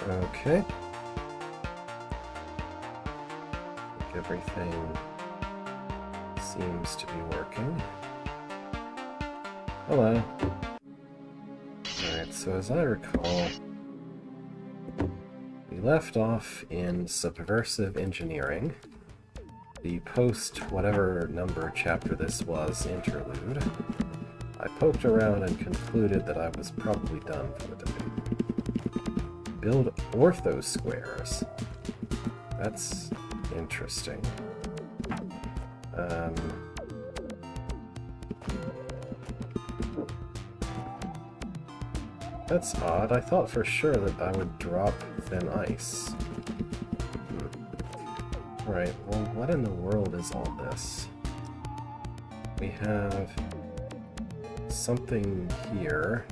Okay. Everything seems to be working. Hello. Alright, so as I recall, we left off in Subversive Engineering, the post-whatever number chapter this was interlude. I poked around and concluded that I was probably done for the day. Build ortho squares. That's interesting. That's odd. I thought for sure that I would drop thin ice. Right, well, what in the world is all this? We have something here.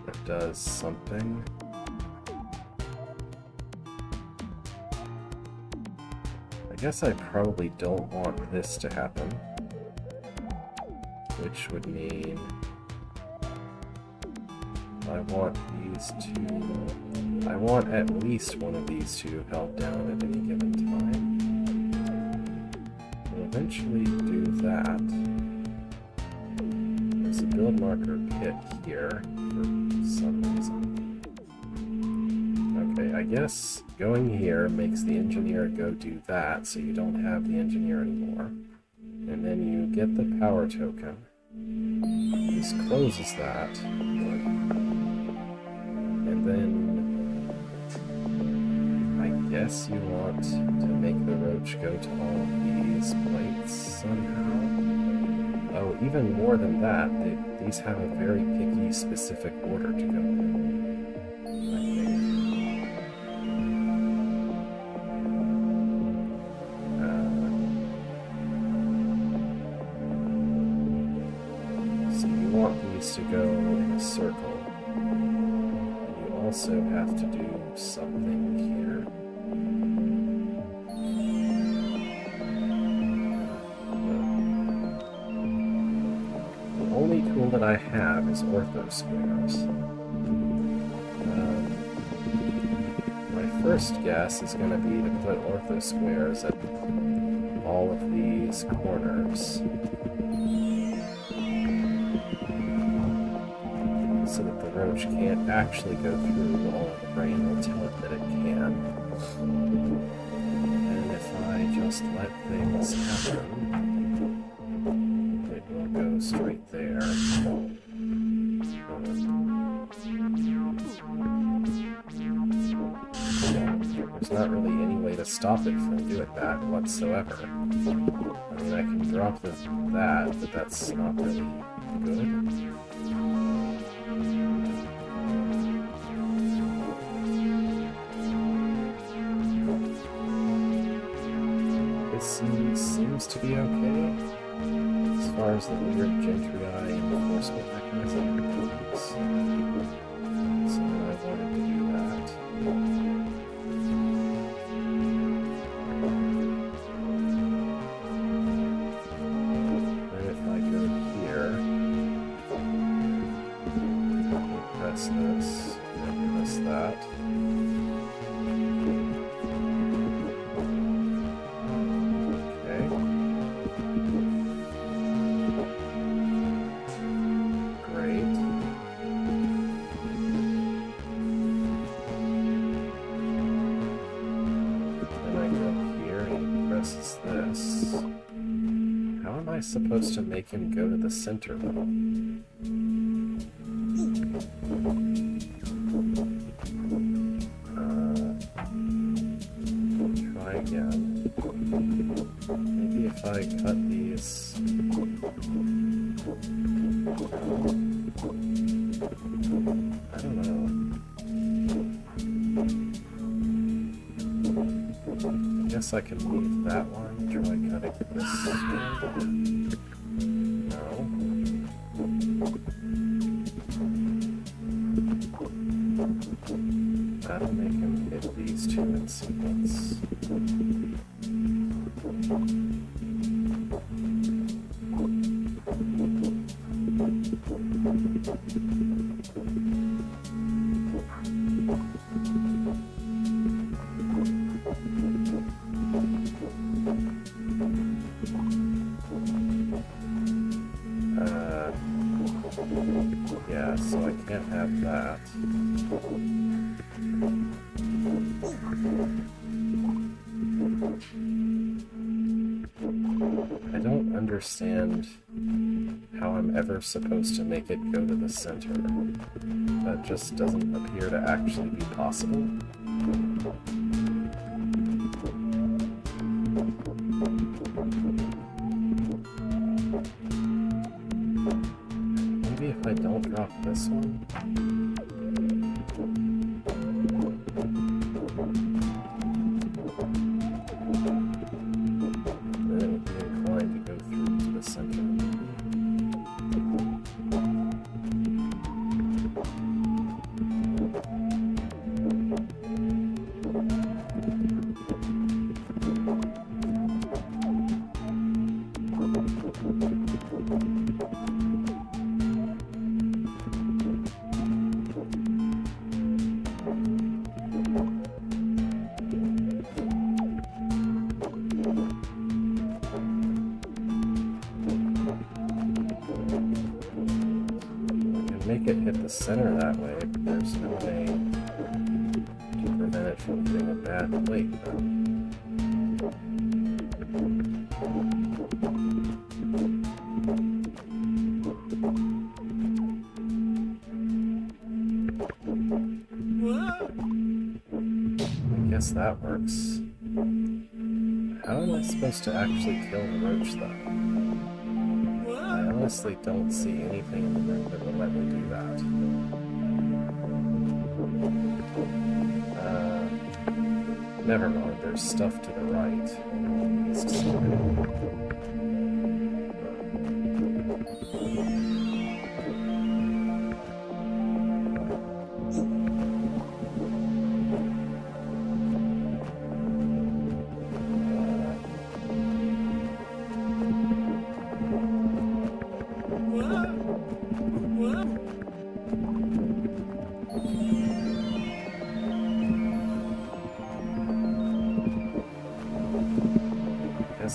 That does something. I guess I probably don't want this to happen. Which would mean I want these two. I want at least one of these two held down at any given time. We'll eventually do that. There's a build marker pit here for some reason. Okay, I guess going here makes the engineer go do that, so you don't have the engineer anymore. And then you get the power token. This closes that. And then I guess you want to make the roach go to all of these plates somehow. Oh, even more than that, these have a very picky, specific order to go in, I think. To go in a circle. And you also have to do something here. The only tool that I have is ortho squares. My first guess is going to be to put ortho squares at all of these corners. So that the roach can't actually go through all of the brain will tell it that it can. And if I just let things happen, it will go straight there. There's not really any way to stop it from doing that whatsoever. I mean, I can drop that, but that's not really good. Seems to be okay as far as the weird gentry eye enforcement mechanism goes. So I wanted to do that. And if I go here, I press this, and press that. Supposed to make him go to the center though. Try again. Maybe if I cut these. I don't know. I guess I can leave that one. Try cutting this one. That'll make him hit these two in sequence. that. I don't understand how I'm ever supposed to make it go to the center. That just doesn't appear to actually be possible. Maybe if I don't drop this one? Then it would be inclined to go through to the center. Make it hit the center that way, but there's no way to prevent it from hitting a bad plate, though. I guess that works. How am I supposed to actually kill the roach, though? I honestly don't see anything in the room that would let me do that. Never mind, there's stuff to the right.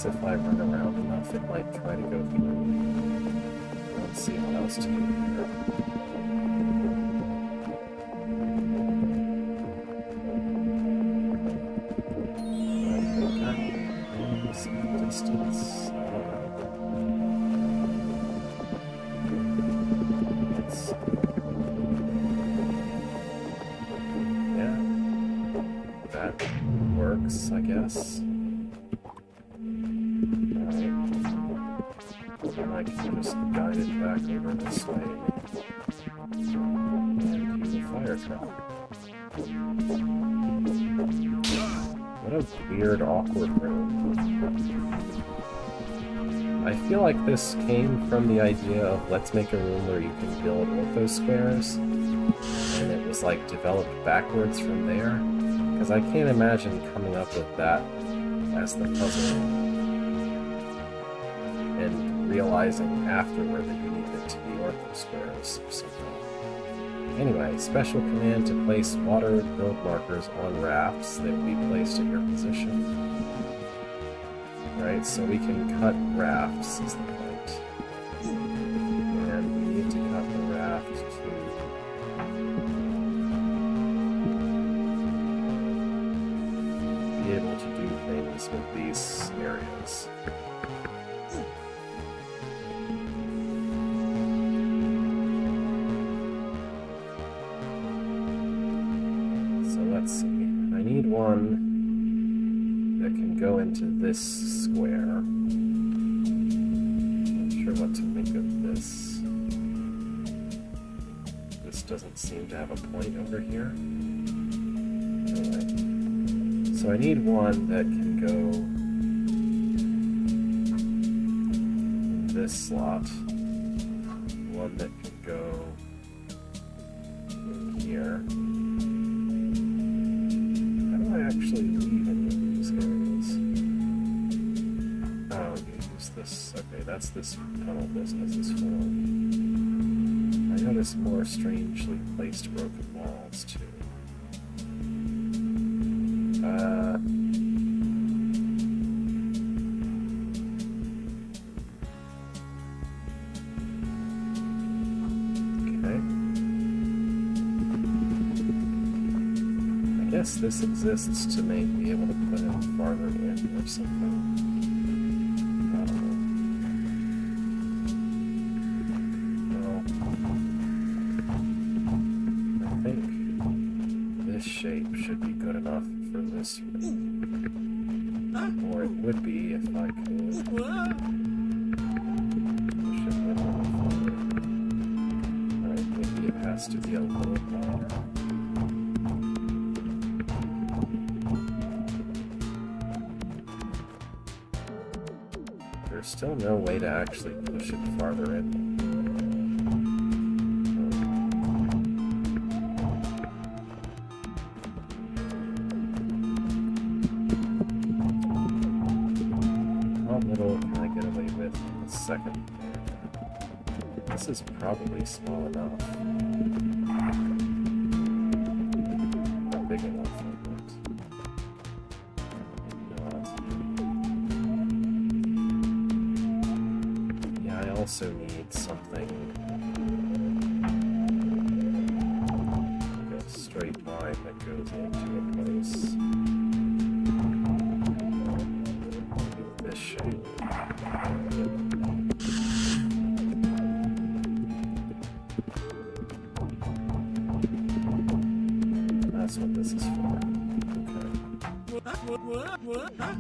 If I run around enough, it might try to go through. Let's see what else to do here. I think I'm in some distance. I don't know. Let's see. Yeah. That works, I guess. I can just guide it back over this way and use a fire trap. What a weird, awkward room. I feel like this came from the idea of let's make a room where you can build orthosquares, and it was like developed backwards from there, because I can't imagine coming up with that as the puzzle and realizing afterward that you need it to be orthosquares or something. Anyway, special command to place water build markers on rafts that will be placed at your position. Right, so we can cut rafts is the point. And we need to cut the raft to be able to do things with these areas. Let's see. I need one that can go into this square. Not sure what to make of this. This doesn't seem to have a point over here. Anyway. So I need one that can go in this slot. One that can go in here. Actually leave any of these areas. Oh, you use this. Okay, that's this tunnel business is for. I noticed more strangely placed broken walls too. Okay. guess this exists to be able to put it farther in or something. I don't know. Well, I think this shape should be good enough for this room. Or it would be if I could push it a little farther. Alright, maybe it has to be a little wider. There's still no way to actually push it farther in. How little can I get away with in the second area? This is probably small enough. Not big enough, I bet. I also need something like a straight line that goes into a place. This shape. That's what this is for. Okay.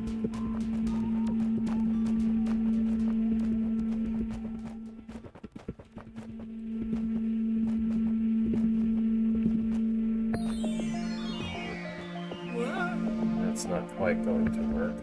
It's not quite going to work.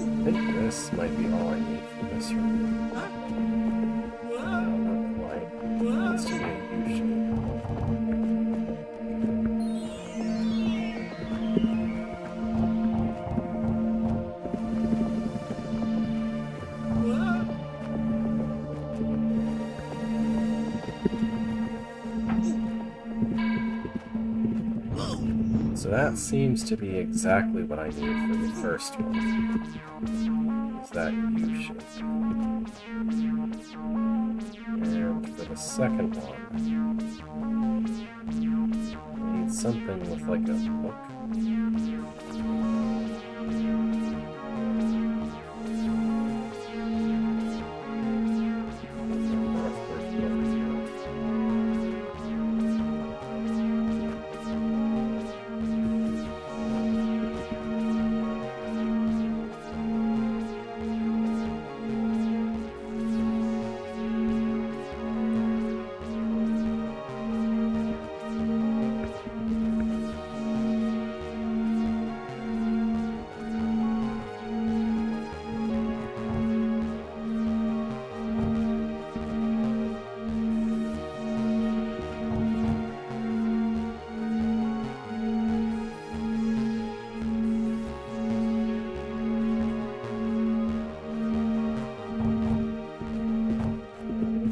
I think this might be all I need for this room. No, not quite. It needs to be a U shape. So that seems to be exactly what I need for the first one. Is that U shape. And for the second one, I need something with like a hook.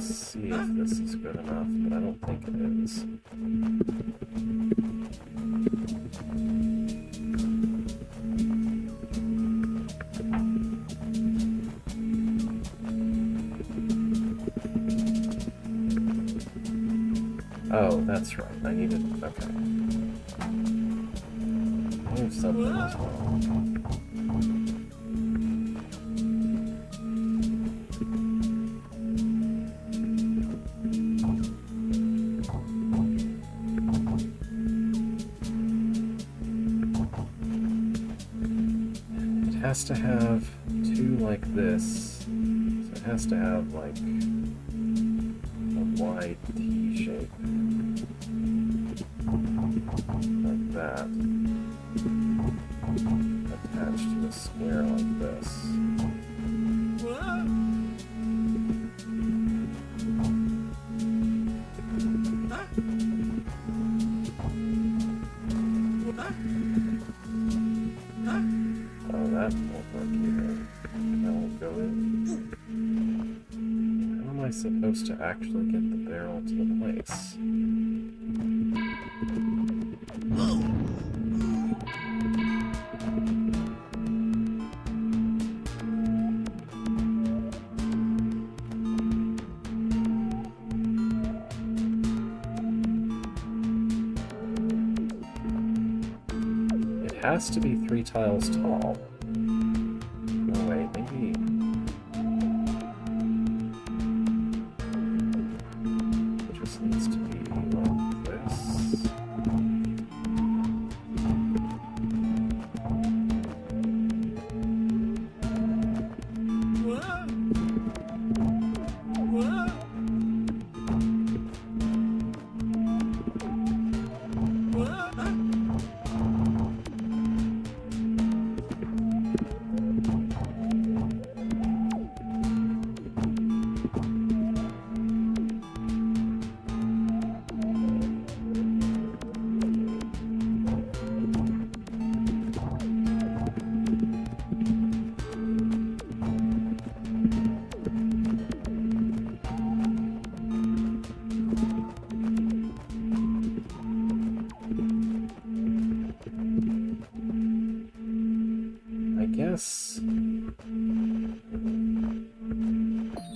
See if this is good enough, but I don't think it is. Oh, that's right. I needed... Okay. I need something as well. It has to have two like this, so it has to have like a wide T shape, like that. attached to a square like this. Oh, that won't work either. That won't go in. How am I supposed to actually get the barrel to the place? It has to be 3 tiles tall. Oh wait, maybe... it just needs to be like this.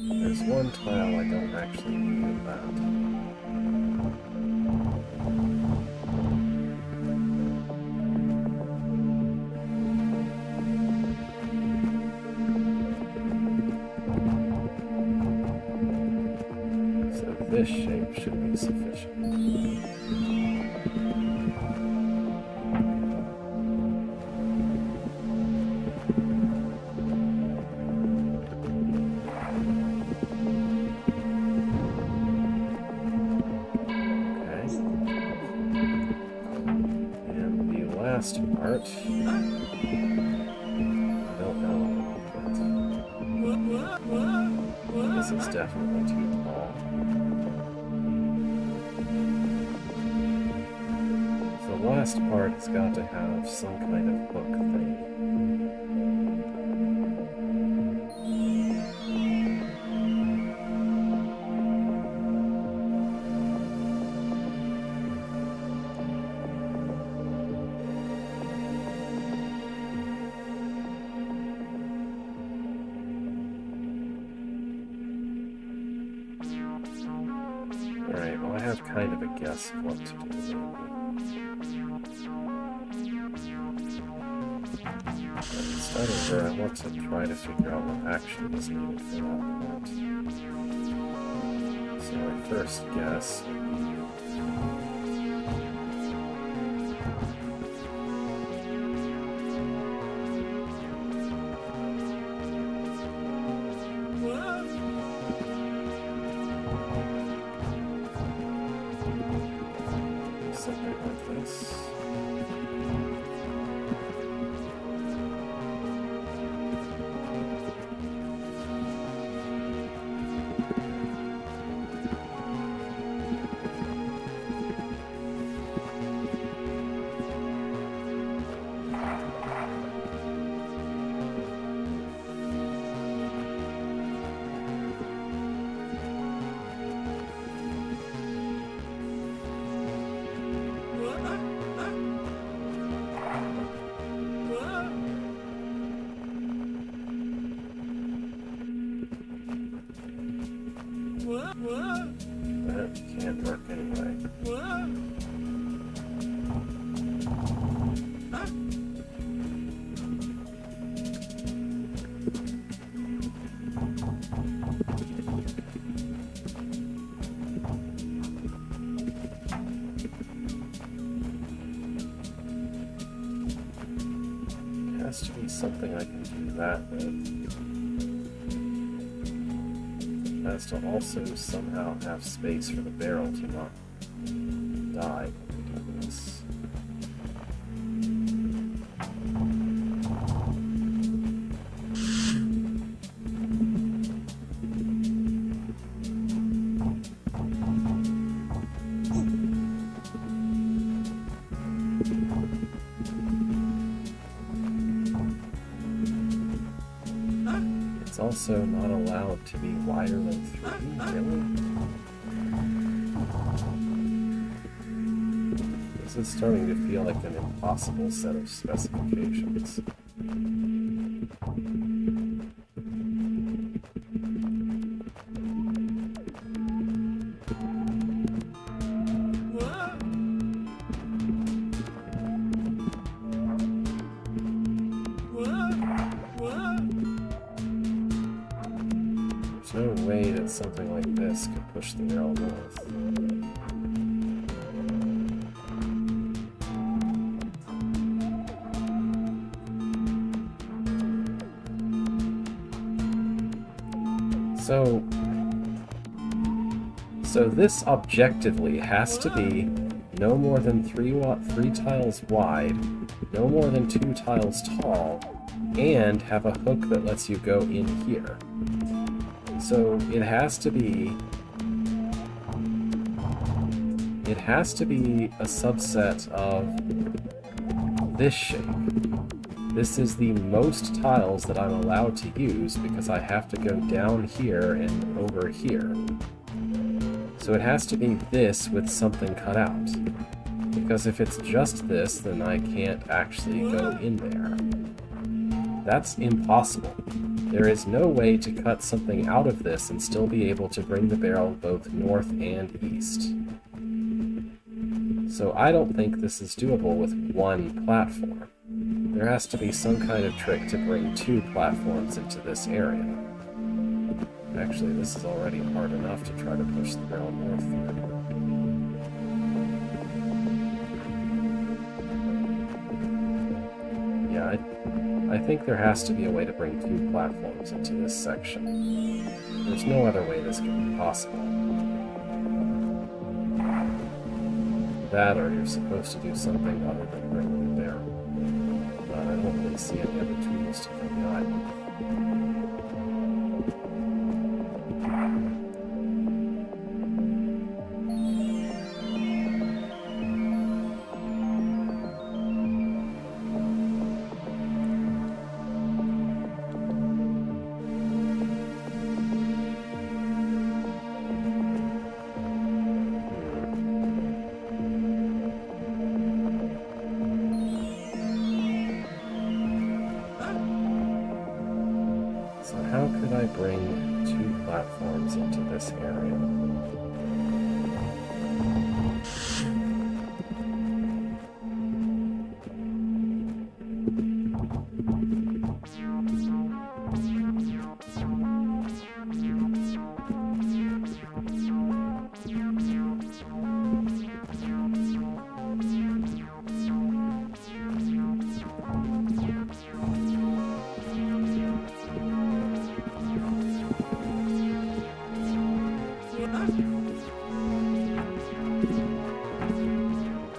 There's one tile I don't actually need in that. So this shape should be sufficient. Last part. I don't know about this is definitely too tall. So the last part has got to have some kind of hook thing. Alright, well I have kind of a guess of what to do. But to start over, I want to try to figure out what action is needed for that part. So my first guess would be... something like this. That can't work anyway. It has to be something I can do that with. Has to also somehow have space for the barrel to not die when we do this. also not allowed to be wider than 3, really? This is starting to feel like an impossible set of specifications. There's no way that something like this could push the barrel north. So this objectively has to be no more than 3 tiles wide, no more than 2 tiles tall, and have a hook that lets you go in here. So it has to be a subset of this shape. This is the most tiles that I'm allowed to use because I have to go down here and over here. So it has to be this with something cut out. Because if it's just this, then I can't actually go in there. That's impossible. There is no way to cut something out of this and still be able to bring the barrel both north and east. So I don't think this is doable with 1 platform. There has to be some kind of trick to bring 2 platforms into this area. Actually, this is already hard enough to try to push the barrel north here. Yeah, I think there has to be a way to bring 2 platforms into this section. There's no other way this could be possible. That, or you're supposed to do something other than bring the barrel. But I don't really see any other tools to come behind with. So how could I bring 2 platforms into this area?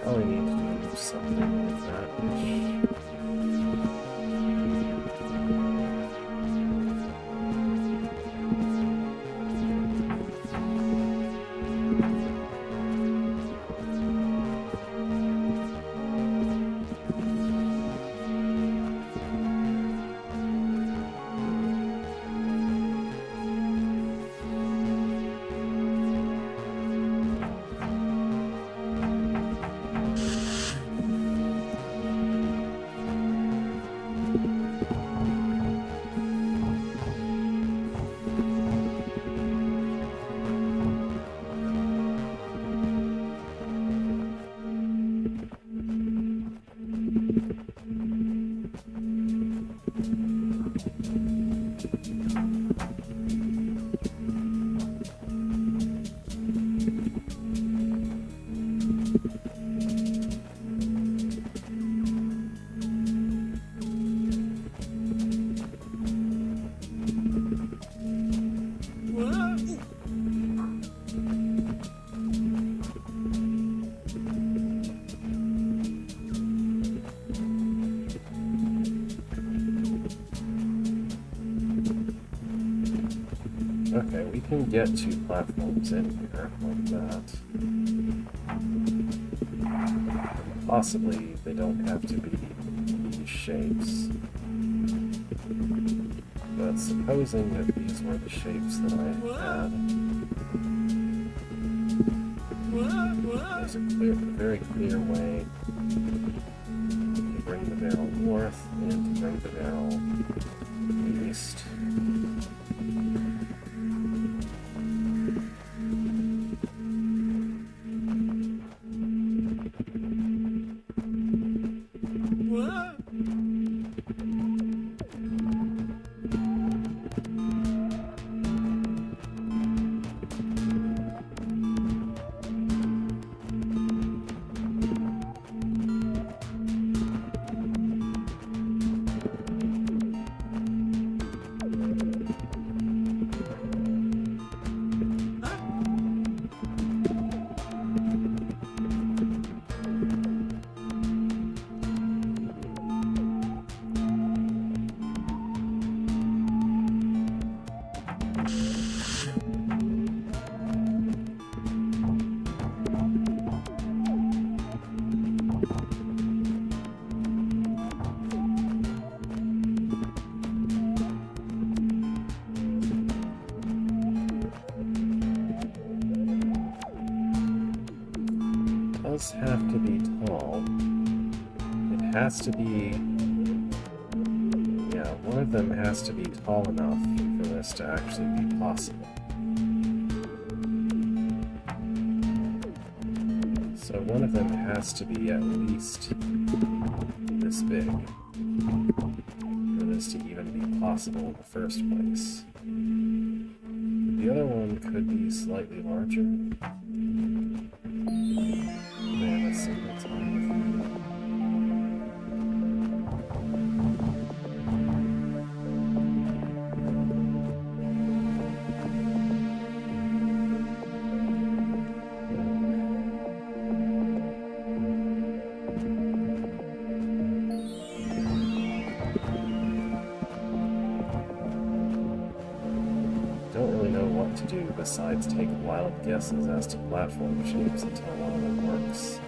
Probably need to do something like that-ish. Okay, we can get 2 platforms in here like that. Possibly they don't have to be these shapes. But supposing that these were the shapes that I had, there's a very clear way to bring the barrel north and to bring the barrel east. Does have to be tall. It has to be... yeah, one of them has to be tall enough for this to actually be possible. So one of them has to be at least this big for this to even be possible in the first place. The other one could be slightly larger. Man, that's single time. Don't really know what to do besides take wild guesses as to platform shapes until one of them works.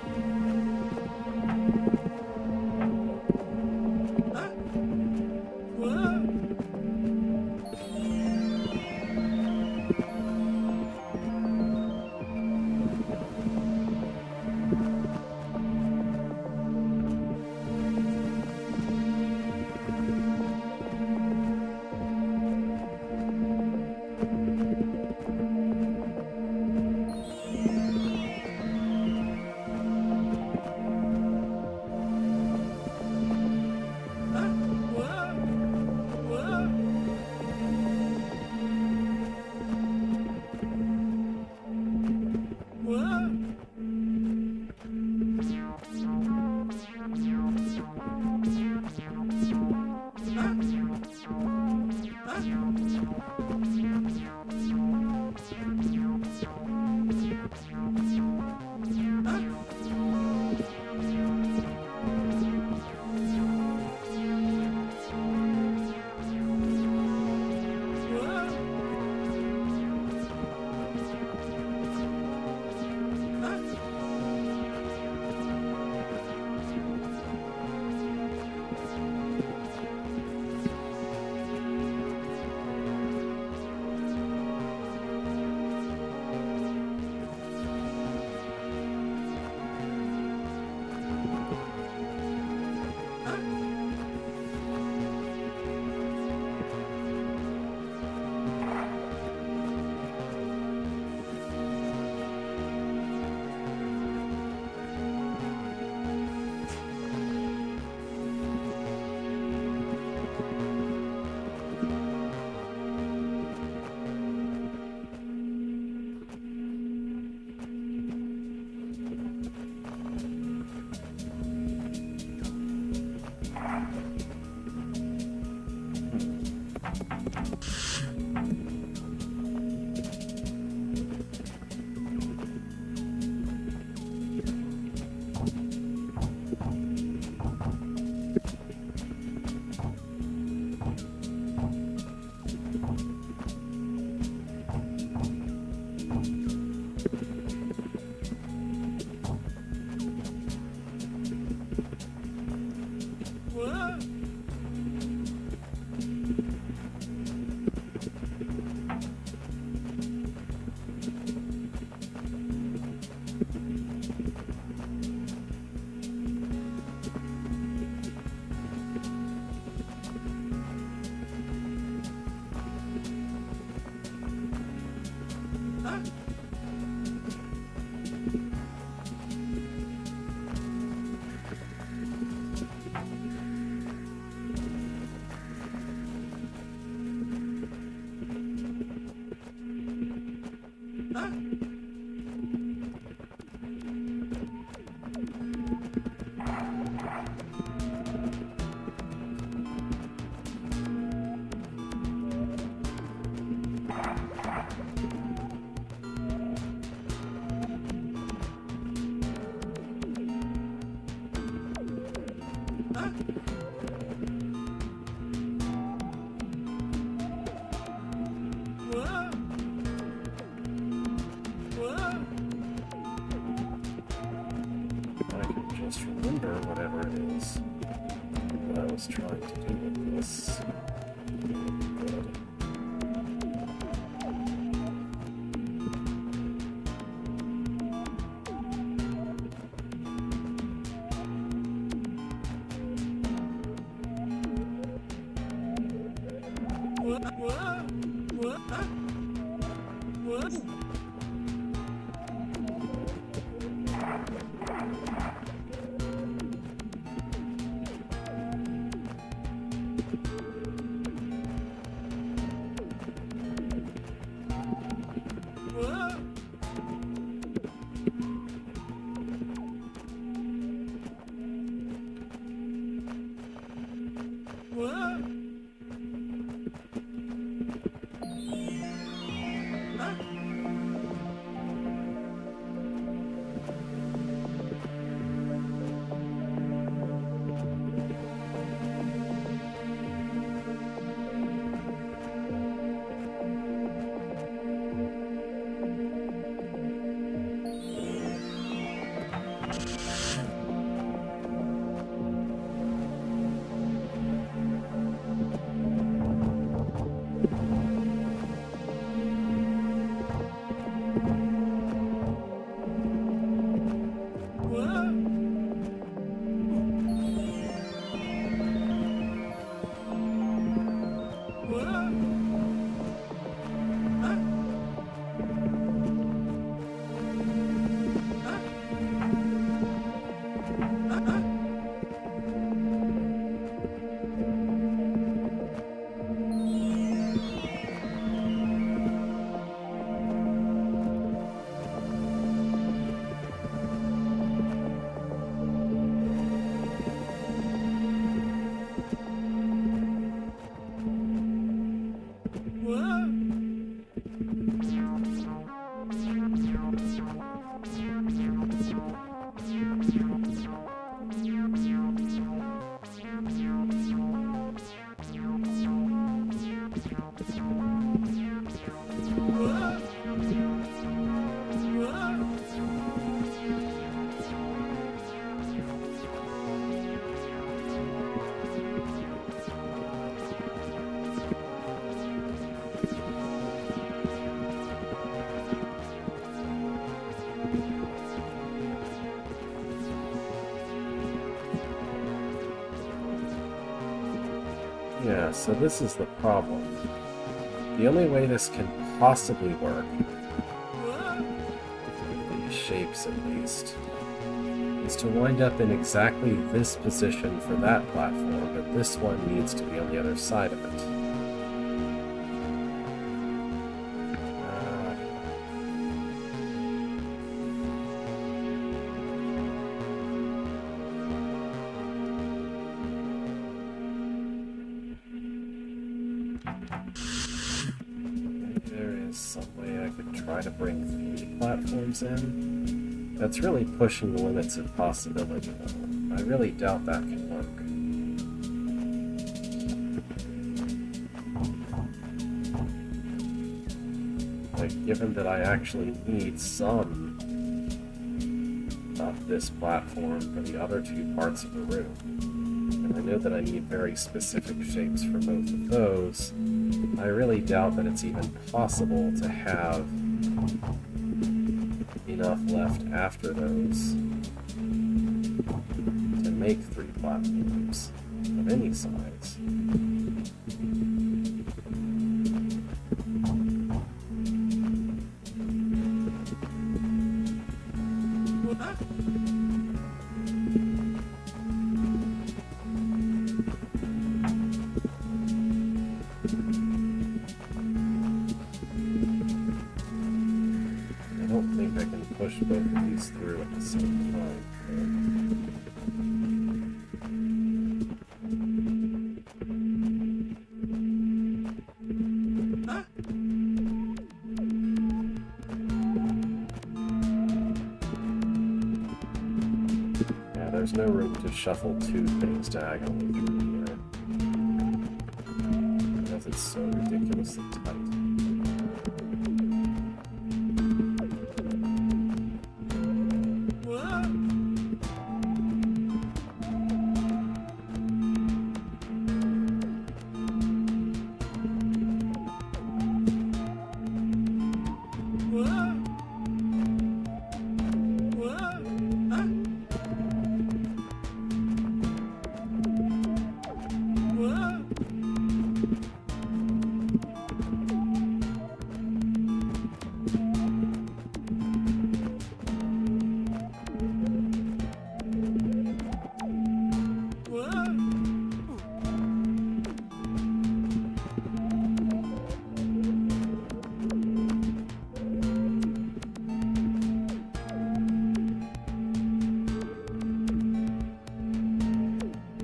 Just remember whatever it is that I was trying to do with this. Good. Yeah, so this is the problem. The only way this can possibly work, with these shapes at least, is to wind up in exactly this position for that platform, but this one needs to be on the other side of it. Try to bring 3 platforms in. That's really pushing the limits of possibility, though. I really doubt that can work. Like, given that I actually need some of this platform for the other 2 parts of the room, and I know that I need very specific shapes for both of those, I really doubt that it's even possible to have enough left after those to make 3 platforms of any size. push both of these through at the same time. Yeah, there's no room to shuffle two things diagonally through here, because it's so ridiculously tight.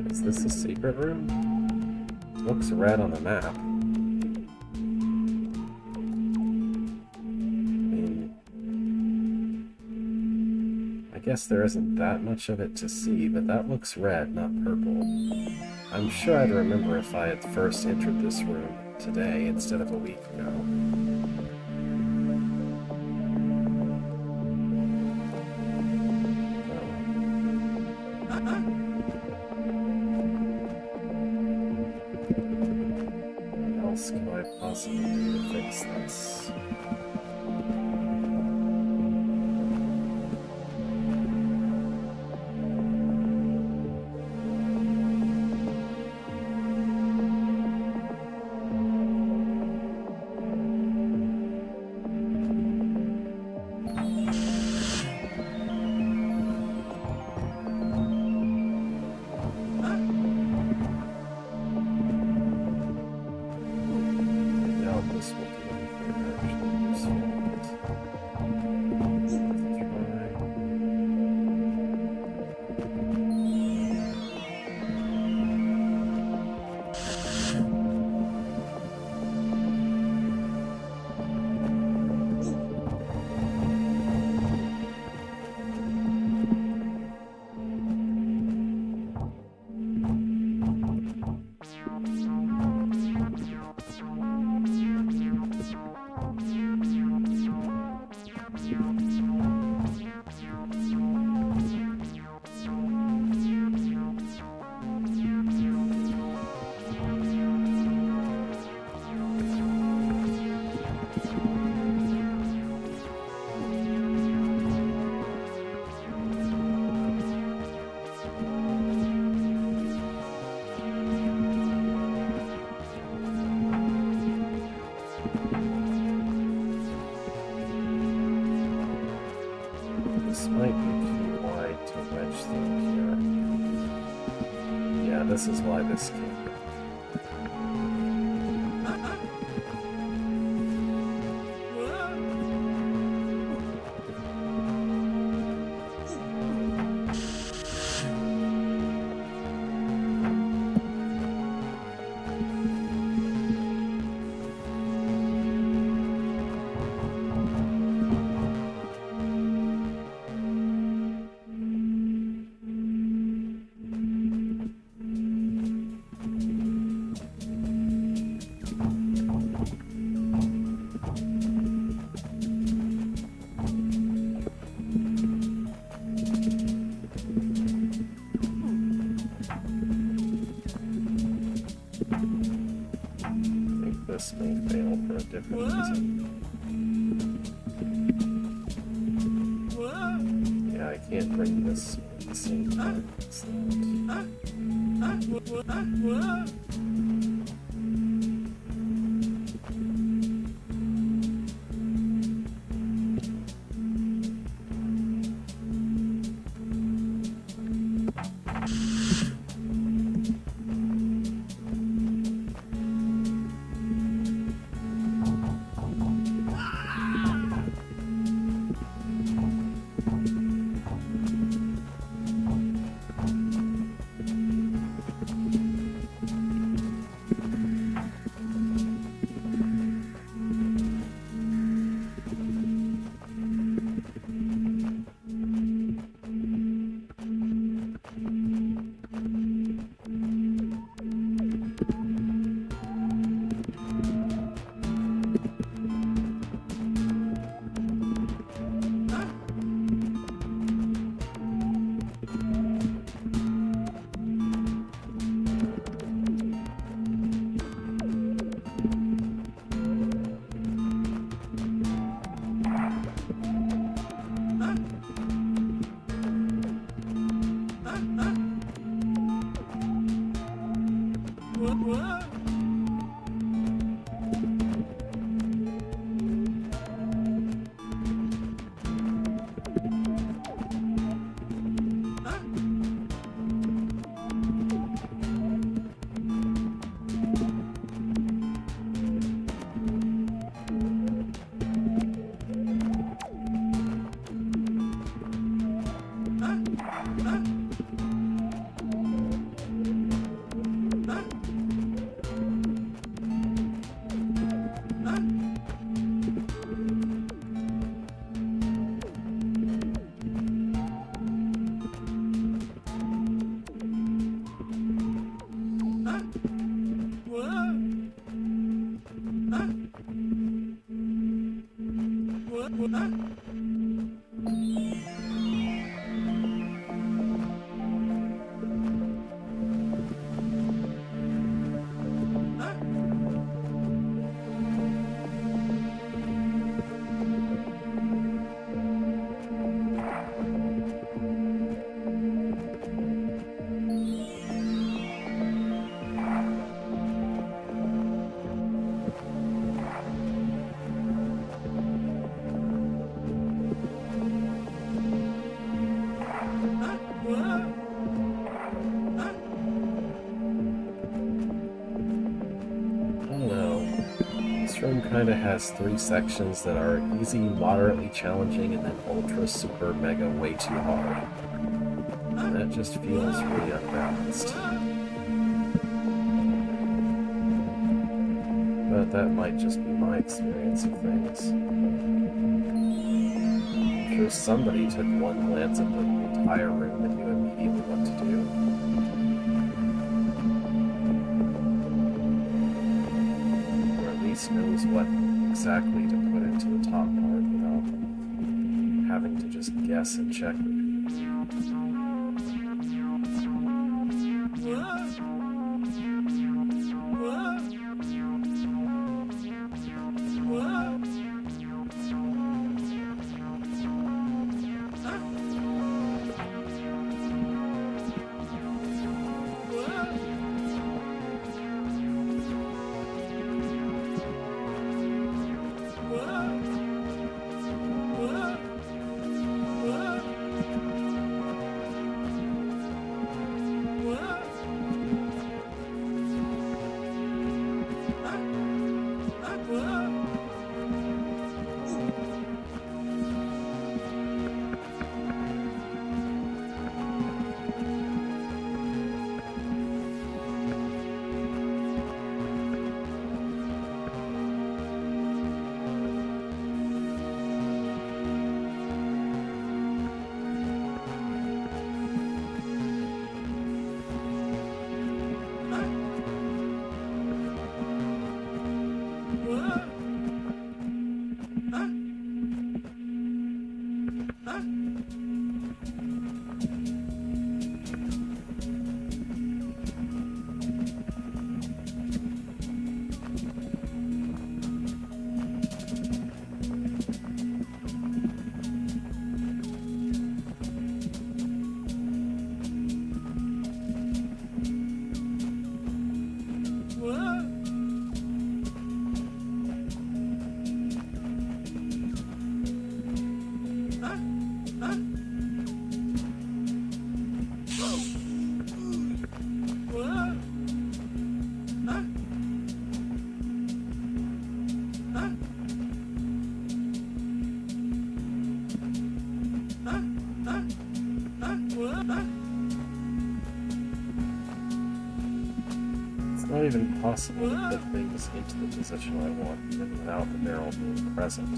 Is this a secret room? It looks red on the map. I guess there isn't that much of it to see, but that looks red, not purple. I'm sure I'd remember if I had first entered this room today instead of a week ago. What else can I possibly do to fix this? This will do anything actually useful. This might be too wide to wedge through here. Yeah, this is why this can't work. This may fail for a different reason. Yeah, I can't bring this at the same time as that. Room kind of has 3 sections that are easy, moderately challenging, and then ultra, super, mega, way too hard. And that just feels really unbalanced. But that might just be my experience of things. I'm sure somebody took one glance at the entire room and knew immediately what to do. Knows what exactly to put into the top part without having to just guess and check. Not even possible to put things into the position I want, even without the barrel being present.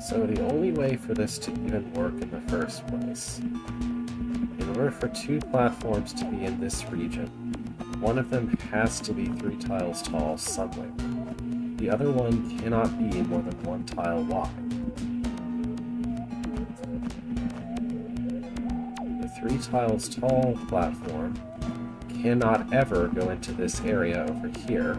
So the only way for this to even work in the first place, in order for two platforms to be in this region, one of them has to be 3 tiles tall somewhere. The other one cannot be more than 1 tile wide. The 3 tiles tall platform cannot ever go into this area over here.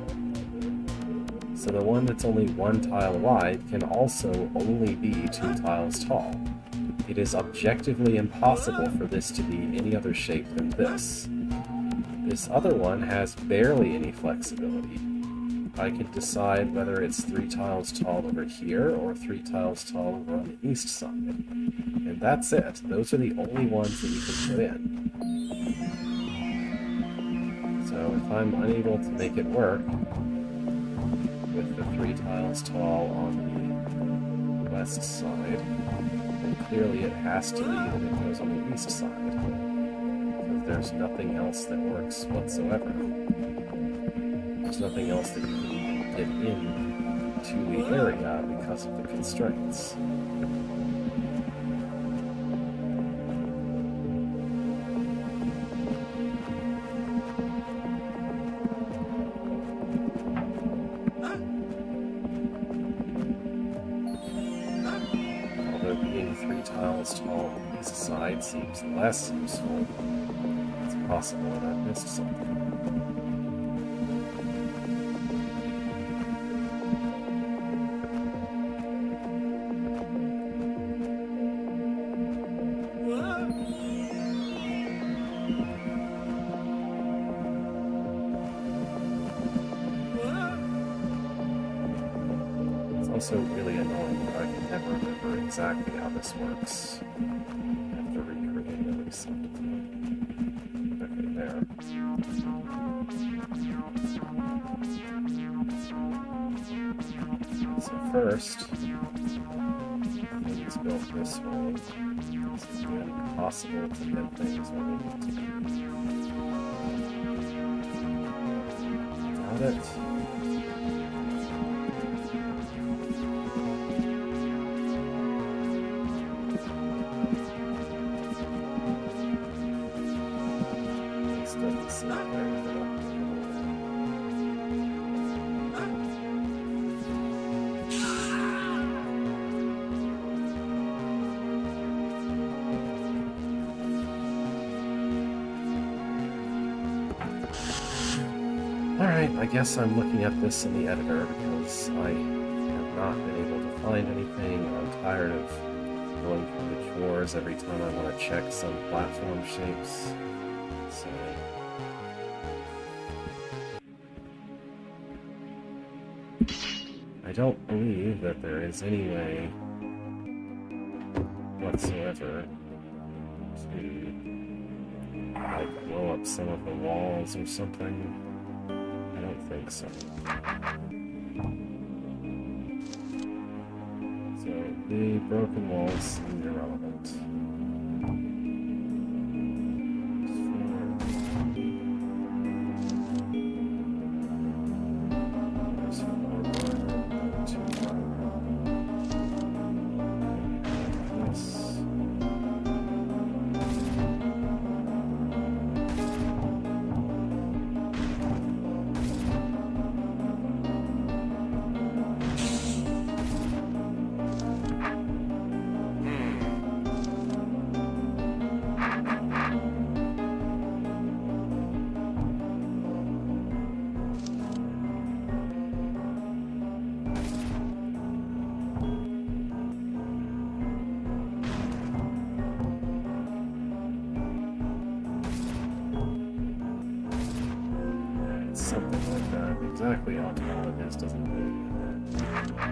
So the one that's only 1 tile wide can also only be 2 tiles tall. It is objectively impossible for this to be any other shape than this. This other one has barely any flexibility. I can decide whether it's 3 tiles tall over here or 3 tiles tall over on the east side. And that's it. Those are the only ones that you can put in. So if I'm unable to make it work with the 3 tiles tall on the west side, then clearly it has to be that it goes on the east side. Because there's nothing else that works whatsoever. There's nothing else that you can even get in to the area because of the constraints. Although being 3 tiles tall on the east side seems less useful, it's possible that I missed something. Also really annoying that I can never remember exactly how this works. I have to recreate every single time. Okay, there. So first, things built this way. It's impossible to get things where they need to be. Got it. Alright, I guess I'm looking at this in the editor because I have not been able to find anything. I'm tired of going through the drawers every time I want to check some platform shapes. So I don't believe that there is any way whatsoever to like blow up some of the walls or something. I don't think so. So the broken walls seem irrelevant. Something like that. Exactly how tall it is doesn't really matter.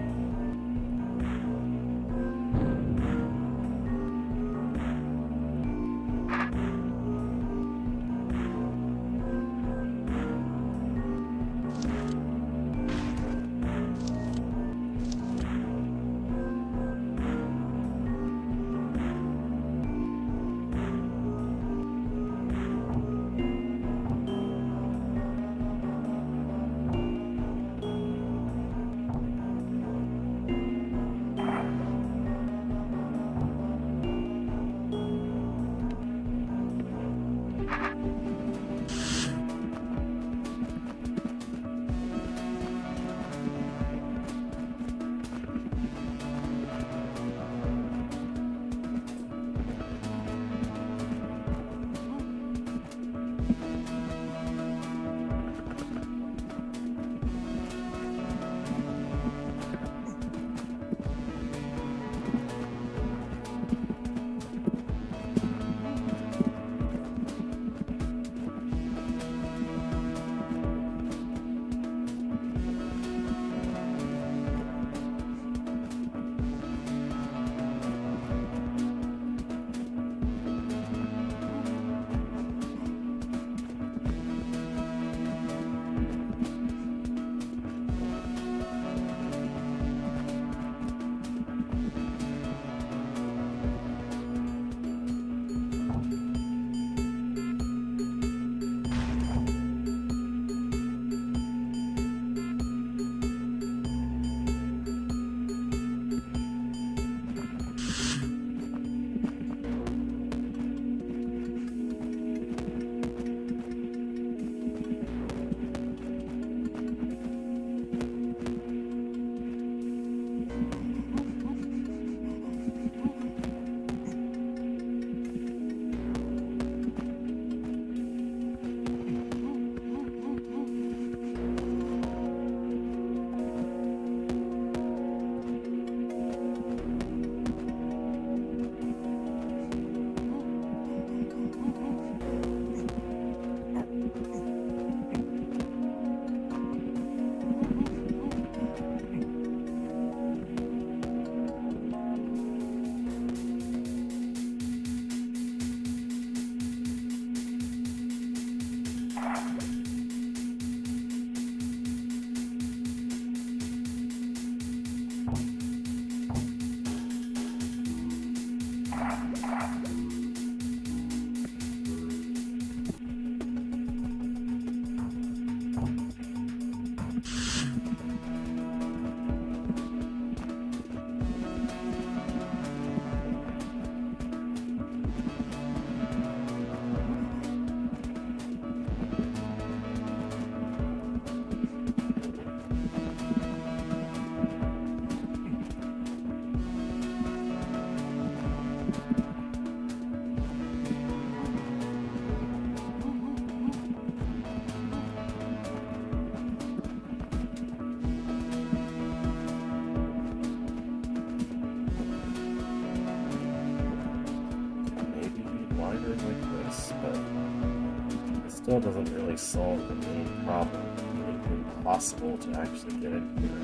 Still doesn't really solve the main problem. It's impossible to actually get it here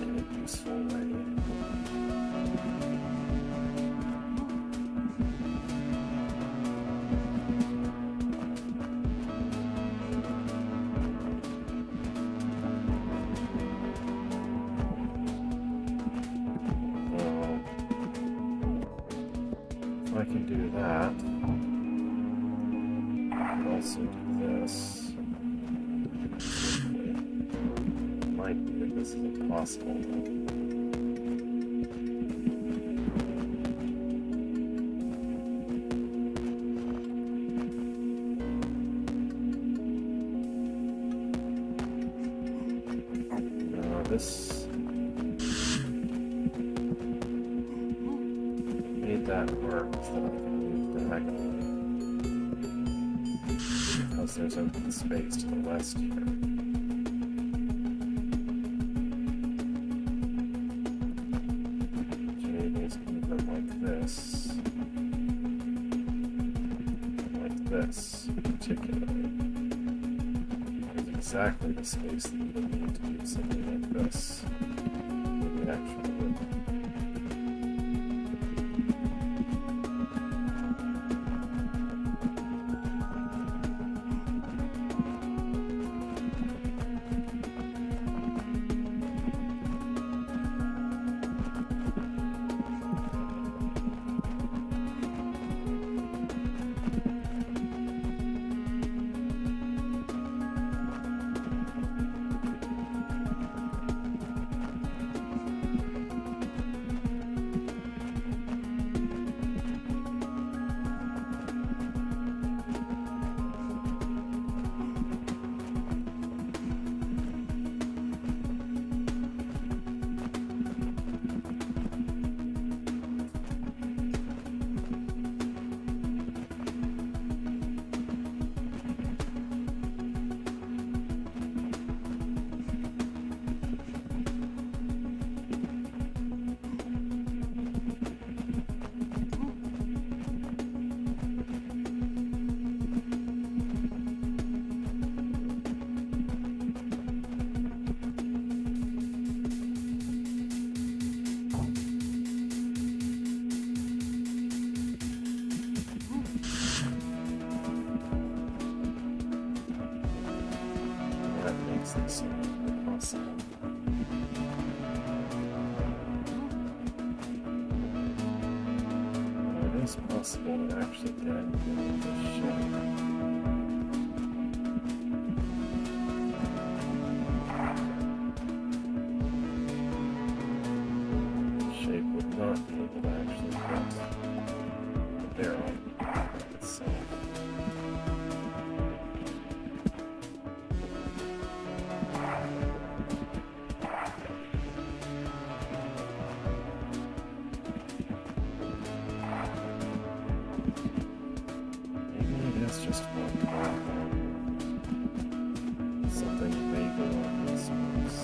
in a useful way. So, if I can do that, also do this. It might be that this is impossible. No, this made that work so that I can move diagonally. Because there's open space to the west here. Which enables movement like this. Like this, particularly. There's exactly the space that you would need to do something like this. Maybe actually would. This possible. It is possible to actually get into this shape. The shape would not be able to actually get the barrel itself. It's just one problem. Something vaguely on this space.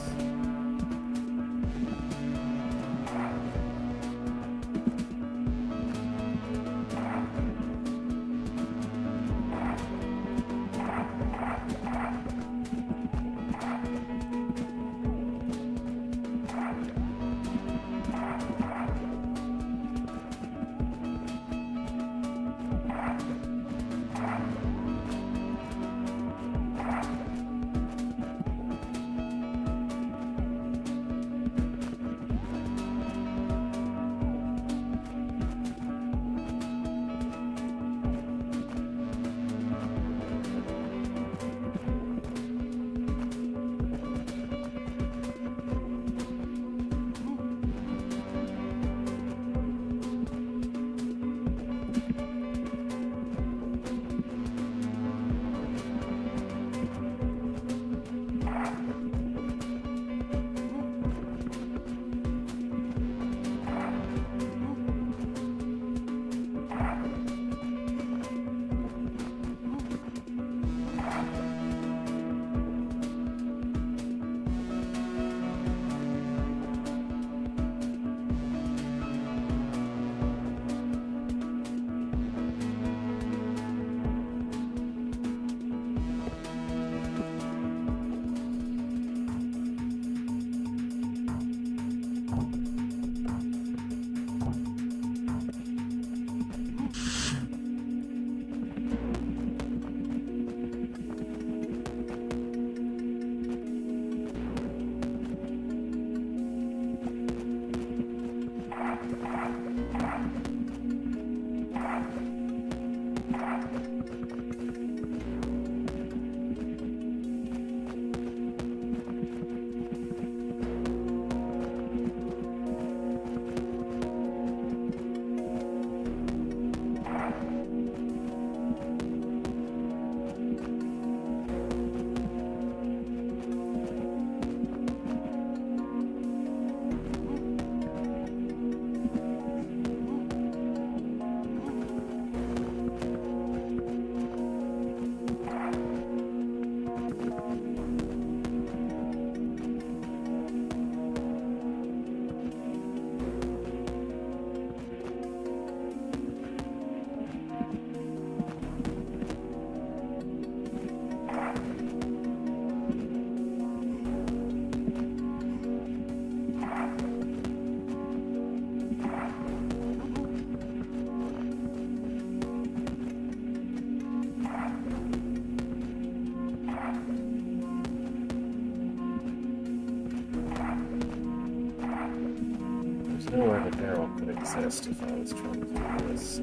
panel could exist if I was trying to do this.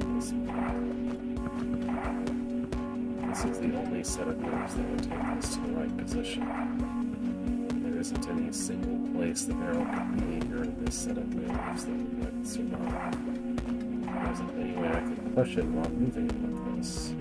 This is the only set of moves that would take us to the right position. There isn't any single place the barrel could be here in this set of moves that would survive. There isn't any way I could push it while moving it like this.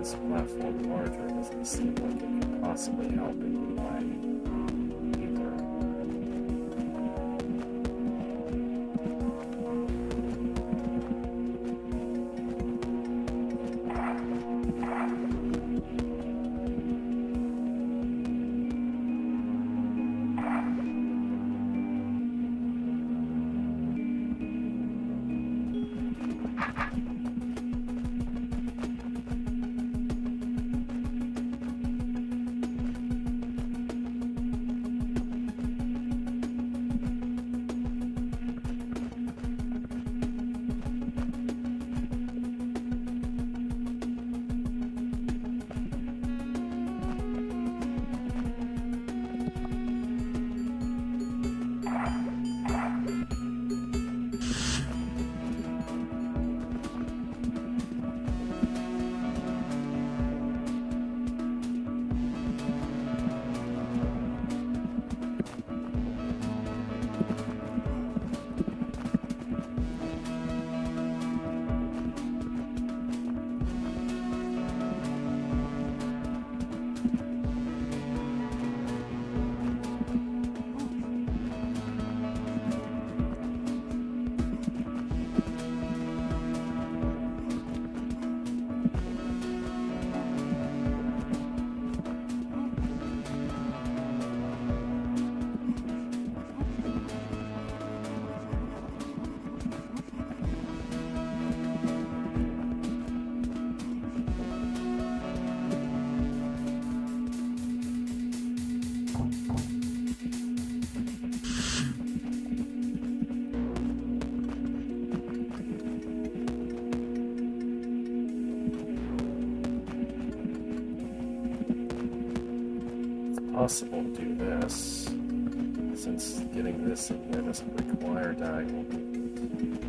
Platform larger doesn't seem like it could possibly help in any way either. Possible to do this, since getting this in here doesn't require diagonal movement.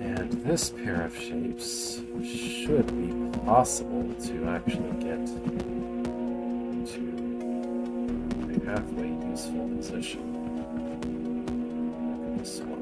And this pair of shapes should be possible to actually get to a halfway useful position. Look at this one.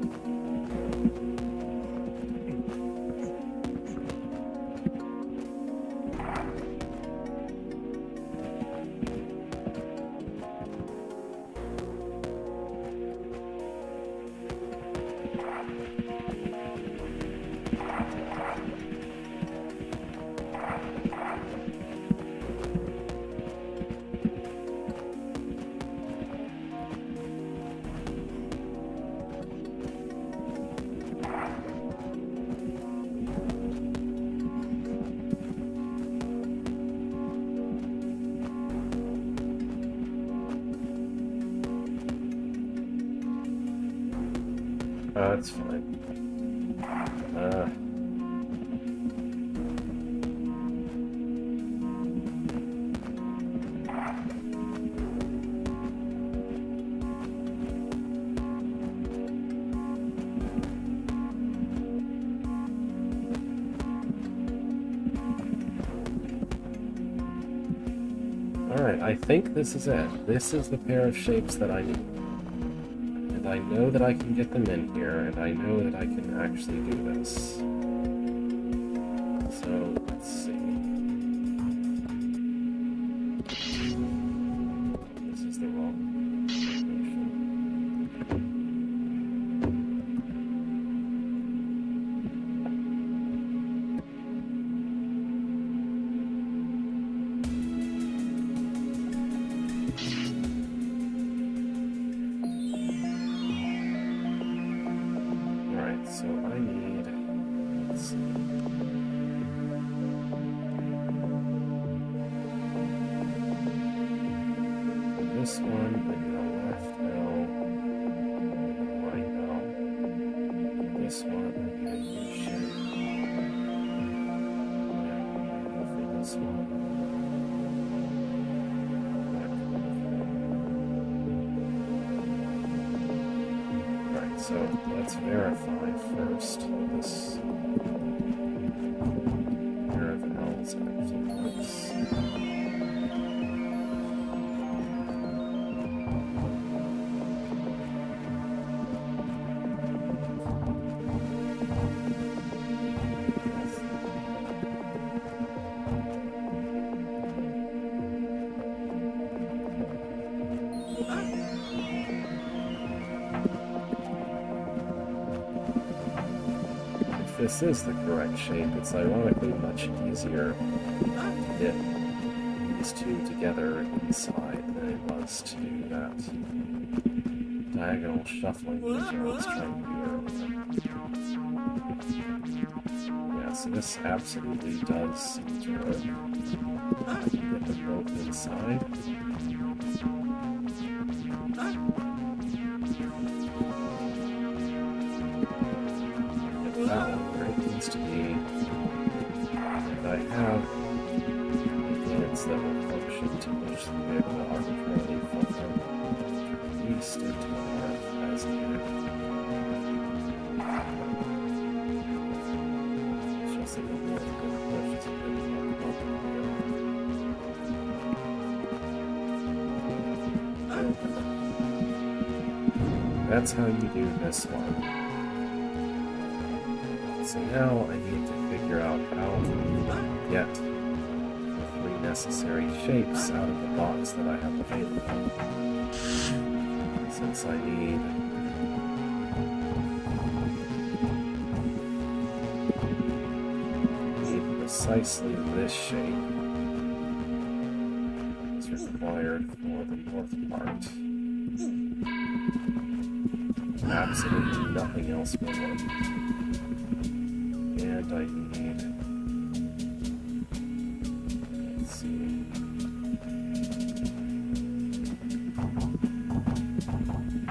That's fine. Alright, I think this is it. This is the pair of shapes that I need. And I know that I can get them in here, and I know that I can actually do this. So, let's see. This is the wrong location. So I need, let's see. This one, maybe the left L, and the right this one, I need a U shape. And for this one. Alright, so let's verify first that this pair of L's actually works. This is the correct shape. It's ironically much easier to get these two together inside than it was to do that diagonal shuffling that I was trying to do earlier. Yeah, so this absolutely does seem to work. Get them both inside. That one where it needs to be, and I have units that will function to push the vehicle arbitrarily from east into the north as needed. It's just that the north going to push is a bit more complicated. That's how you do this one. So now I need to figure out how to get the three necessary shapes out of the box that I have available. Since I need precisely this shape is required for the north part. Absolutely nothing else will work. And I need, let's see,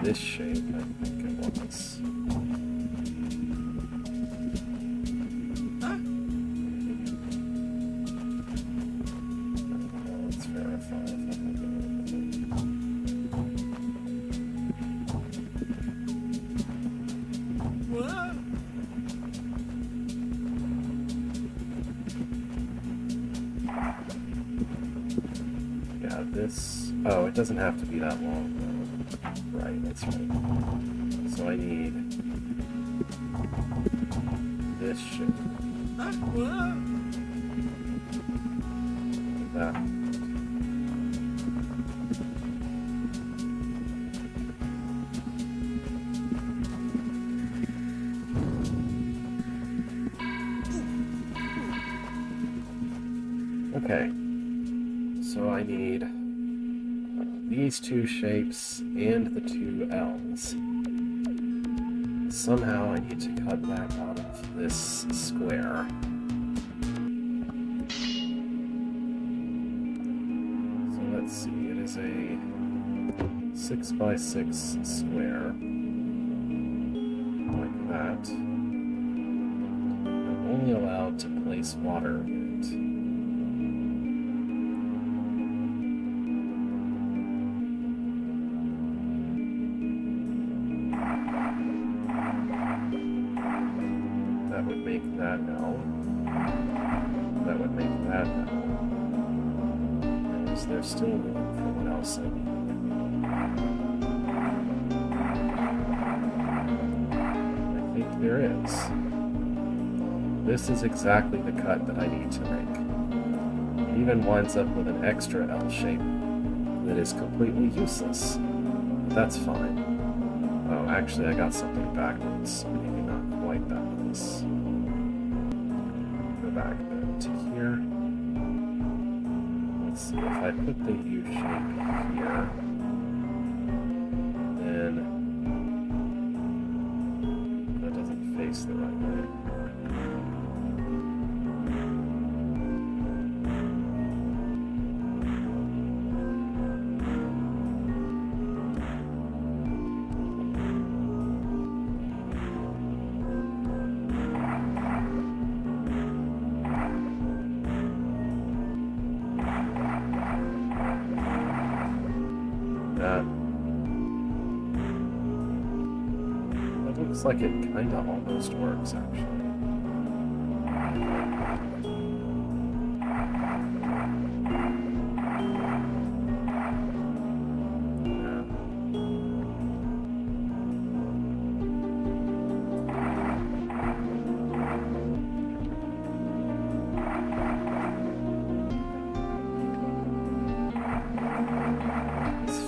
this shape, I think it was. Let's verify if I can get this. Oh, it doesn't have to be that long, though. Right, that's right. So I need this shape. Like that. Okay. So I need these two shapes and the two L's. Somehow I need to cut that out of this square. So let's see, it is a 6x6 square. Like that. I'm only allowed to place water in it. That would make that L. That would make that L. And is there still room for what else I need? I think there is. This is exactly the cut that I need to make. It even winds up with an extra L shape that is completely useless. But that's fine. Oh, actually I got something backwards, so maybe not quite that nice. Go back then to here. Let's see, if I put the U shape here, then that doesn't face the right way. Looks like it kinda almost works, actually.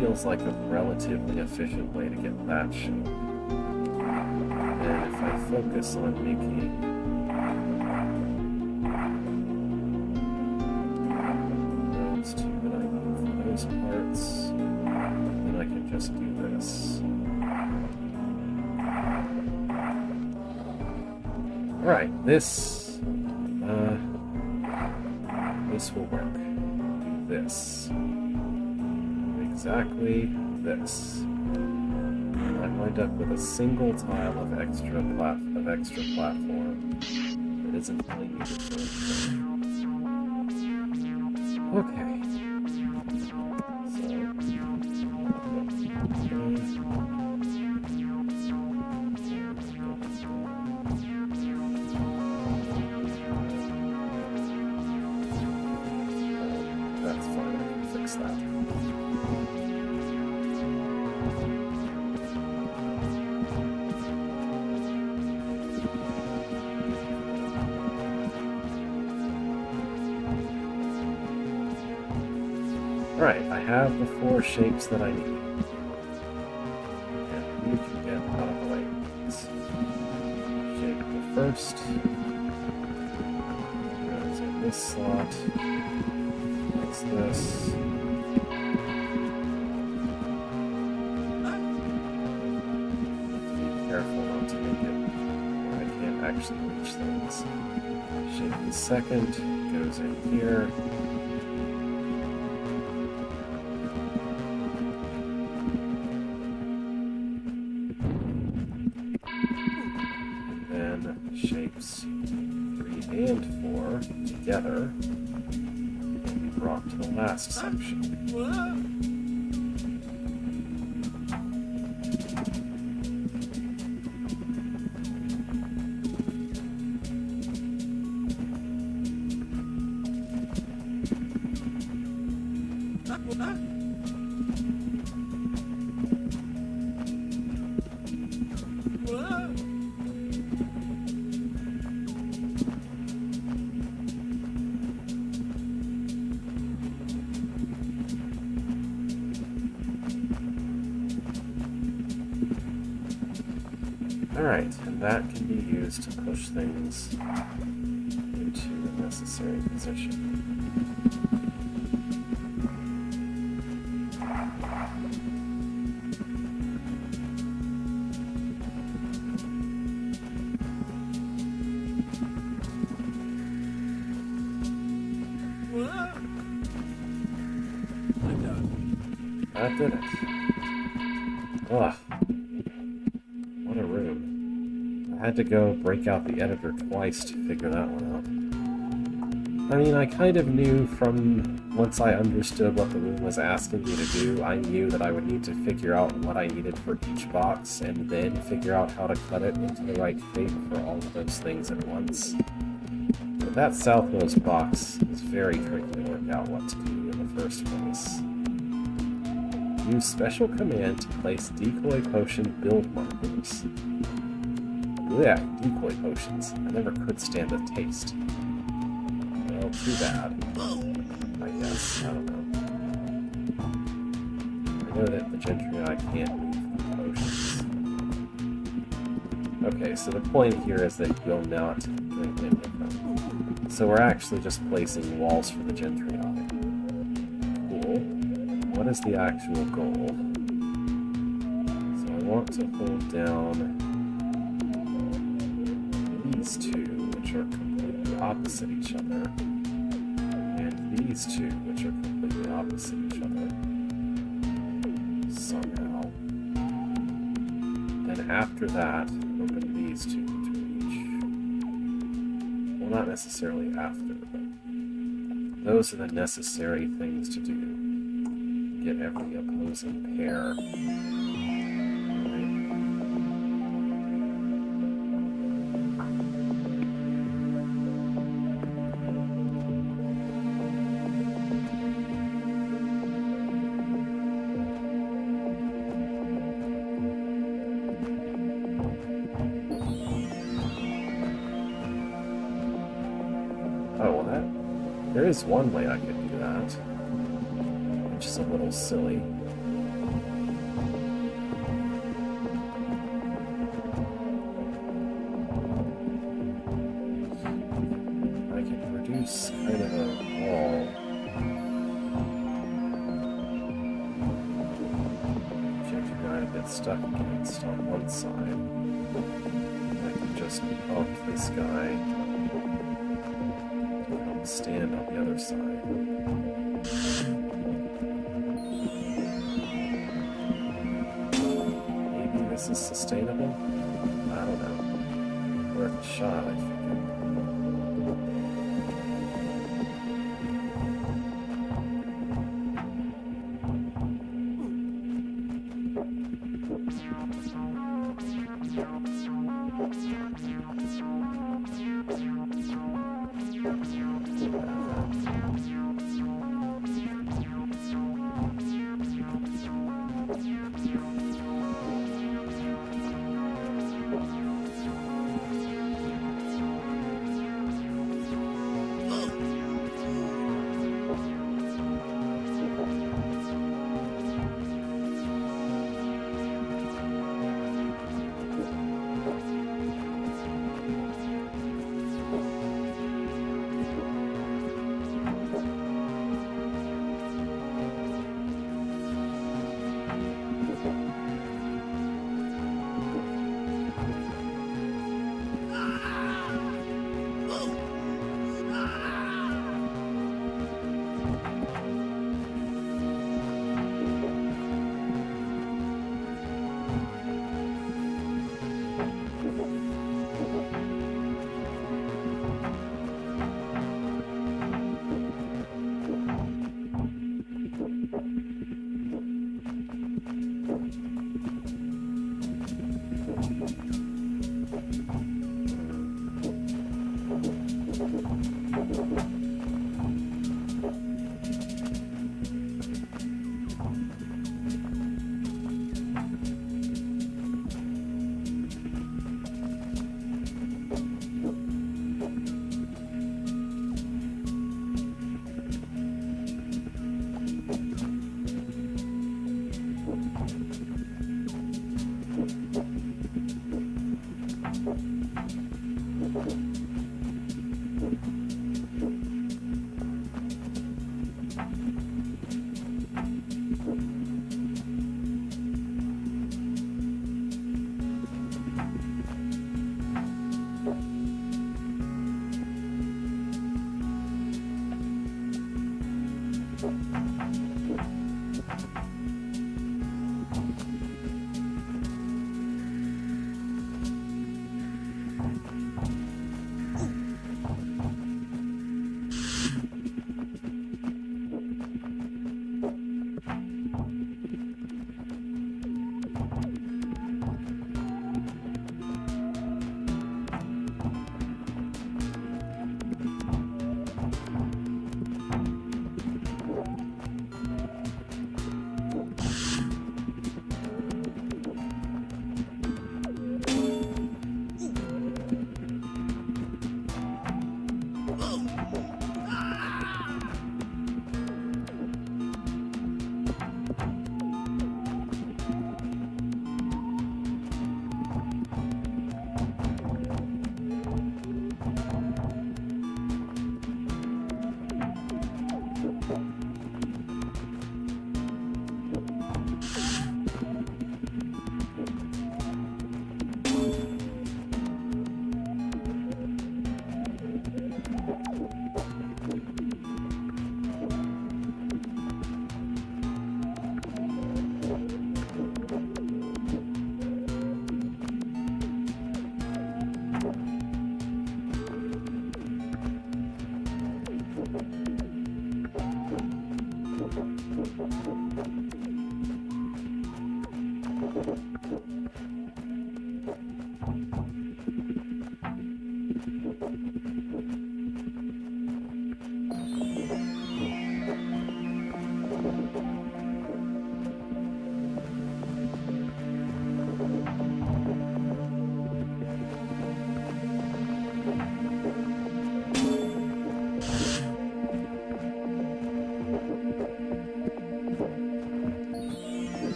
Feels like a relatively efficient way to get that shown. And if I focus on making those two that I need for those parts, then I can just do this. Alright, this will work. Do this. Exactly this. And I wind up with a single tile of extra platform that isn't really needed for anything. Okay. That's fine, I can fix that. Alright, I have the 4 shapes that I need. And you can get out of the way. Shape the first. Goes in this slot. That's this. Be careful not to make it where I can't actually reach things. Shape the second. Goes in here. Shapes 3 and 4 together will be brought to the last section. Alright, and that can be used to push things into the necessary position. That did it. Ugh. What a room. I had to go break out the editor twice to figure that one out. I mean, I kind of knew from once I understood what the room was asking me to do, I knew that I would need to figure out what I needed for each box and then figure out how to cut it into the right shape for all of those things at once. But that southmost box is very tricky to work out what to do in the first place. Use special command to place decoy potion build markers. Yeah, decoy potions. I never could stand the taste. Well, too bad. I guess. I don't know. I know that the Gentry and I can't move the potions. Okay, so the point here is that you'll not drink any of them. So we're actually just placing walls for the Gentry eye. Cool. What is the actual goal? So I want to hold down these two, which are completely opposite each other, and these two, which are completely opposite each other, somehow. Then after that, open these two to each. Well, not necessarily after, but those are the necessary things to do. Get every opposing pair. There is one way I could do that, which is a little silly. I can produce kind of a wall. Which if you're going to get stuck against on one side, I can just bump this guy and stand on the other side. Maybe this is sustainable? I don't know. Worth a shot, I think.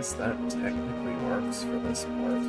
guess that technically works for this part.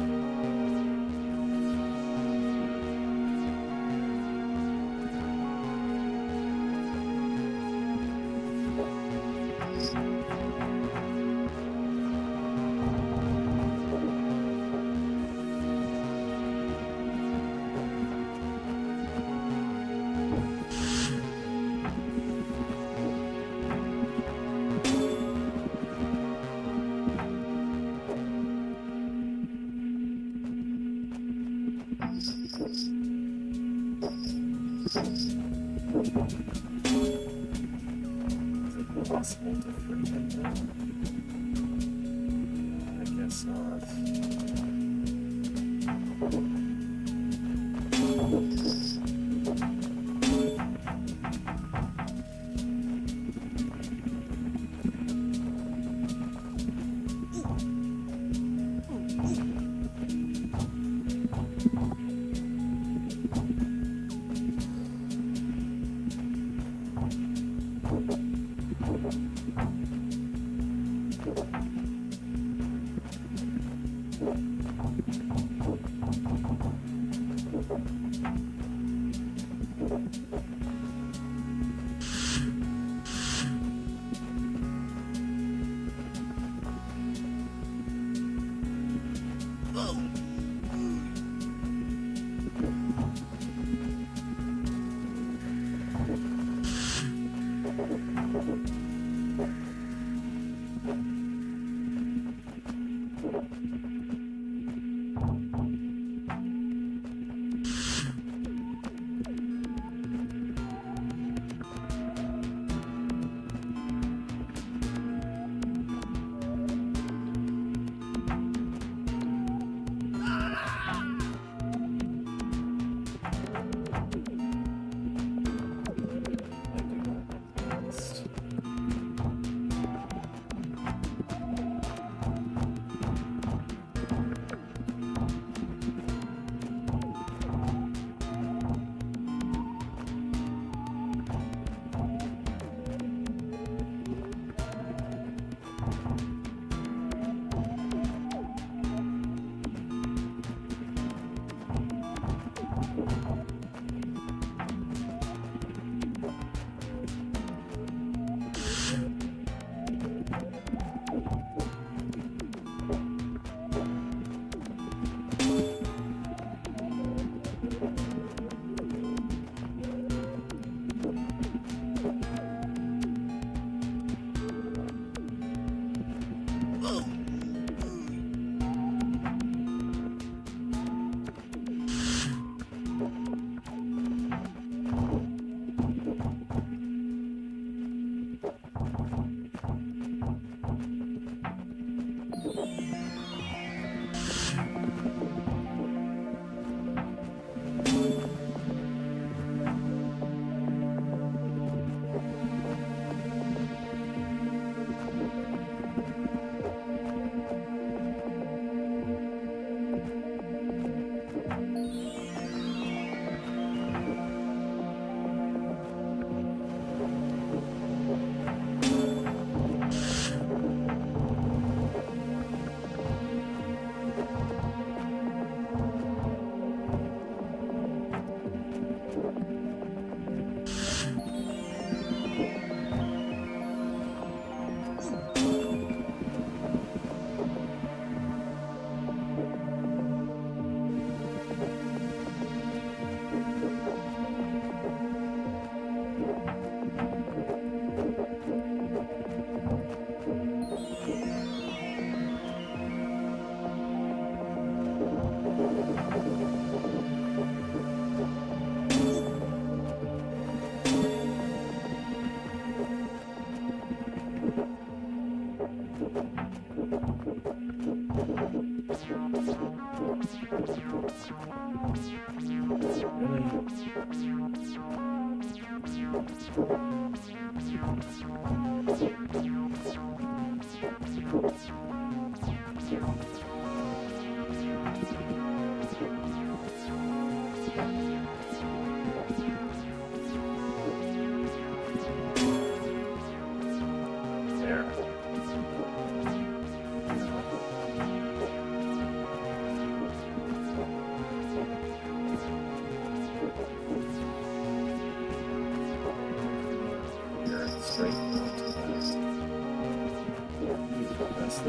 Possible to forget them? I guess not.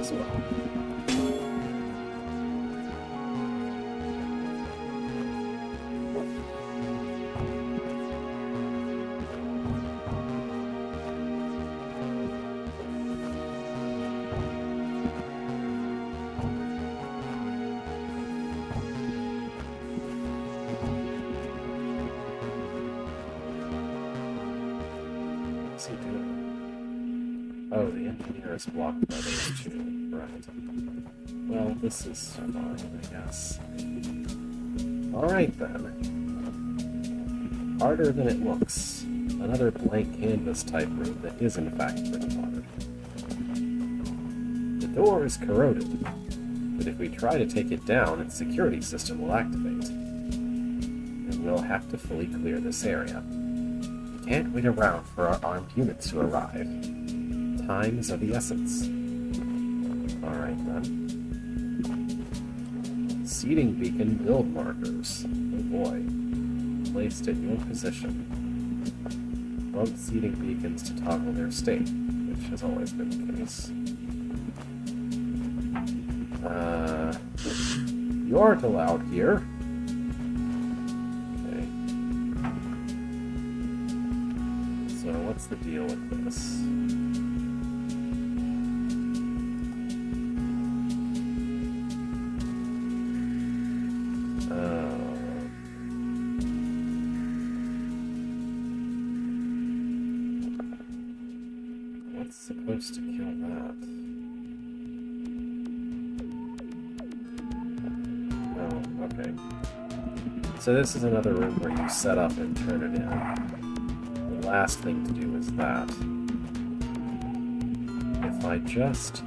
as well. What's he doing? Oh, the engineer is blocked by those two. Right. Well, this is fine, I guess. Alright then. Harder than it looks. Another blank canvas type room that is in fact pretty hard. The door is corroded, but if we try to take it down, its security system will activate. And we'll have to fully clear this area. We can't wait around for our armed units to arrive. Time is of the essence. Alright then. Seating beacon build markers. Oh boy. Placed at your position. Bump seating beacons to toggle their state, which has always been the case. You aren't allowed here. Okay. So what's the deal with this? What's supposed to kill that? Oh, okay. So this is another room where you set up and turn it in. The last thing to do is that. If I just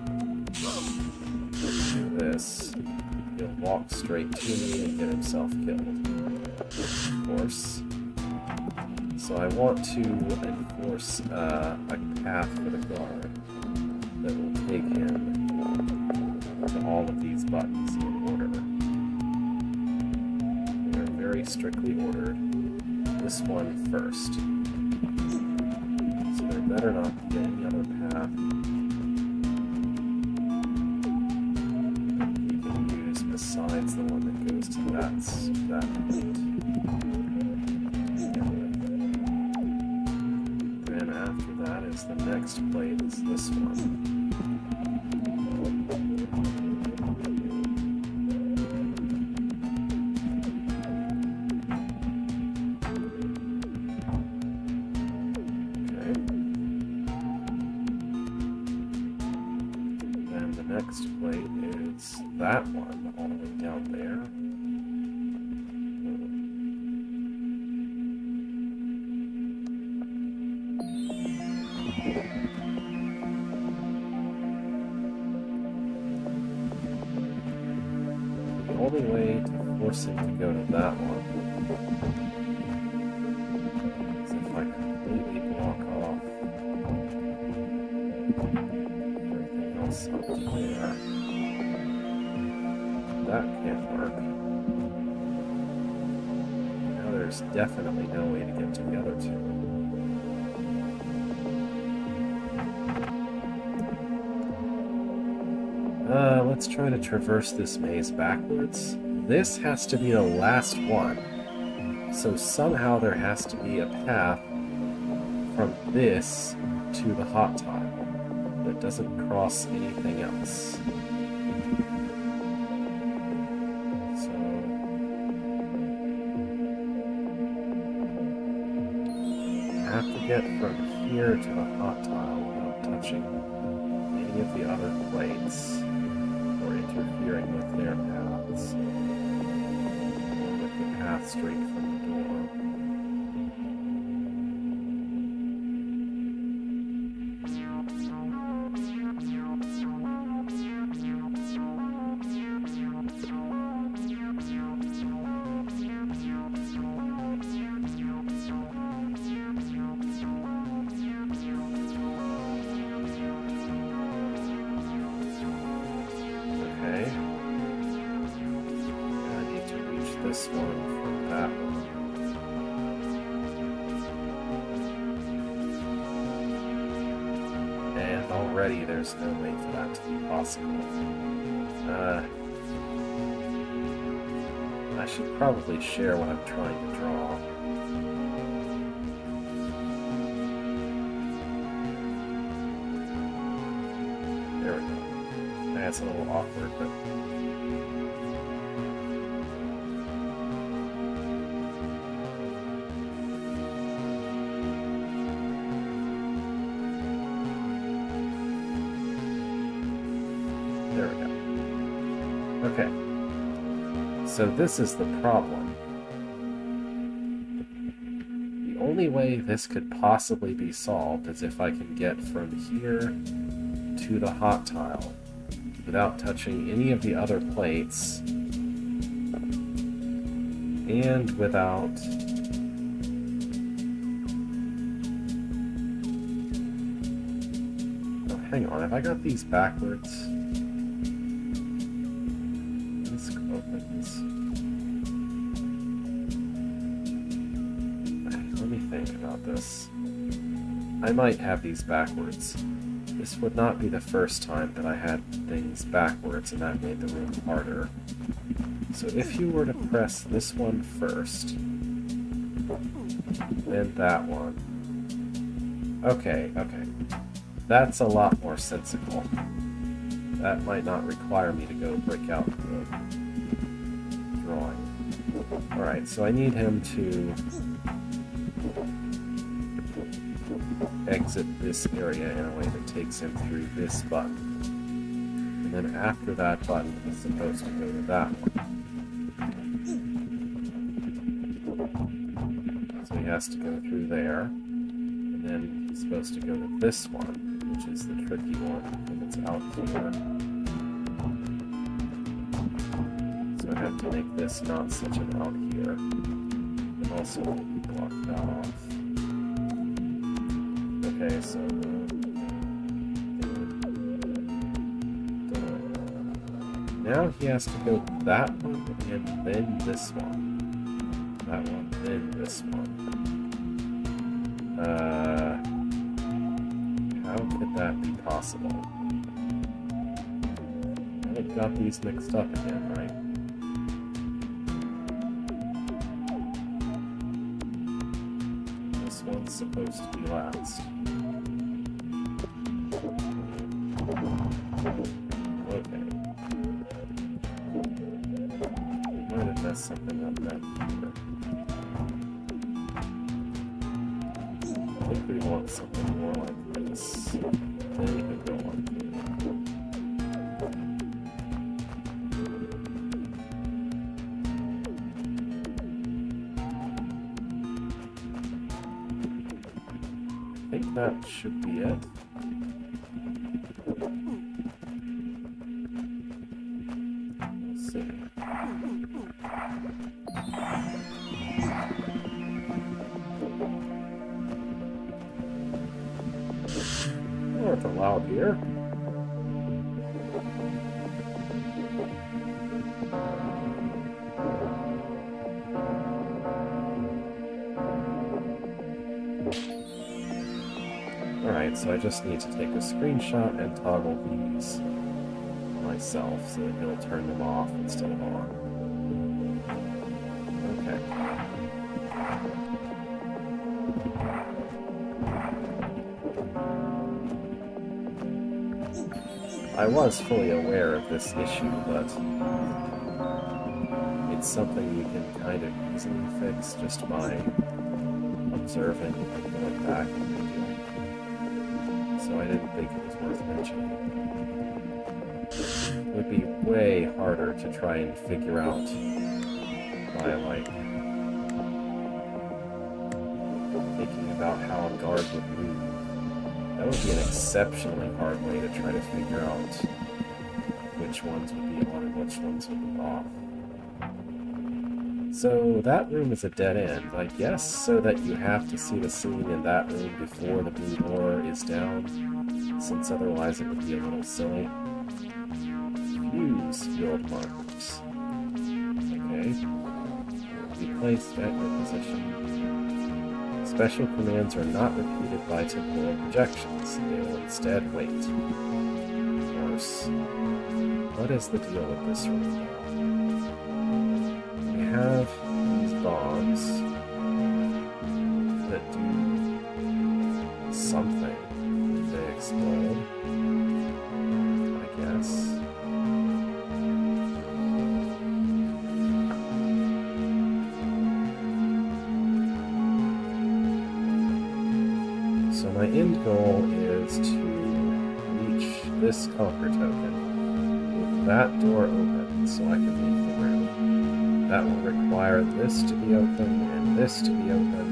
do this, he'll walk straight to me and get himself killed. Of course. So I want to enforce a path for the guard that will take him to all of these buttons in order. They're very strictly ordered. This one first. So there better not be any other path that he can use besides the one that goes to that point. The next plate is this one. Okay. And the next plate is that one all the way down there. The only way to force him to go to that one is if I completely block off everything else up to there. That can't work. Now there's definitely no way to get to the other two. Let's try to traverse this maze backwards. This has to be the last one. So somehow there has to be a path from this to the hot tile that doesn't cross anything else. So I have to get from here to the hot tile without touching any of the other plates. Interfering with their paths, or with the path straight from the door. This one from that one. And already already there's no way for that to be possible. I should probably share what I'm trying to draw. There we go. That's a little awkward, but... There we go. Okay. So this is the problem. The only way this could possibly be solved is if I can get from here to the hot tile without touching any of the other plates and without hang on, have I got these backwards? This opens. Let me think about this. I might have these backwards. This would not be the first time that I had things backwards and that made the room harder. So if you were to press this one first, then that one. Okay. That's a lot more sensible. That might not require me to go break out the drawing. Alright, so I need him to exit this area in a way that takes him through this button. And then after that button, he's supposed to go to that one. So he has to go through there. And then he's supposed to go to this one, which is the tricky one, because it's out here. So I have to make this not such an out here. And also maybe block that off. Okay, so now he has to go that one and then this one. That one, then this one. How could that be possible? I've got these mixed up again, right? This one's supposed to be last. Okay. Might have messed something up back here. I think we want something more like this. Then you can go on to it. I think that should be it. It's allowed here. Alright, so I just need to take a screenshot and toggle these myself so that it'll turn them off instead of on. Okay. I was fully aware of this issue, but it's something you can kind of easily fix just by observing and going back and redoing. So I didn't think it was worth mentioning. It would be way harder to try and figure out by, like, thinking about how a guard would move. That would be an exceptionally hard way to try to figure out which ones would be on and which ones would be off. So that room is a dead end, I guess, so that you have to see the scene in that room before the blue door is down, since otherwise it would be a little silly. Fuse field markers. Okay. Be placed at your position. Special commands are not repeated by temporal projections. They will instead wait. Of course. What is the deal with this room now? We have these bombs that do something when they explode, I guess. So my end goal is to reach this conquer token with that door open so I can leave the room. That will require this to be open, and this to be open,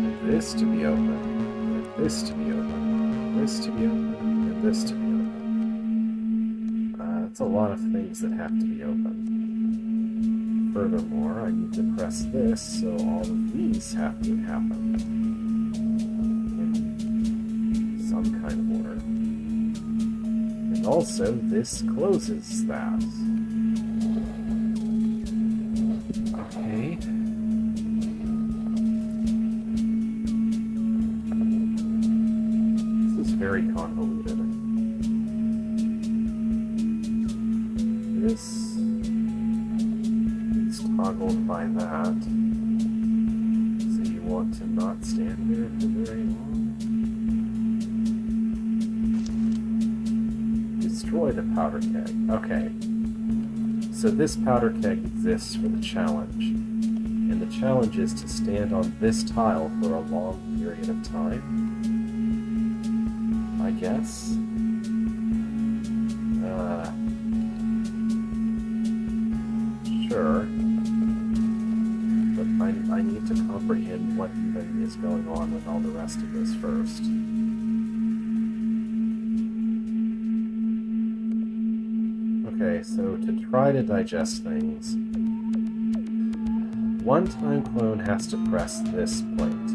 and this to be open, and this to be open, and this to be open, and this to be open. That's a lot of things that have to be open. Furthermore, I need to press this, so all of these have to happen in some kind of order. And also, this closes that. Okay. This is very convoluted. This toggled by that. So you want to not stand there for very long. Destroy the powder keg. Okay. So this powder keg exists for the challenge. And the challenge is to stand on this tile for a long period of time. I guess. Sure. I need to comprehend what even is going on with all the rest of this first. Okay, so to try to digest things, one time clone has to press this plate.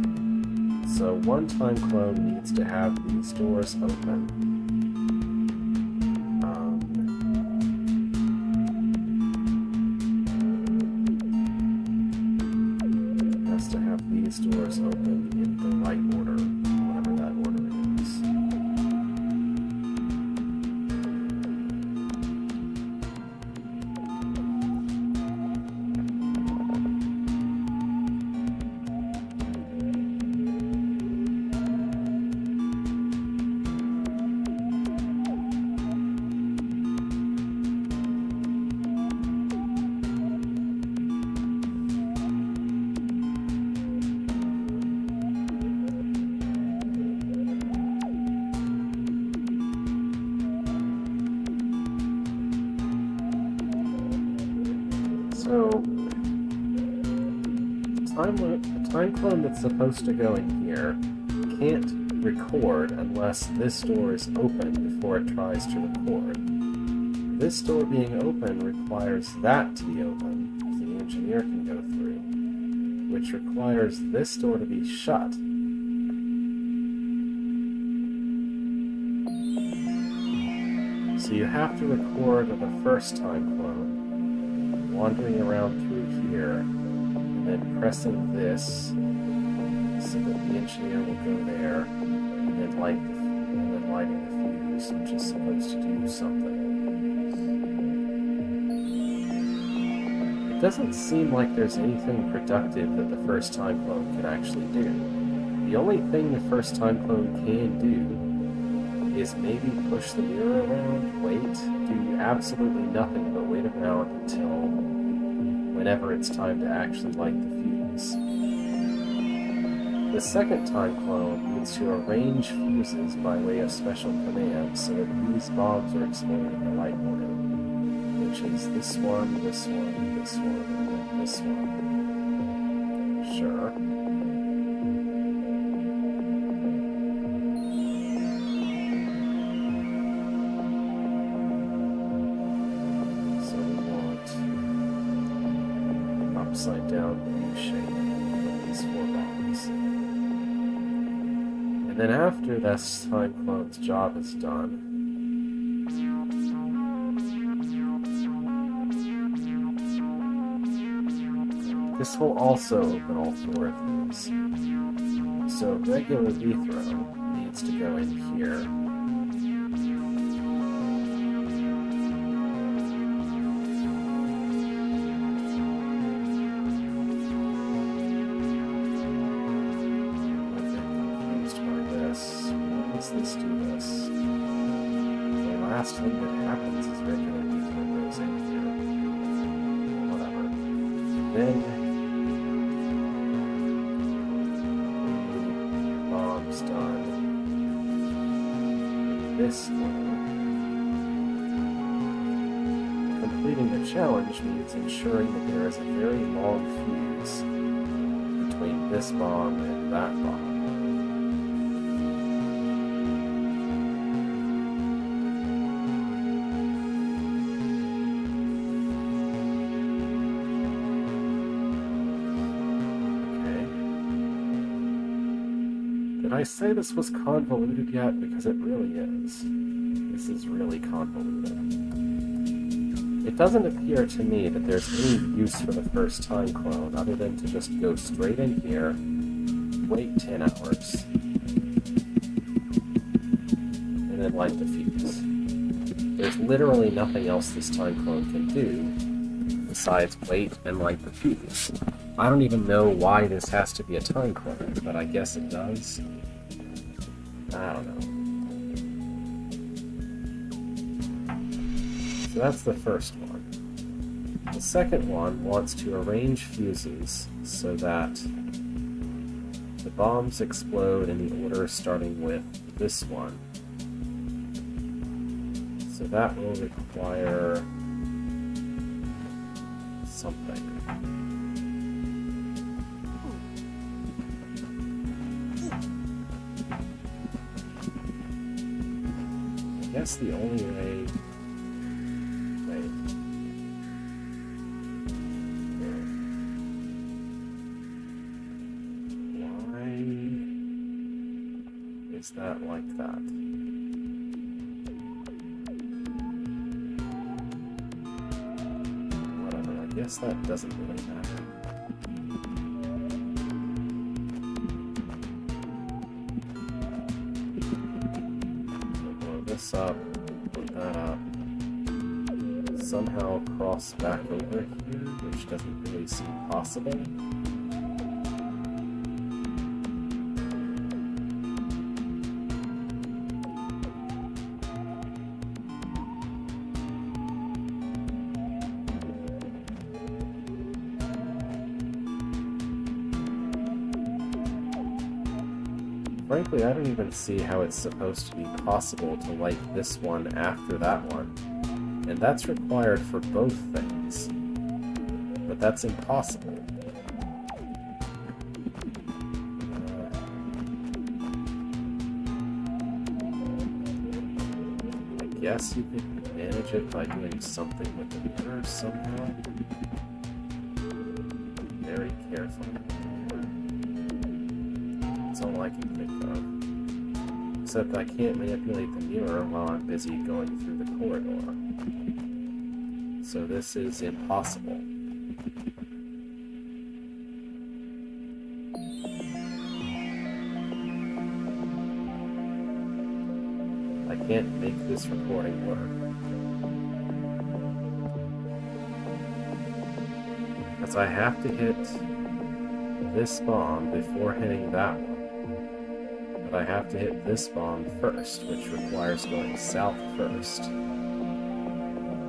So one time clone needs to have these doors open. To have these doors open in the right order, whatever that order is. So, the time clone that's supposed to go in here can't record unless this door is open before it tries to record. This door being open requires that to be open, so the engineer can go through, which requires this door to be shut. So you have to record the first time clone, wandering around through here, and then pressing this so that the engineer will go there, and then lighting the fuse, which is supposed to do something. It doesn't seem like there's anything productive that the first time clone can actually do. The only thing the first time clone can do is maybe push the mirror around, wait, do absolutely nothing but wait around until whenever it's time to actually light the fuse. The second time clone needs to arrange fuses by way of special commands so that these bombs are exploded in the right order, which is this one, this one, this one, and then this one. Sure. Upside down U shape with these 4 bombs. And then after this time clone's job is done, This will also open all 4 of these. So regular Vithro needs to go in here. Let's do this. The last thing that happens is regular Vithro goes in here. Whatever. Then bomb's done. This one. Completing the challenge means ensuring that there is a very long fuse between this bomb and that bomb. Did I say this was convoluted yet? Because it really is. This is really convoluted. It doesn't appear to me that there's any use for the first time clone other than to just go straight in here, wait 10 hours, and then light the fuse. There's literally nothing else this time clone can do besides wait and light the fuse. I don't even know why this has to be a time clone, but I guess it does. I don't know. So that's the first one. The second one wants to arrange fuses so that the bombs explode in the order starting with this one. So that will require something. I guess the only way... Wait. Why is that like that? Whatever, I guess that doesn't really matter. Up, put that up, somehow cross back over here, which doesn't really seem possible. Frankly, I don't even see how it's supposed to be possible to light this one after that one. And that's required for both things. But that's impossible. I guess you could manage it by doing something with the mirror somehow. Very carefully. That's all I can think of. Except I can't manipulate the mirror while I'm busy going through the corridor. So this is impossible. I can't make this recording work. Because I have to hit this bomb before hitting that one. But I have to hit this bomb first, which requires going south first.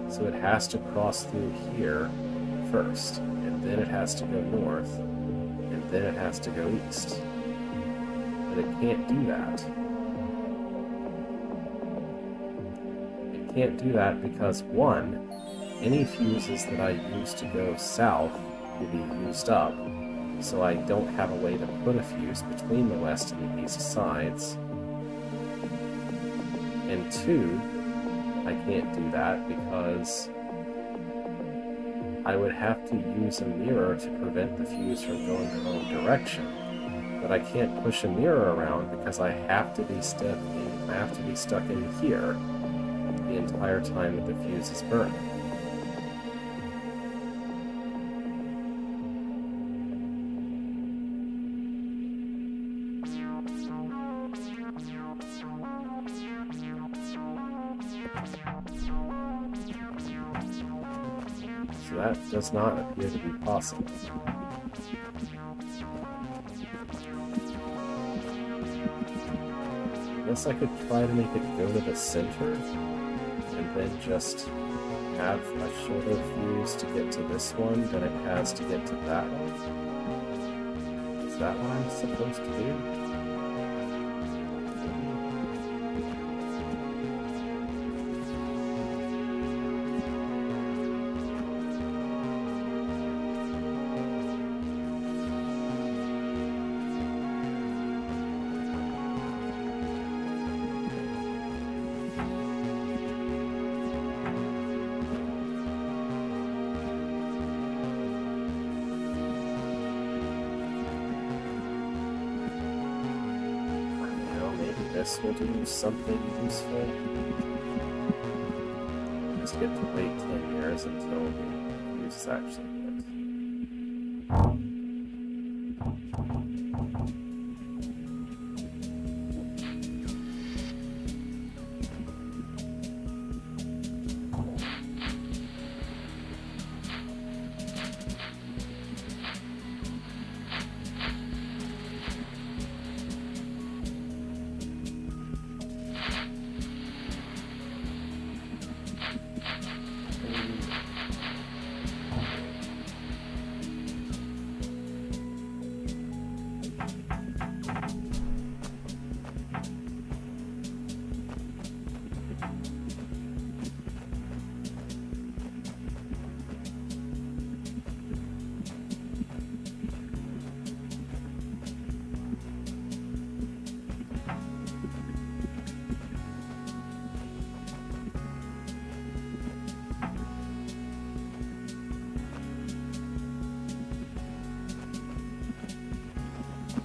So it has to cross through here first, and then it has to go north, and then it has to go east. But it can't do that. It can't do that because, one, any fuses that I use to go south will be used up, so I don't have a way to put a fuse between the west and the east sides. And two, I can't do that because I would have to use a mirror to prevent the fuse from going the wrong direction. But I can't push a mirror around because I have to be stuck in here the entire time that the fuse is burning. So that does not appear to be possible. I guess I could try to make it go to the center, and then just have a shorter fuse to get to this one than it has to get to that one. Is that what I'm supposed to do? This will do something useful. Just get to wait 10 years until the use is actually good.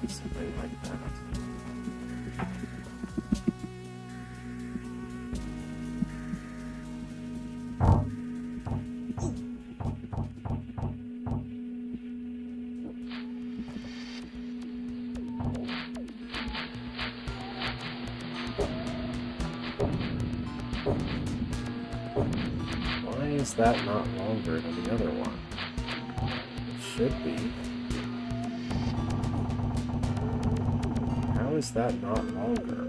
Something like that. Why is that not longer than the other one? It should be. How is that not longer?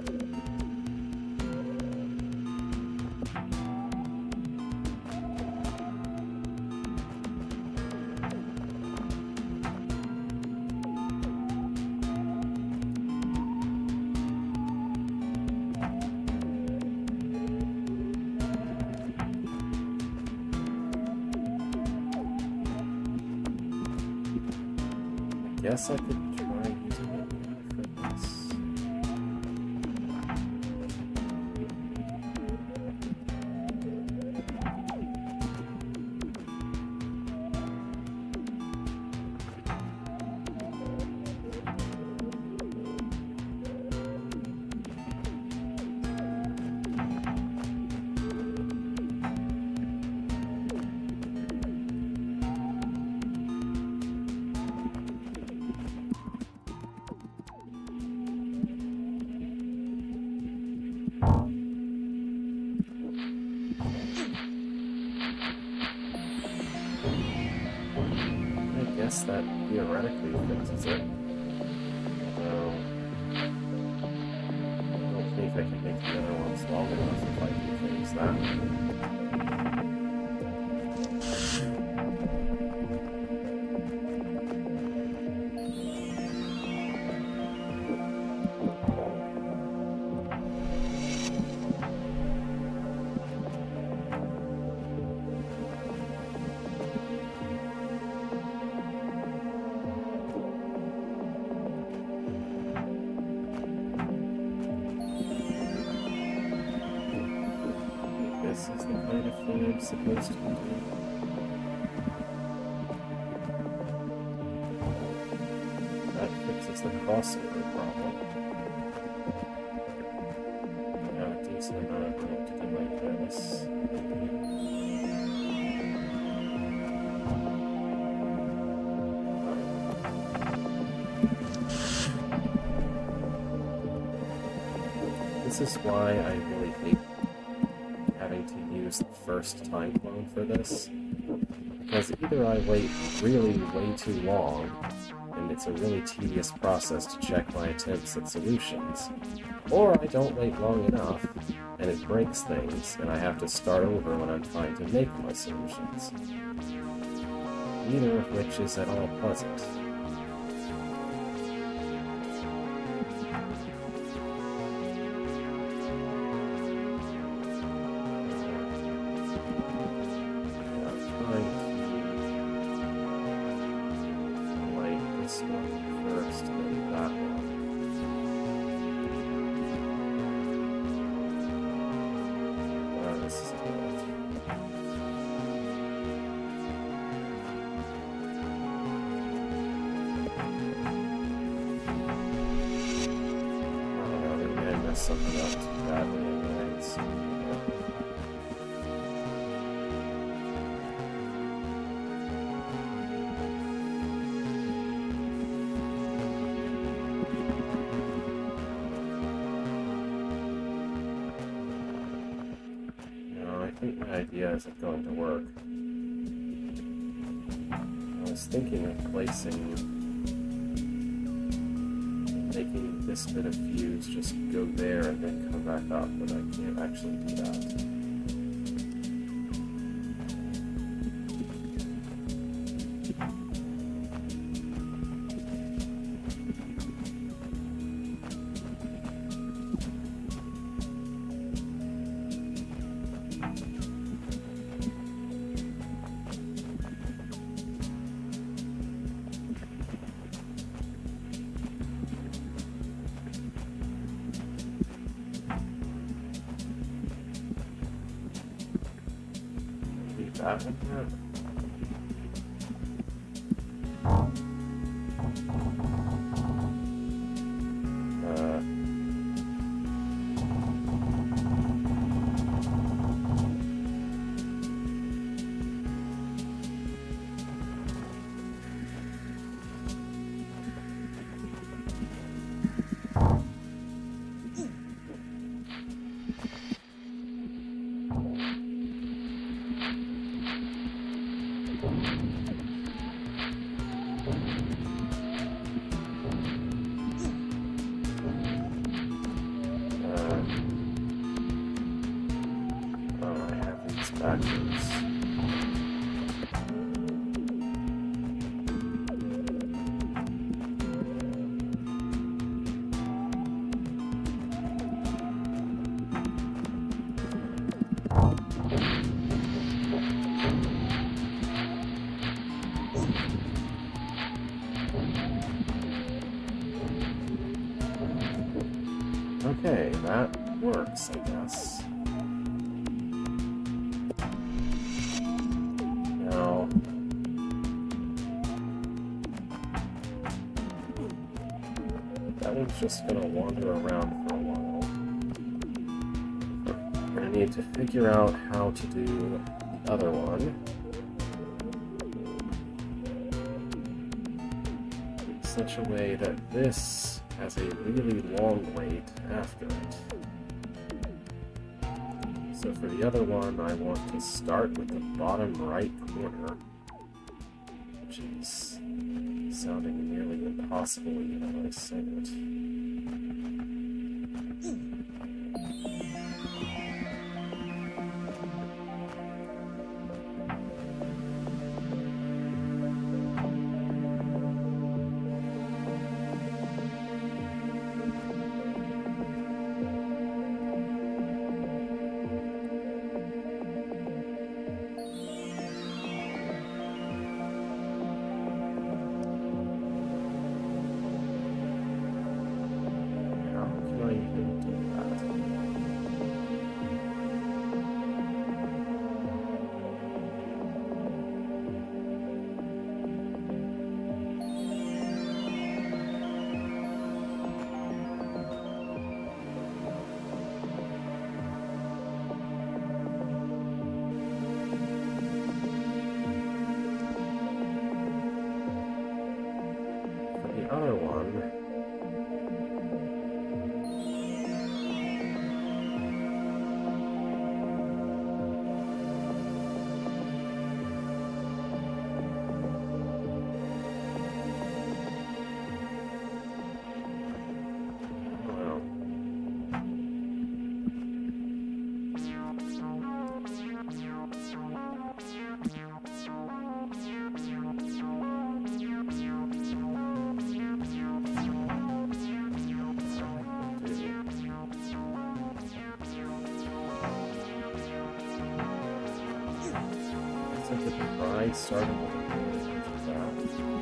I guess I could try using it for this. I guess that theoretically fixes it. Although, I don't think I can make the other ones long enough if I do things that way. This is the kind of thing I'm supposed to be doing. That fixes the crossover problem. Now a decent amount of room to do like this. This is why I really hate having to use the first time clone for this, Because either I wait really way too long, and it's a really tedious process to check my attempts at solutions, or I don't wait long enough, and it breaks things, and I have to start over when I'm trying to make my solutions. Neither of which is at all pleasant. Something up too badly anyways. No, I think my idea isn't going to work. I was thinking of making this bit of fuse just go there and then come back up, but I can't actually do that. That one there. I have these backwards. Okay, that works, I guess. Now, that one's just gonna wander around for a while. I need to figure out how to do the other one in such a way that this has a really long wait after it. So for the other one, I want to start with the bottom right corner, which is sounding nearly impossible even when I say it. I could try starting with that.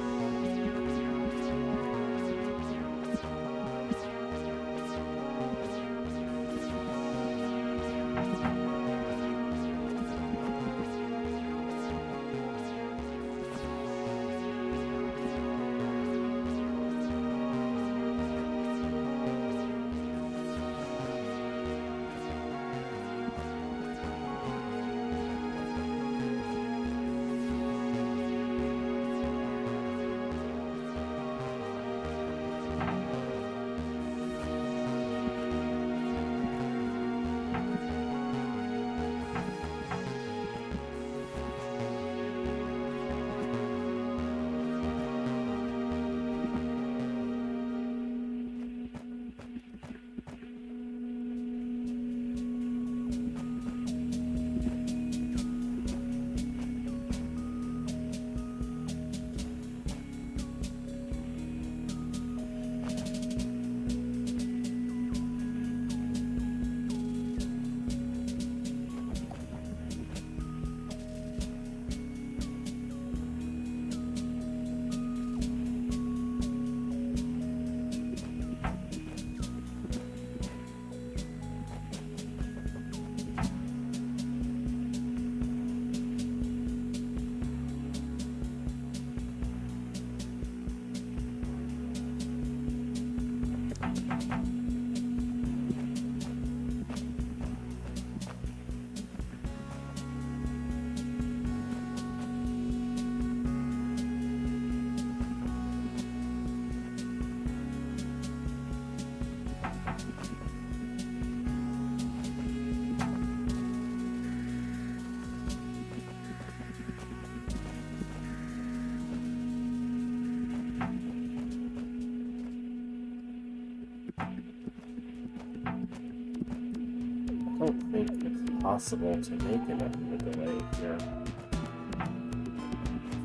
I don't think it's possible to make enough of a delay here.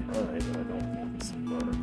But I don't think this will work.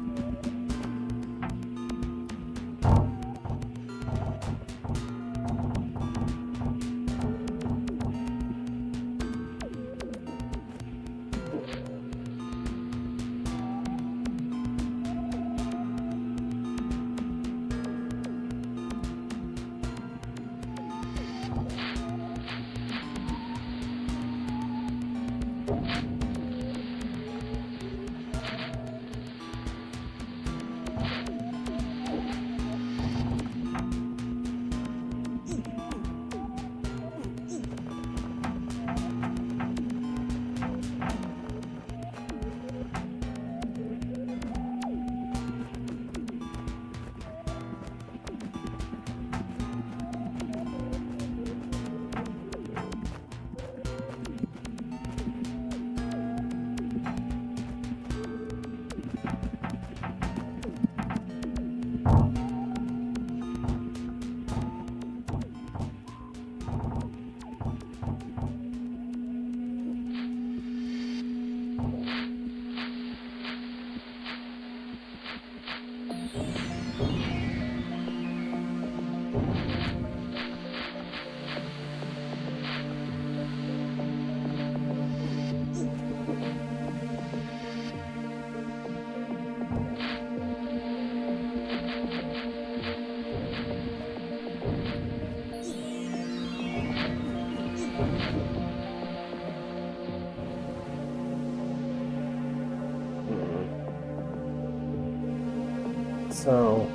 So,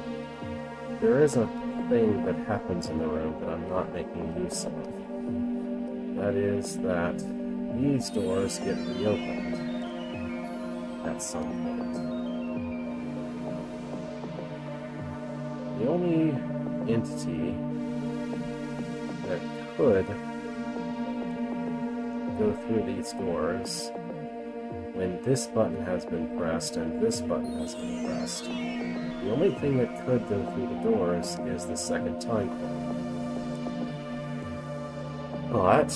there is a thing that happens in the room that I'm not making use of. That is that these doors get reopened at some point. The only entity that could go through these doors when this button has been pressed and this button has been pressed. The only thing that could go through the doors is the second time clock. But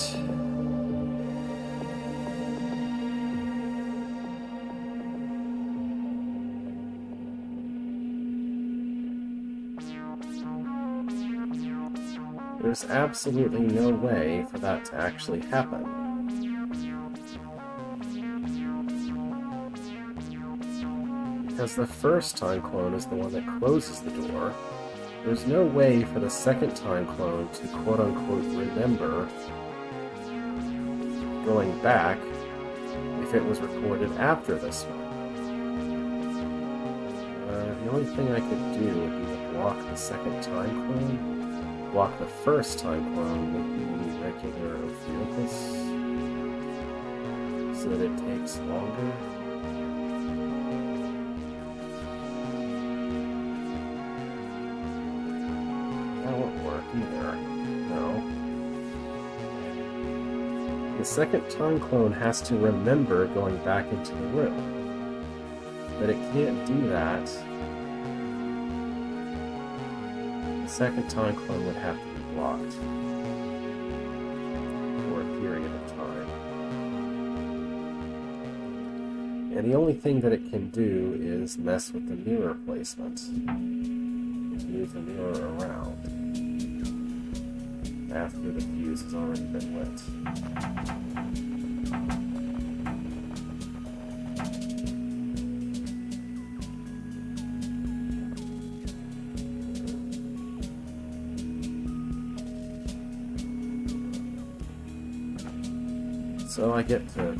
there's absolutely no way for that to actually happen. because the first time clone is the one that closes the door. There's no way for the second time clone to quote-unquote remember going back if it was recorded after this one. The only thing I could do would be to block the second time clone, block the first time clone with the regular Ophiuchus, so that it takes longer. That won't work either. No. The second time clone has to remember going back into the room, but it can't do that. The second time clone would have to be blocked for a period of time. And the only thing that it can do is mess with the mirror placement. Move the mirror around after the fuse has already been lit. So I get to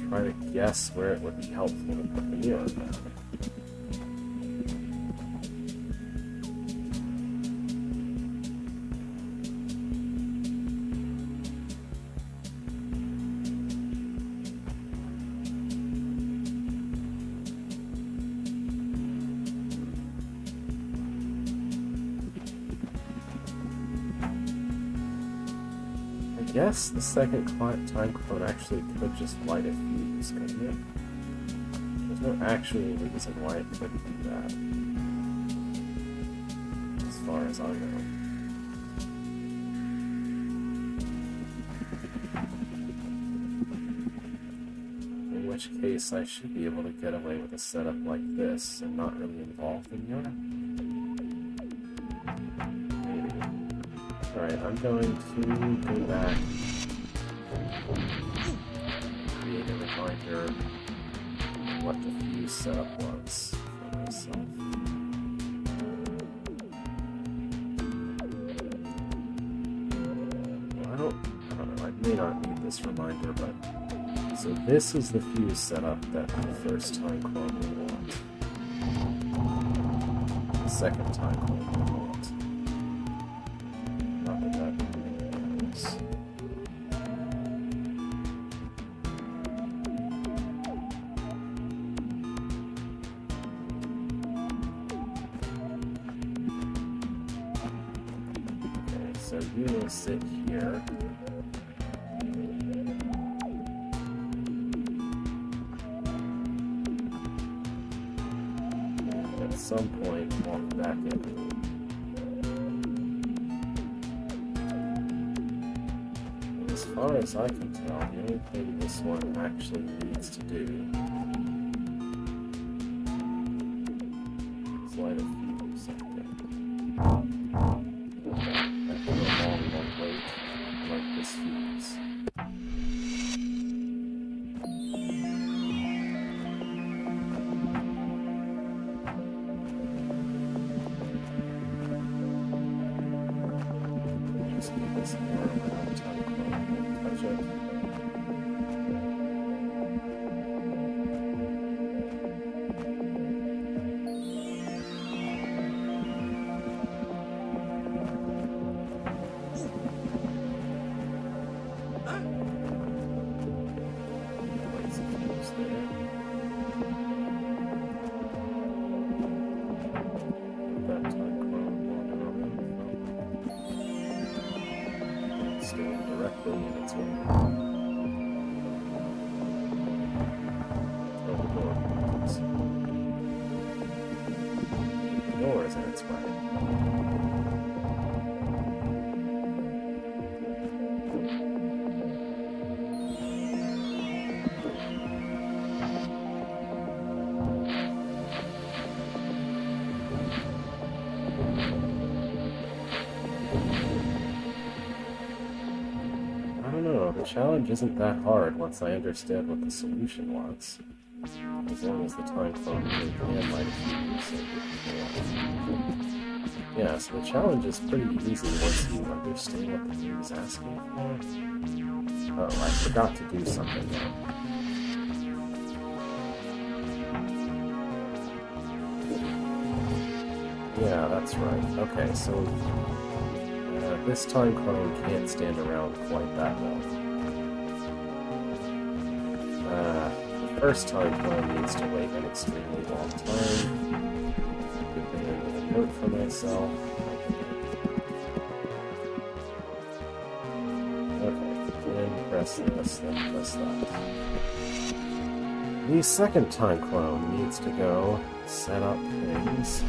try to guess where it would be helpful to put the mirror down. I guess the second time clone actually could just light a fuse, couldn't it? There's no actual reason why it couldn't do that, as far as I know. In which case, I should be able to get away with a setup like this and not really involve the mirror. Alright, I'm going to go back, create a reminder what the fuse setup was for myself. Well, I don't know, I may not need this reminder, but so this is the fuse setup that the first time clone will want. The second time clone will want. So you will sit here. And at some point, walk back in. And as far as I can tell, the only thing this one actually needs to do is light a fuse, I think. Like this fuse. Just get this more around time clone and touch it. Directly in its way. The door is in its way. The challenge isn't that hard once I understand what the solution was. As long as the time clone can light a fuse. Yeah, so the challenge is pretty easy once you understand what the game is asking for. Oh, I forgot to do something though. Yeah, that's right. Okay, so this time clone can't stand around quite that long. The first time clone needs to wait an extremely long time. Give me a note for myself. Okay, and press this, then press that. The second time clone needs to go set up things.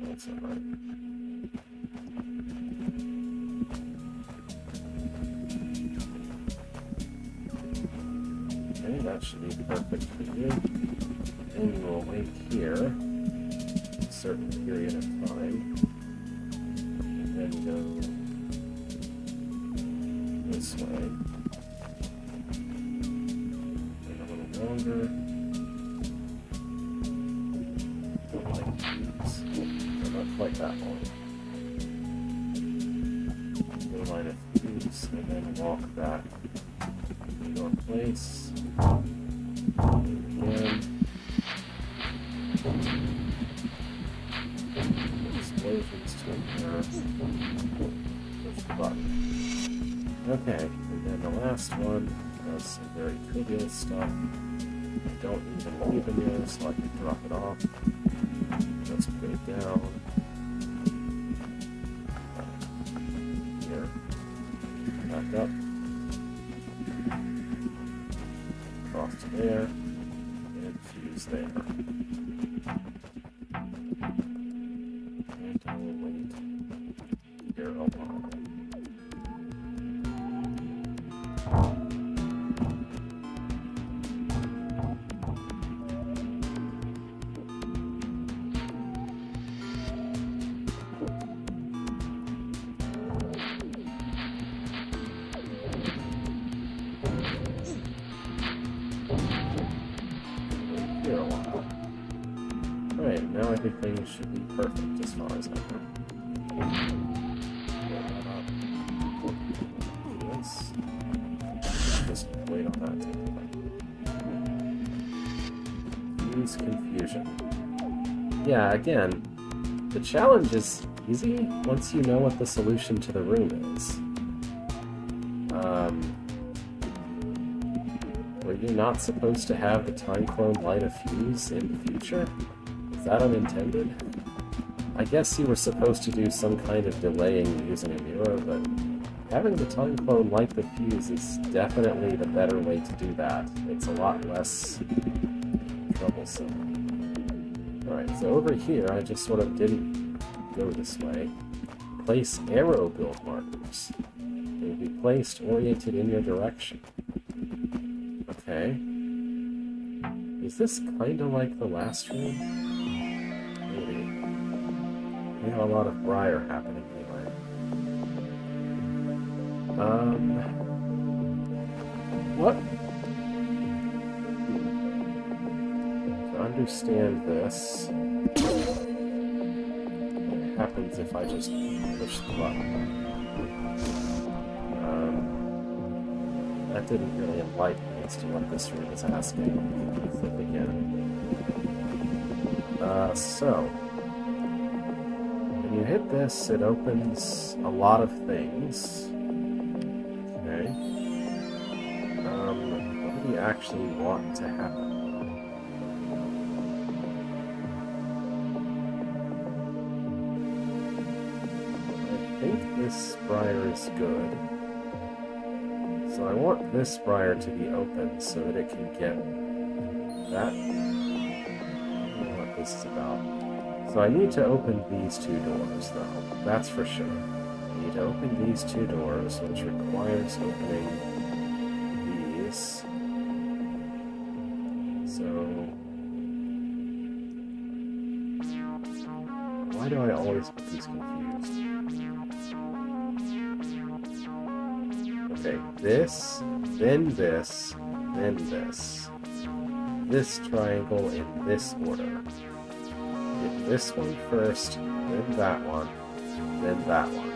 That's alright. Okay, that should be perfect for you. Then you will wait here a certain period of time. And then go this way. And a little longer. Like that one. Go light a fuse and then walk back to your place. Again. Explosions to occur. Push the button. Okay, and then the last one does some very trivial stuff. I don't even leave in there, so I can drop it off. Let's put it down. Back up, cross to there, and fuse there. And I will wait here a while. Alright, now everything should be perfect as far as I know. Yes. Just wait on that to use confusion. Yeah, again, the challenge is easy once you know what the solution to the room is. Were you not supposed to have the time clone light a fuse in the future? Is that unintended? I guess you were supposed to do some kind of delaying using a mirror, but having the time clone light the fuse is definitely the better way to do that. It's a lot less troublesome. Alright, so over here I just sort of didn't go this way. Place arrow build markers. They will be placed oriented in your direction. Okay. Is this kind of like the last room? Maybe. We have a lot of briar happening anyway. What? To understand this, what happens if I just push the button? That didn't really enlighten me as to what this room is asking. Flip again. So, when you hit this, it opens a lot of things. Okay. What do you actually want to happen? I think this briar is good. So I want this briar to be open so that it can get that. I don't know what this is about. So I need to open these two doors, though. That's for sure. need to open these two doors, which requires opening these. So, why do I always get these confused? Okay, this, then this, then this. This triangle in this order. Get this one first, then that one, then that one.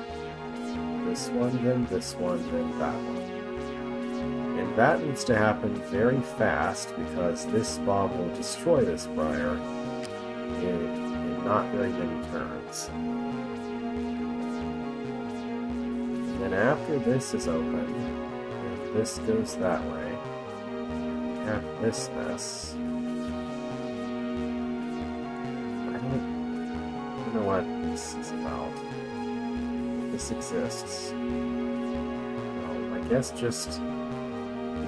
This one, then this one, then that one. And that needs to happen very fast because this bomb will destroy this briar in not very many turns. And then after this is open, if this goes that way, have this mess. I don't know what this is about. This exists. Well, I guess just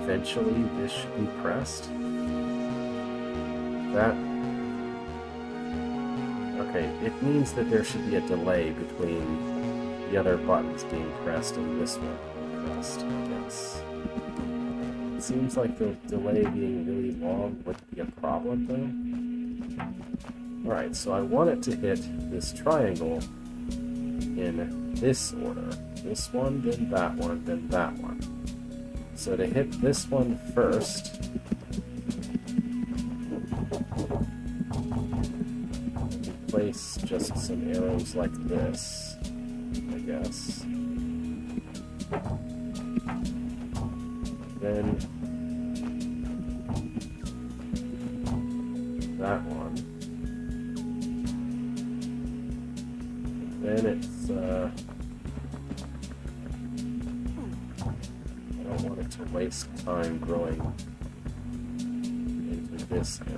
eventually this should be pressed. That... Okay, it means that there should be a delay between the other buttons being pressed and this one being pressed, I guess. It seems like the delay being really long would be a problem, though. Alright, so I want it to hit this triangle in this order. This one, then that one, then that one. So to hit this one first, place just some arrows like this, I guess. Then that one. Then it's I don't want it to waste time growing into this area.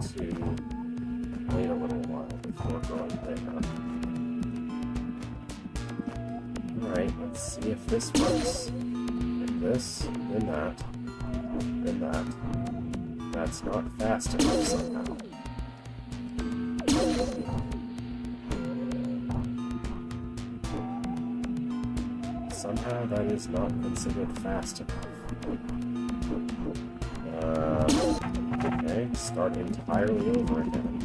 To wait a little while before going there. Alright, let's see if this works. Like this, then that, then that. That's not fast enough somehow. Somehow that is not considered fast enough. Okay, start entirely over again.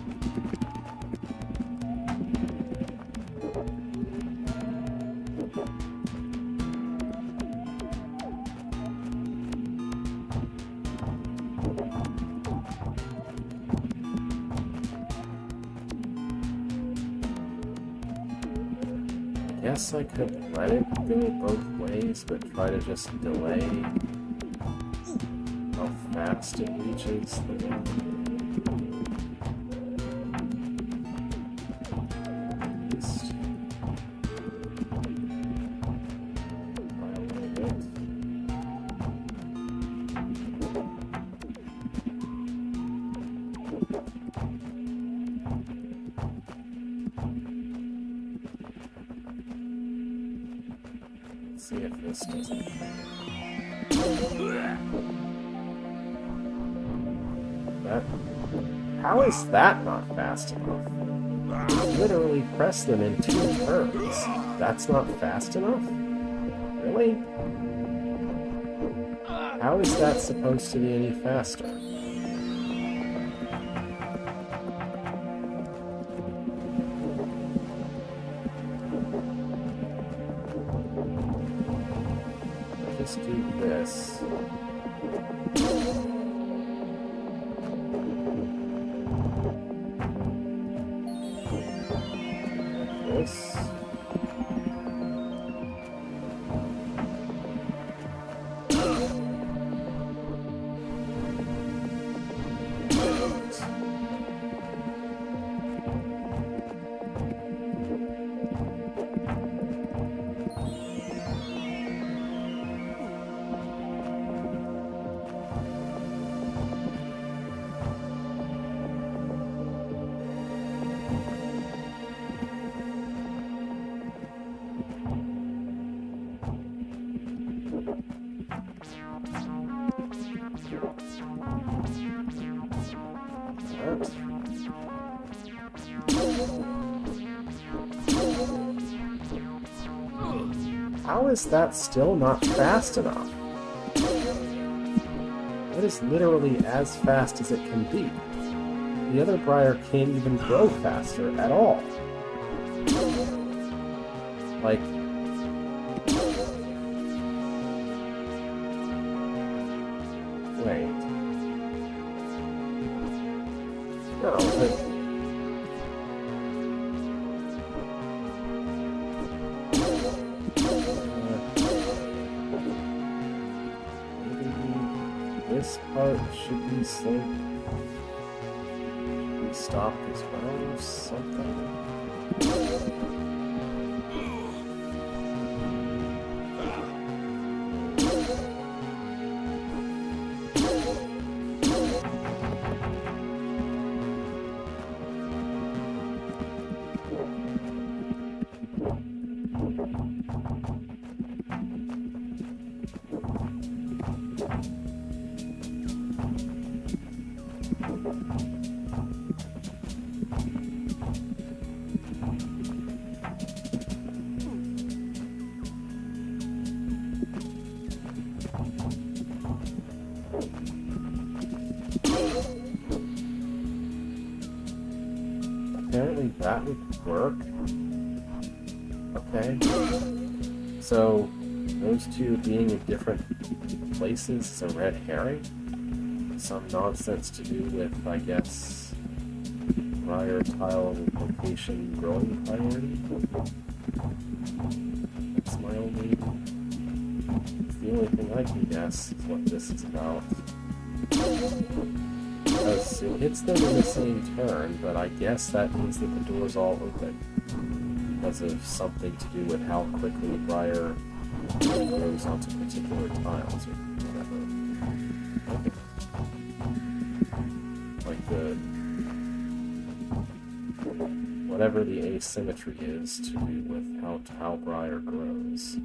I guess I could let it go both ways, but try to just delay how fast it reaches the wall. Let's see if this does it. How is that not fast enough? You literally press them in 2 turns. That's not fast enough? Really? How is that supposed to be any faster? Let's do this. This. How is that still not fast enough? That is literally as fast as it can be. The other briar can't even grow faster at all. Like... Wait. No, but... This part should be slow. Should be stopped as well or something. Apparently that would work. Okay. So, those two being in different places is a red herring? Some nonsense to do with, I guess, briar tile location growing priority? That's my only... The only thing I can guess is what this is about. Because it hits them in the same turn, but I guess that means that the door's all open. Because of something to do with how quickly briar grows onto particular tiles or whatever. Like the... whatever the asymmetry is to do with how briar grows.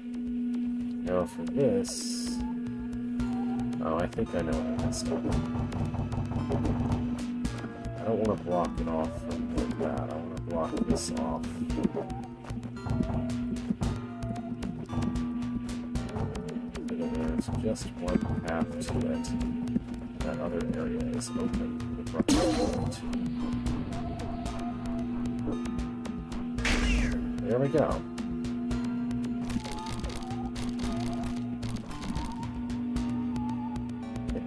Now for this... Oh, I think I know what I messed up. I don't want to block it off from like that. I want to block this off. So there's just one path to it. That other area is open. There we go.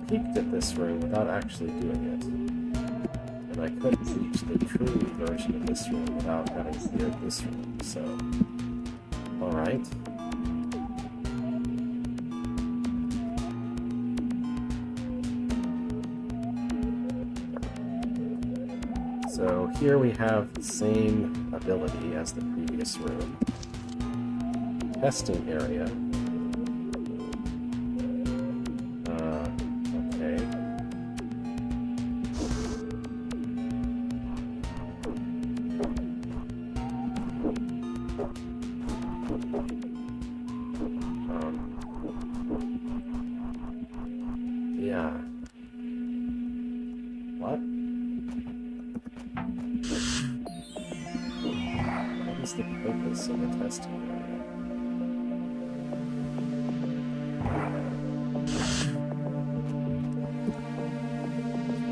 Peeked at this room without actually doing it. And I couldn't reach the true version of this room without having cleared this room, so... Alright. So here we have the same ability as the previous room. Testing area. Yeah. What? What is the purpose of the testing area?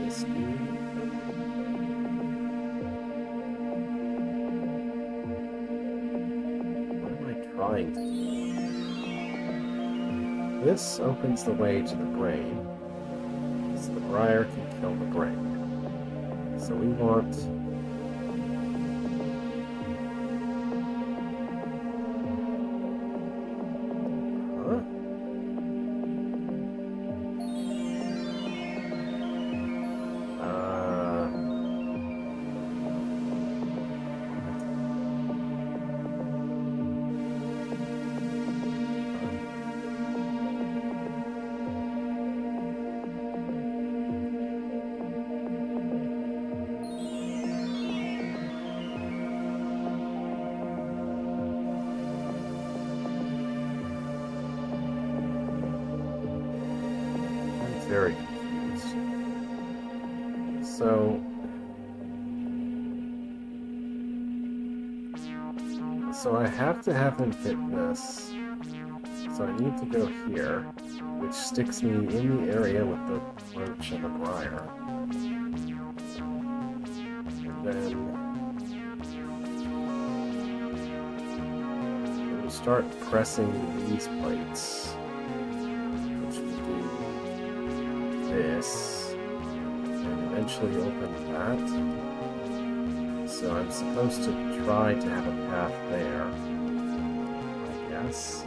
This dude? What am I trying to do? This opens the way to the brain. So the briar can kill the brain. So we want... Huh? Very confused. So So I have to have him hit this. So I need to go here, which sticks me in the area with the roach and the briar. And then we start pressing these plates, which will do this, and eventually open that. So I'm supposed to try to have a path there, I guess.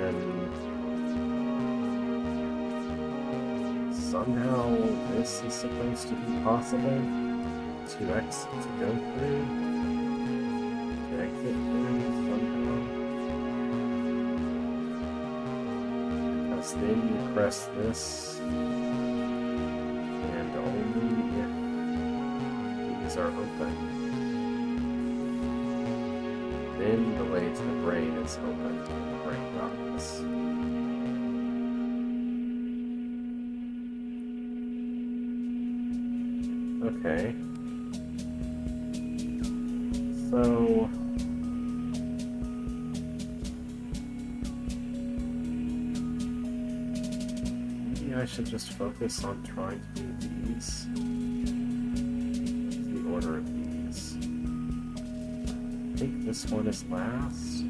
And somehow this is supposed to be possible to exit, to go through, to exit through somehow. Because then you press this, and only if these are open, then the way to the brain is open, the brain darkness. Okay. So maybe I should just focus on trying to do these. What's the order of these? I think this one is last.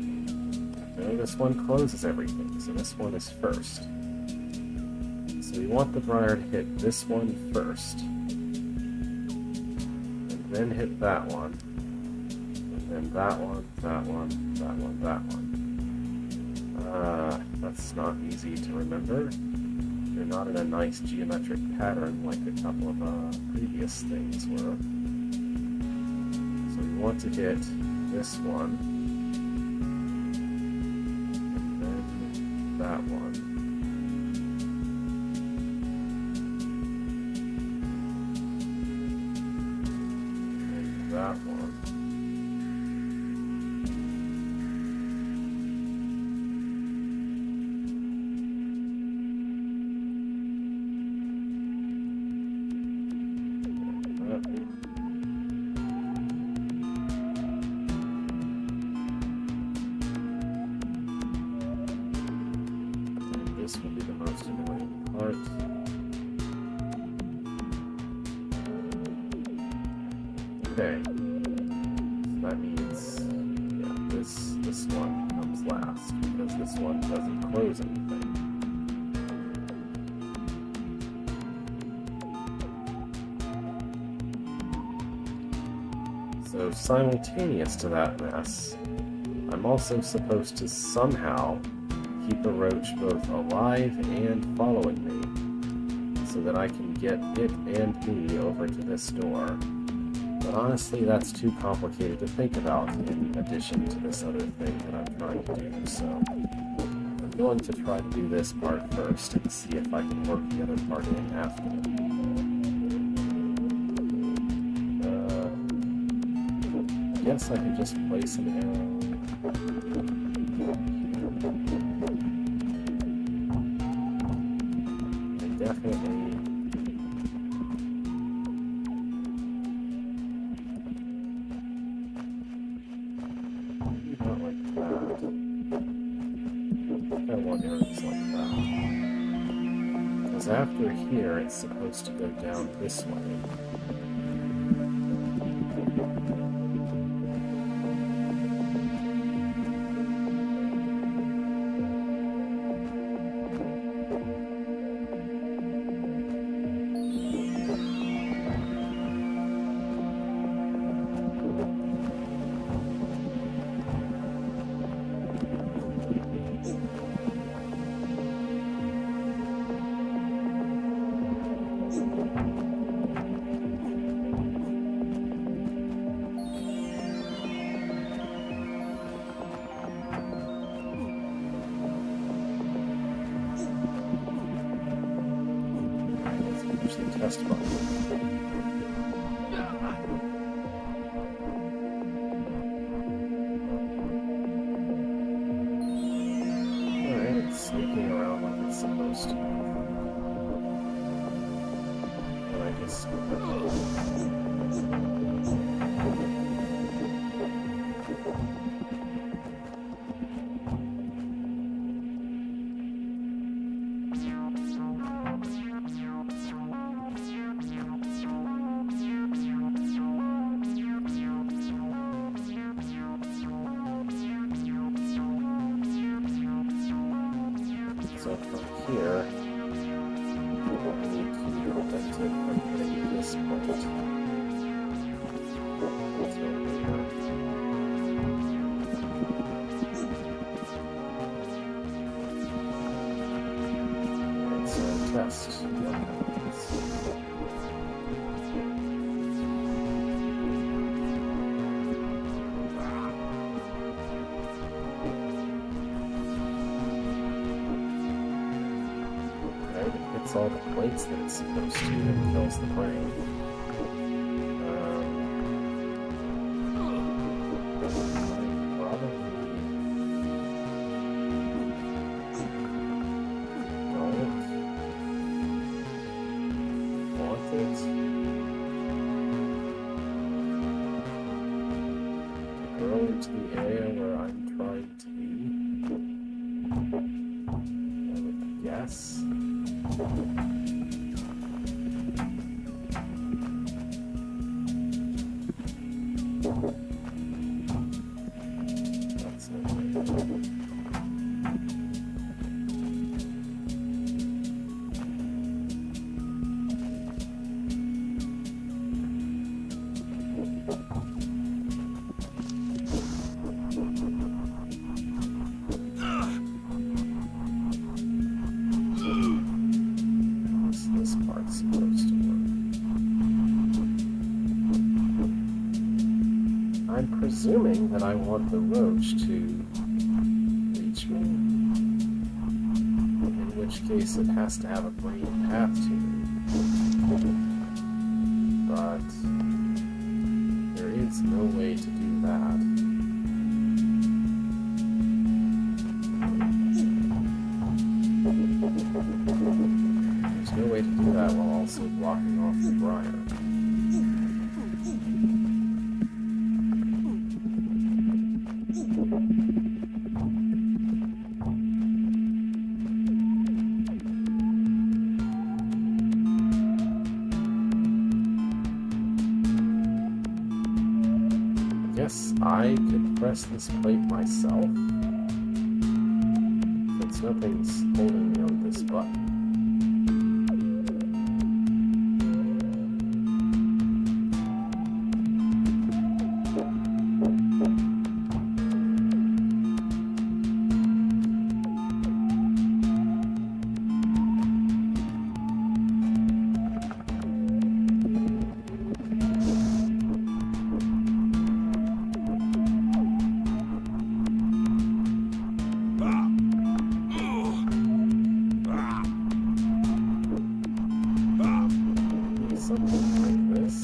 No, this one closes everything, so this one is first. So we want the briar to hit this one first. Then hit that one, and then that one, that one, that one, that one. That's not easy to remember. They're not in a nice geometric pattern like a couple of previous things were. So we want to hit this one, and then that one. That one. And this will be the most annoying part. Okay, so that means, yeah, this one comes last, because this one doesn't close anything. So simultaneous to that mess, I'm also supposed to somehow keep a roach both alive and following me, so that I can get it and me over to this door. But honestly, that's too complicated to think about in addition to this other thing that I'm trying to do, so I'm going to try to do this part first and see if I can work the other part in after. I guess I could just place an arrow. And definitely not like that. I want arrows like that. Because after here, it's supposed to go down this way. Test button. Alright, it's sneaking around like it's supposed to. And I just... here, I need to prevent it from hitting this point. So here. Alright, so test. What happens? All the plates that it's supposed to and kills the brain. Probably don't want it. Go into the area where I'm trying to be. I would guess. That's it. This part's supposed to work. I'm presuming that I want the roach to reach me, in which case it has to have a brain path to me. But there is no way to do that. There's no way to do that while also blocking off the briar. Yes, I could press this plate myself, since nothing's holding me on this button. Something like this.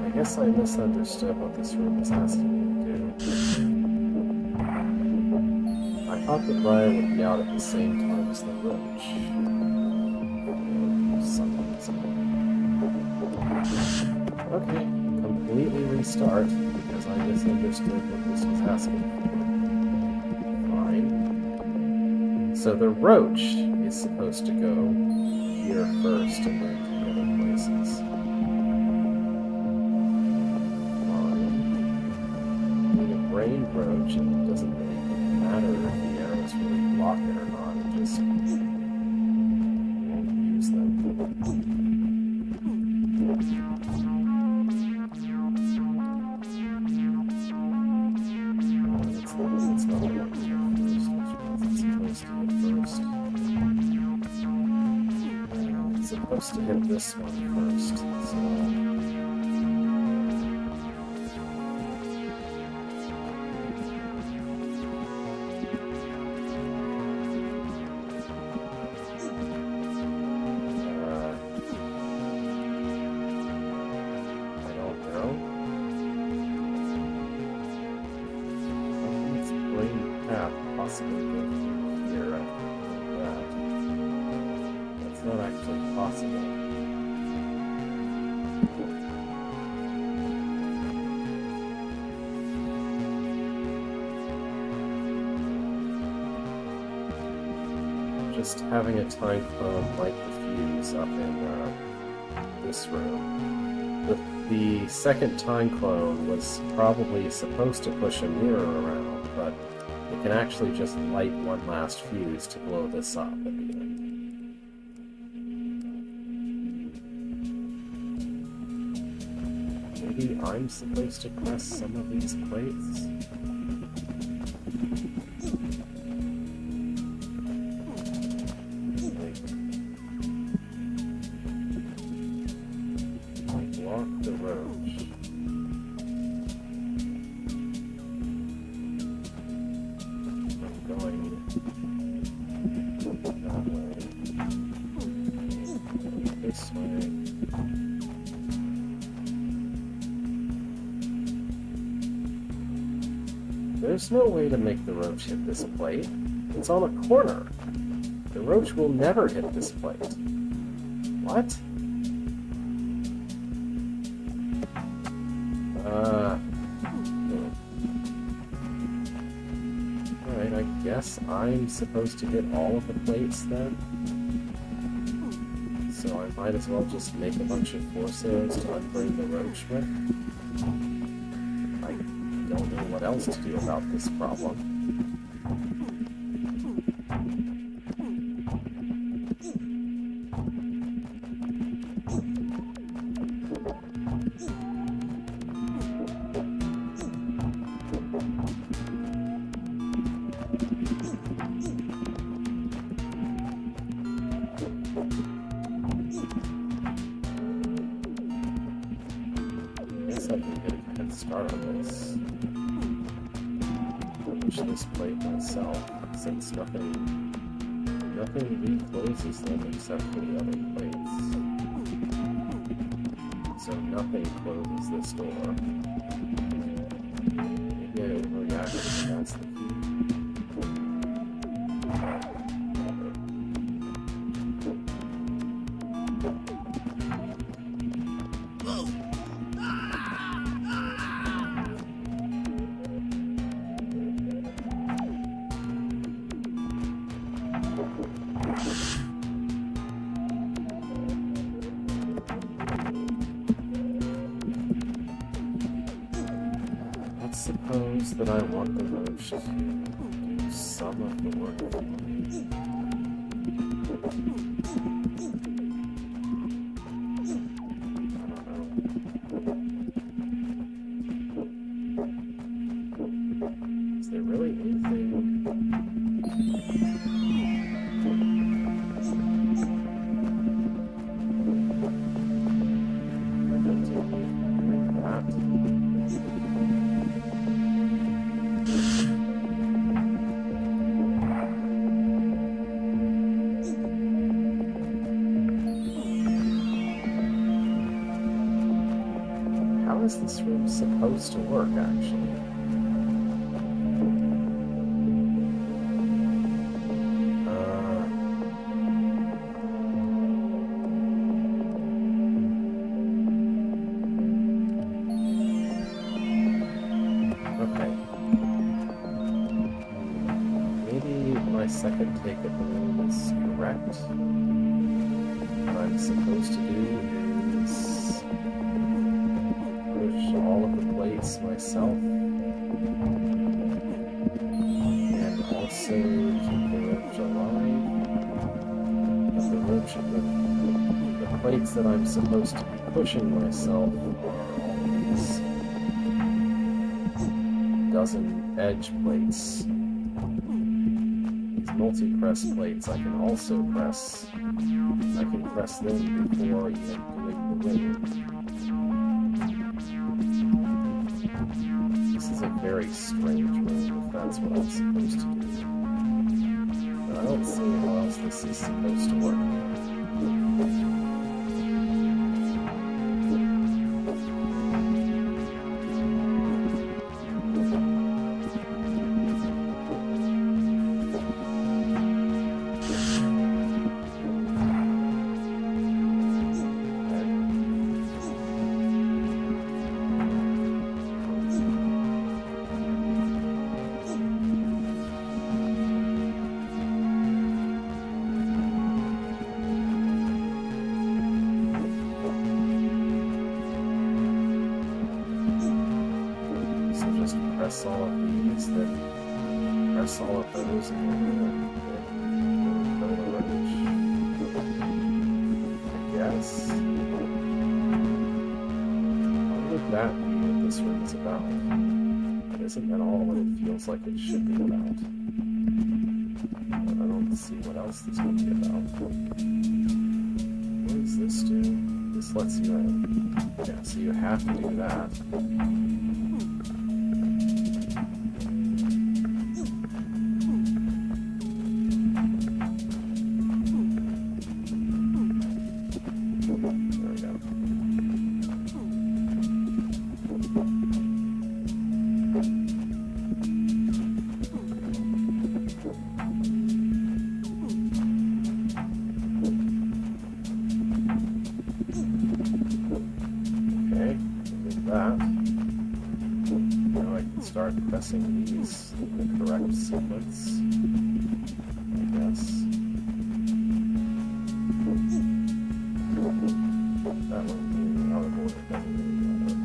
I guess I misunderstood what this room was asking me to do. I thought the briar would be out at the same time as the roach. Okay, completely restart, because I misunderstood what this was asking for. Fine. So the roach is supposed to go here first and then to the other places. Brain roach, and it doesn't really matter if the arrows really block it or not, it just won't use them. supposed to hit this one first, so... Possibly go through here like that. That's not actually possible. Just having a time clone light the fuse up in this room. The second time clone was probably supposed to push a mirror around, but it can actually just light one last fuse to blow this up at the end. Maybe I'm supposed to press some of these plates? Like block the roach. This way. There's no way to make the roach hit this plate. It's on a corner. The roach will never hit this plate. What? Alright, I guess I'm supposed to hit all of the plates then? So I might as well just make a bunch of force arrows to unbring the roach with. I don't know what else to do about this problem. I can get a head start on this. Push this plate myself, since nothing recloses them except for the other plates. So nothing closes this door. Maybe I overreacted, that's the key. Let's suppose that I want the roach to do some of the work for me. Is there really anything? How is this room supposed to work, actually? Okay. Maybe my second take at the room is correct. What I'm supposed to do is push all of the plates myself, and also keep the roach alive. But the plates that I'm supposed to be pushing myself are all these dozen edge plates. These multi-press plates, I can also press. I can press them before even doing the room. This is a very strange room, if that's what I'm supposed to do. But I don't see how else this is supposed to work. Press all of these, then press all of those, and then I guess. What would that be what this room is about? But isn't that all what it feels like it should be about? But I don't see what else this would be about. What does this do? This lets you in. Yeah, so you have to do that. Start pressing these in the correct sequence, I guess. That one being out of order doesn't really matter.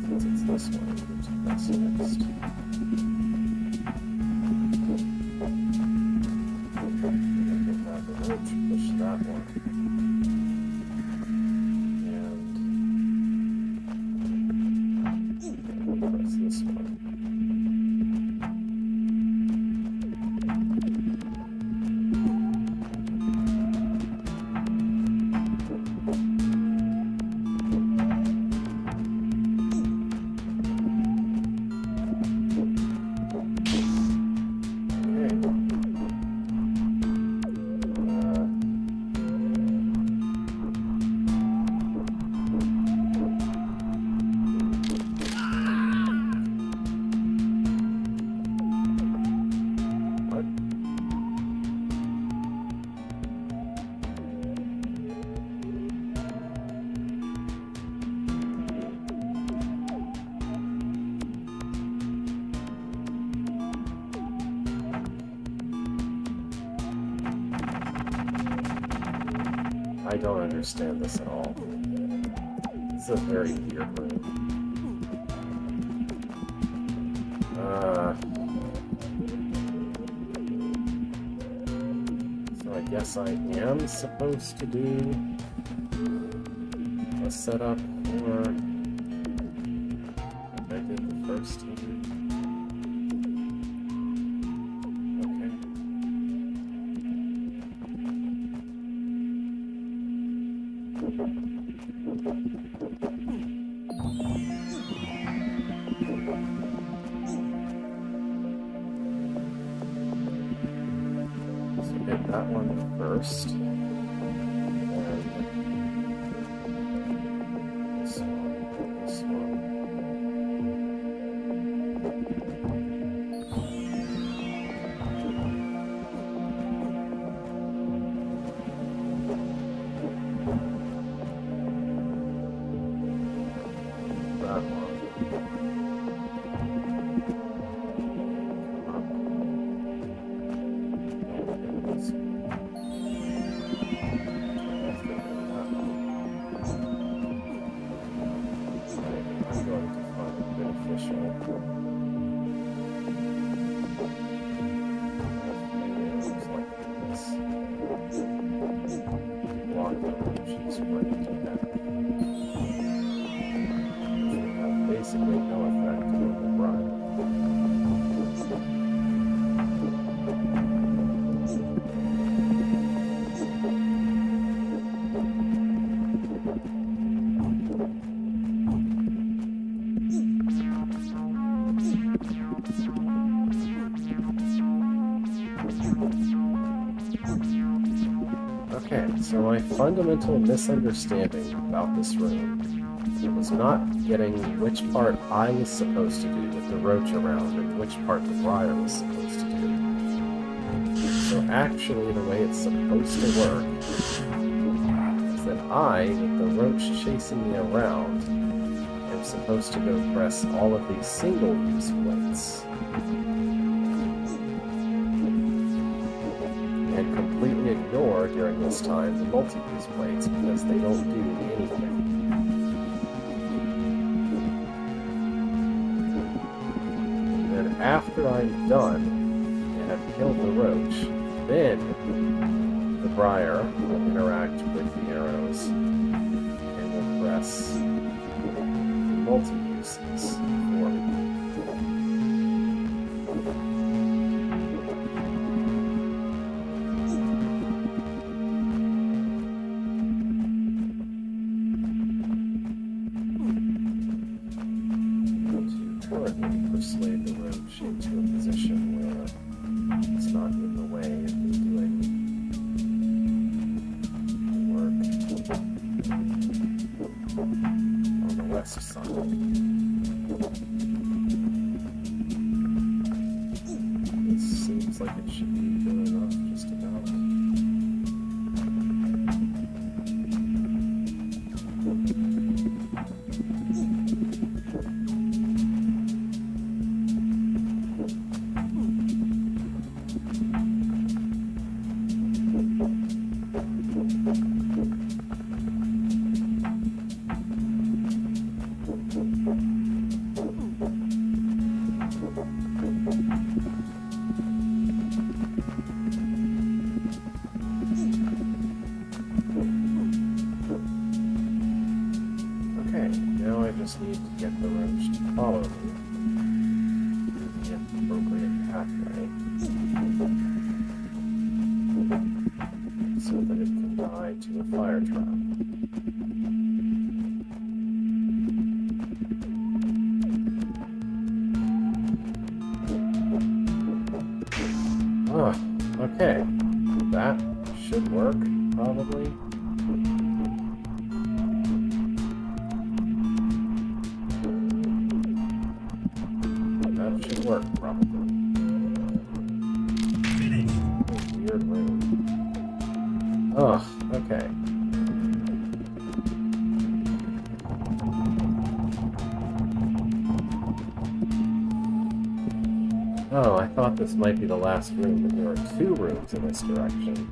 Since it's this one, we need to press next. Now the road to push that one. Press this one. I don't understand this at all. This is a very weird room. So I guess I am supposed to do a setup for like I did the first time. So hit that one first. And this one, this one. That one. Come up. Okay, so my fundamental misunderstanding about this room was not getting which part I was supposed to do with the roach around and which part the briar was supposed to do. So actually, the way it's supposed to work is that I, with the roach chasing me around, am supposed to go press all of these single-use plates and completely ignore during this time the multi-use plates because they don't do anything. After I'm done and have killed the roach, then the briar will interact with the arrows and will press the multi-uses for me. Currently persuade the roach into a position where it's not in the way of me doing work on the west side. This seems like it should be good enough, just about. Now I just need to get the roach to follow me through the appropriate pathway so that it can die to a fire trap. Oh, okay. That should work, probably. Should work, probably. Weird room. Ugh, okay. Oh, I thought this might be the last room, but there are two rooms in this direction.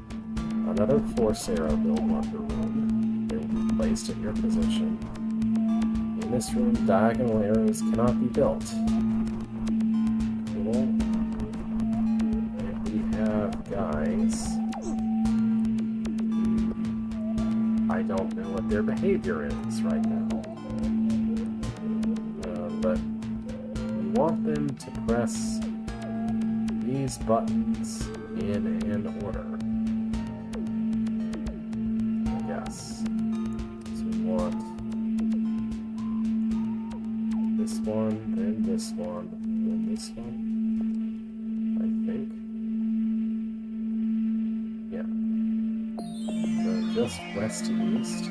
Another force arrow build marker room. They will be placed at your position. In this room, diagonal arrows cannot be built. And we have guys. I don't know what their behavior is right now. But we want them to press these buttons in an order. Yes. So we want this one, then this one, then this one. I think. Yeah. So just west to east.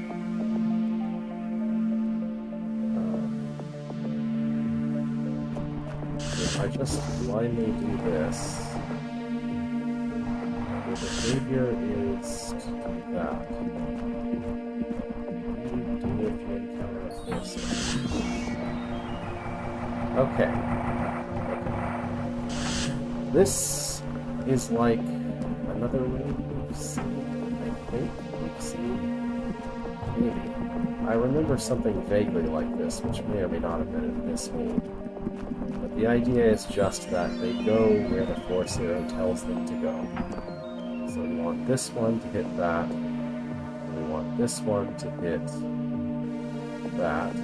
If I just blindly do this, the behavior is to do that. What do you do if you encounter a force? Okay. This is like another room we've seen, I think we've seen. Maybe. I remember something vaguely like this, which may or may not have been in this room. But the idea is just that they go where the force arrow tells them to go. So we want this one to hit that, and we want this one to hit that.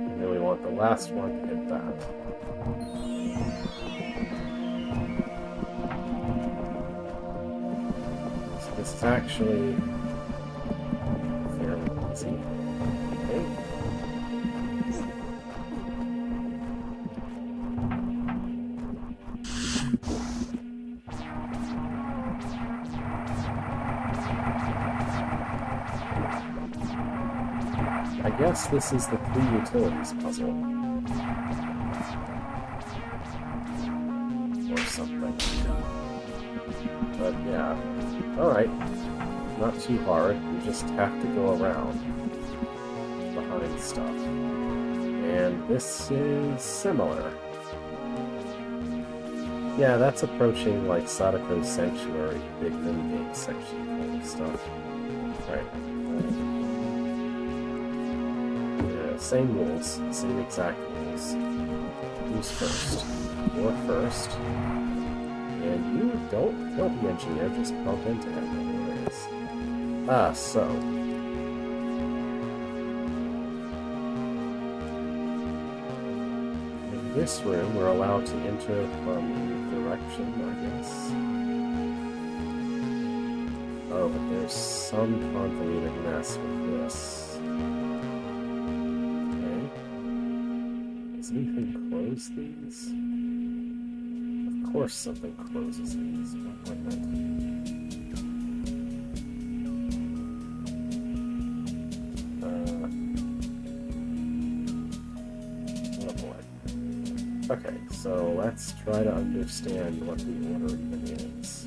And then we want the last one to hit that. So this is actually fairly easy. Okay. I guess this is the 3 utilities puzzle. Or something. But yeah. Alright. Not too hard. You just have to go around behind stuff. And this is similar. Yeah, that's approaching like Sadako's Sanctuary, big minigame section kind of stuff. Right. Yeah, same rules, same exact rules. Who's first? You're first. And you don't kill the engineer, just bump into him. There it is. Ah, so. In this room, we're allowed to enter from any direction, I guess. Oh, but there's some convoluted mess with this. Okay. Does anything close these? Of course something closes these. What like that? Okay, so let's try to understand what the order even is.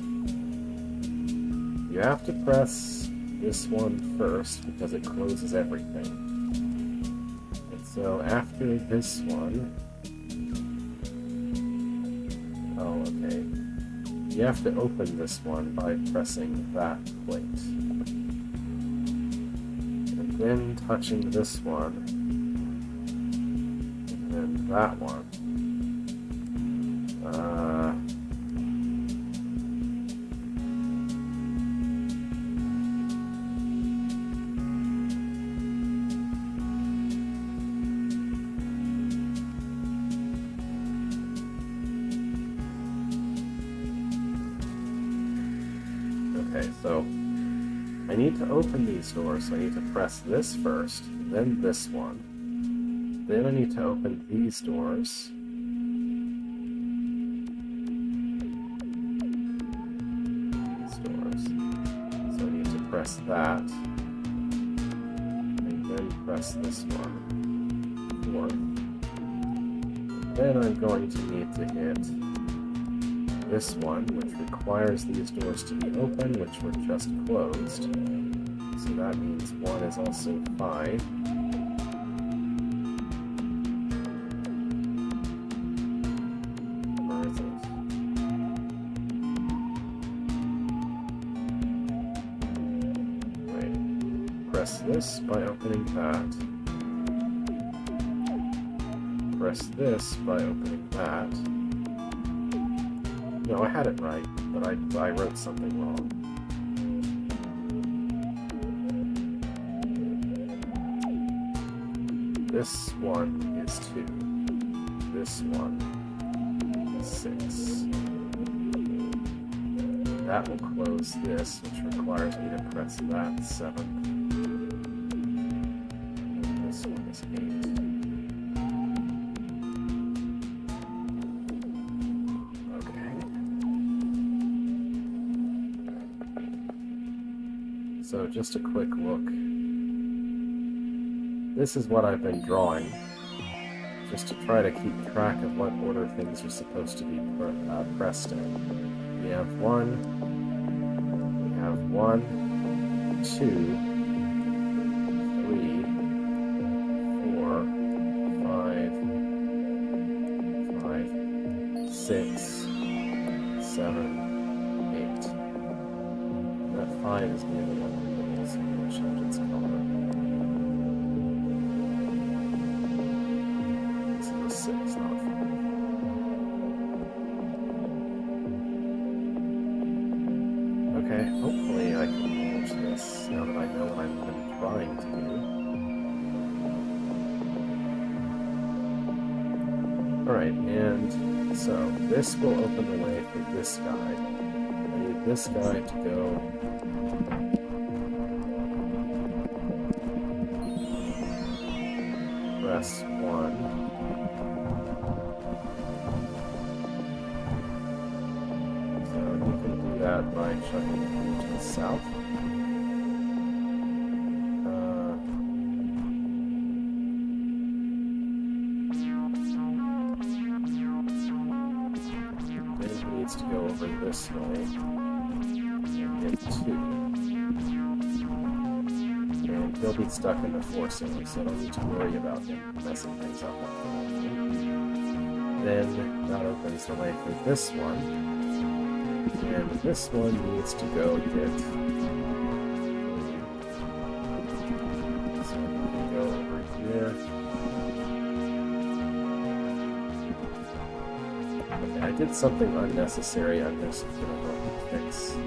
You have to press this one first because it closes everything. And so after this one... Oh, okay. You have to open this one by pressing that plate. And then touching this one. And then that one. Okay, so I need to open these doors, so I need to press this first, then this one. Then I need to open these doors. So I need to press that, and then press this one, fourth. Then I'm going to need to hit this one, which requires these doors to be open, which were just closed. So that means 1 is also 5. Where is it? Wait. Press this by opening that. Press this by opening that. No, I had it right, but I wrote something wrong. This one is 2. This one is 6. That will close this, which requires me to press that 7. And this one is 8. So just a quick look. This is what I've been drawing, just to try to keep track of what order things are supposed to be pressed in. We have 1, 2, 3, 4, 5, 6, 7, 8. That 5 is near the other middle, so I'm going to change its color. This is a 6, not a 5. Okay, hopefully I can manage this now that I know what I've been trying to do. Alright, and so this will open the way for this guy. I need this guy to go press 1. that by chucking it to the south. Then he needs to go over this way and get 2. And he'll be stuck in the forcing, so I don't need to worry about him messing things up. Then that opens the way for this one. And this one needs to go get 3. So we can go over here. Okay, I did something unnecessary. I'm just gonna go and fix. We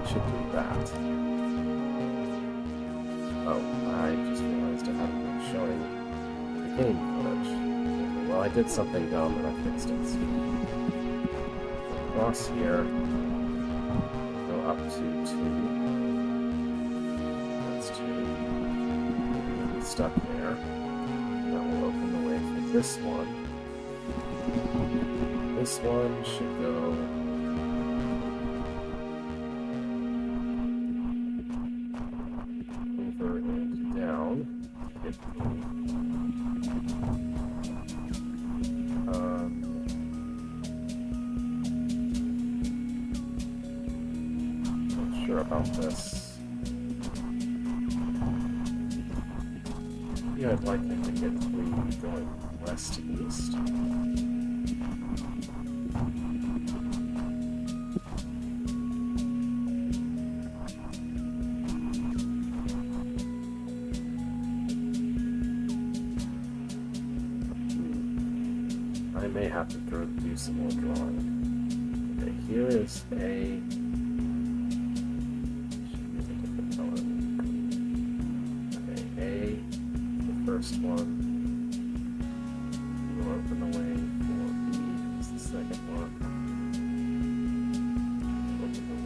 should do that. Oh, I just realized I haven't been showing the game footage. Okay, well, I did something dumb and I fixed it. So across here, go up to 2. That's 2. We'll be stuck there. That will open the way for this one. This one should go over and down. Hit 3. Not sure about this. Yeah, I'd like him to get 3 going west to east. I may have to do some more drawing. Okay, here is a... should use a different color. Okay, A, the first one. We'll open the way for B, is the second one. Open the way.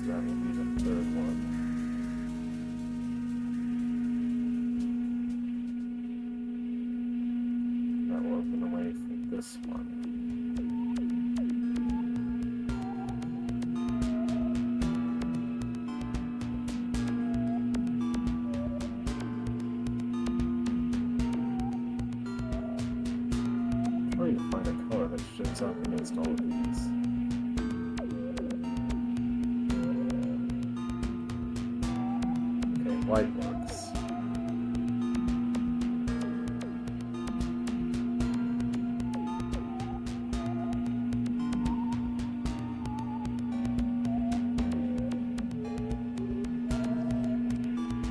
That will be the third one. That will open the way for this one. I'm trying to find a color that shows up against all of these. White works.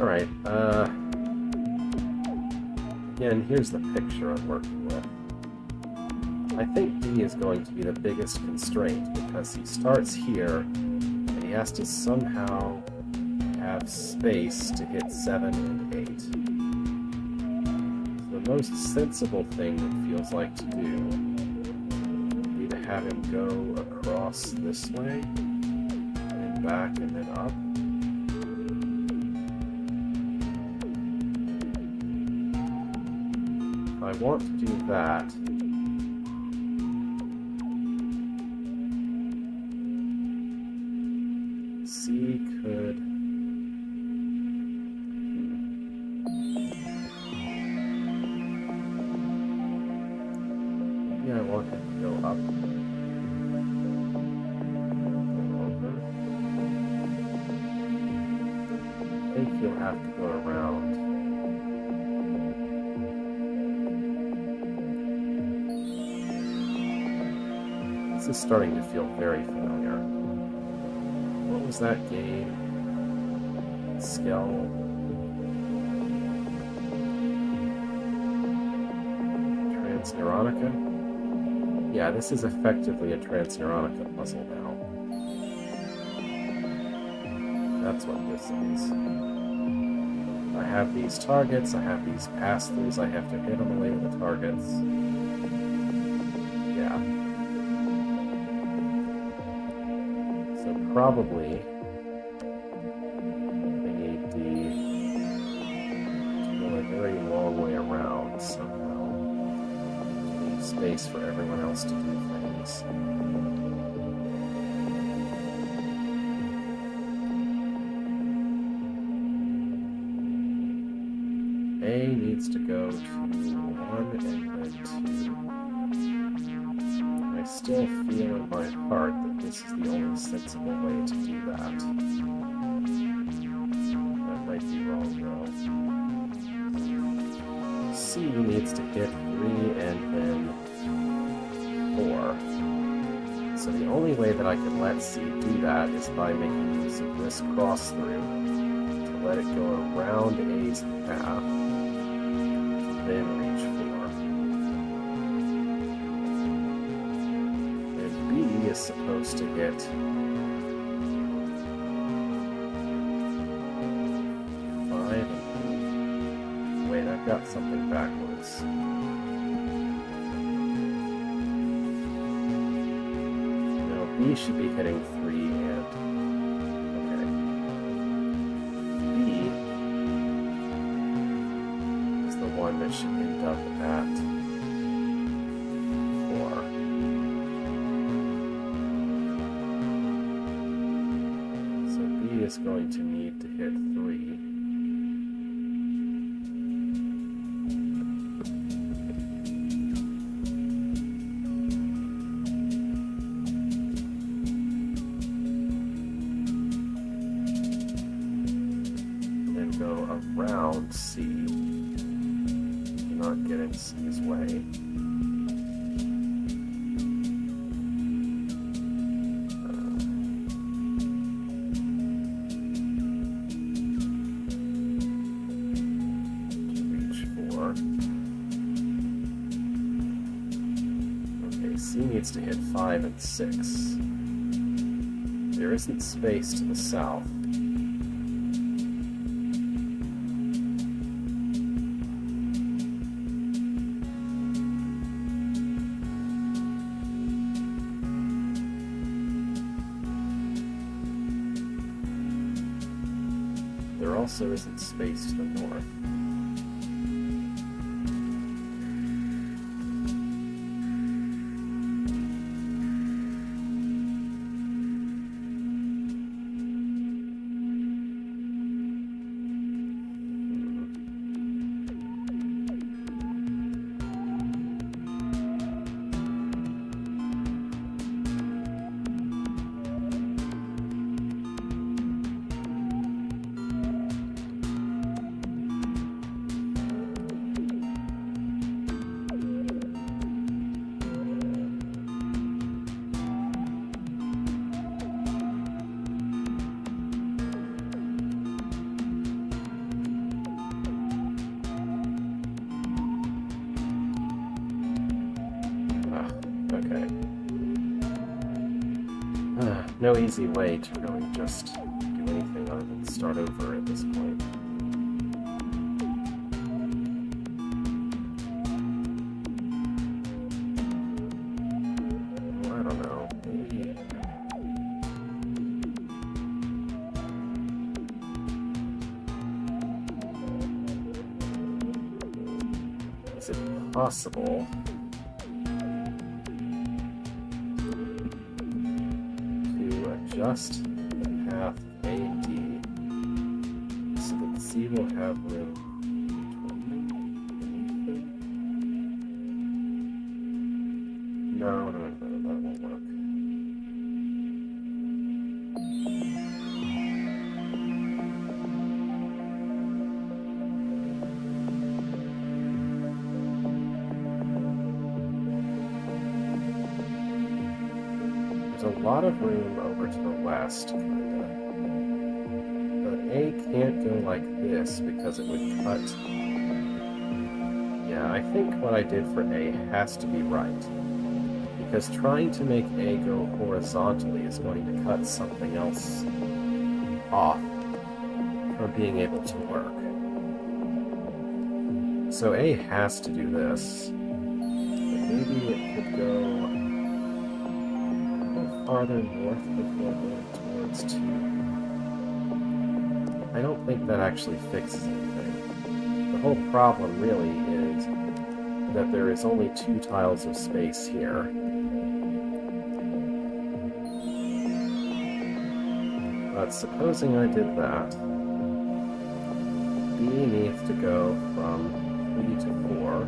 Alright, again, here's the picture I'm working with. I think D is going to be the biggest constraint because he starts here and he has to somehow have space to hit 7 and 8. So the most sensible thing it feels like to do would be to have him go across this way, and back, and then up. If I want to do that, C could... I want it to go up. Over. I think you'll have to go around. This is starting to feel very familiar. What was that game? Skell? Transneuronica? Yeah, this is effectively a Transneuronica puzzle now. That's what this is. I have these targets, I have these pass-throughs, I have to hit on the way to the targets. Yeah. So probably I need the space for everyone else to do things. A needs to go to 1 and then 2. I still feel in my heart that this is the only sensible way to do that. That might be wrong, though. C needs to hit 3 and then 4. So the only way that I can let C do that is by making use of this cross through to let it go around A's path, then reach 4. And B is supposed to hit 5 and 8. Wait, I've got something backwards. B should be hitting 3 and... okay. B is the one that should end up at 4. So B is going to need to hit 3. Around C, not get in C's way. To reach 4. Okay, C needs to hit 5 and 6. There isn't space to the south. There also isn't space to the north. Okay. No easy way to really just do anything other than start over at this point. Well, I don't know. Maybe... is it possible just the path AD so that C will have room between. No, that won't work. There's a lot of room over to the west, kinda. But A can't go like this because it would cut... Yeah, I think what I did for A has to be right. Because trying to make A go horizontally is going to cut something else off from being able to work. So A has to do this. But maybe it could go farther north before going towards 2. I don't think that actually fixes anything. The whole problem really is that there is only 2 tiles of space here. But supposing I did that, B needs to go from 3 to 4.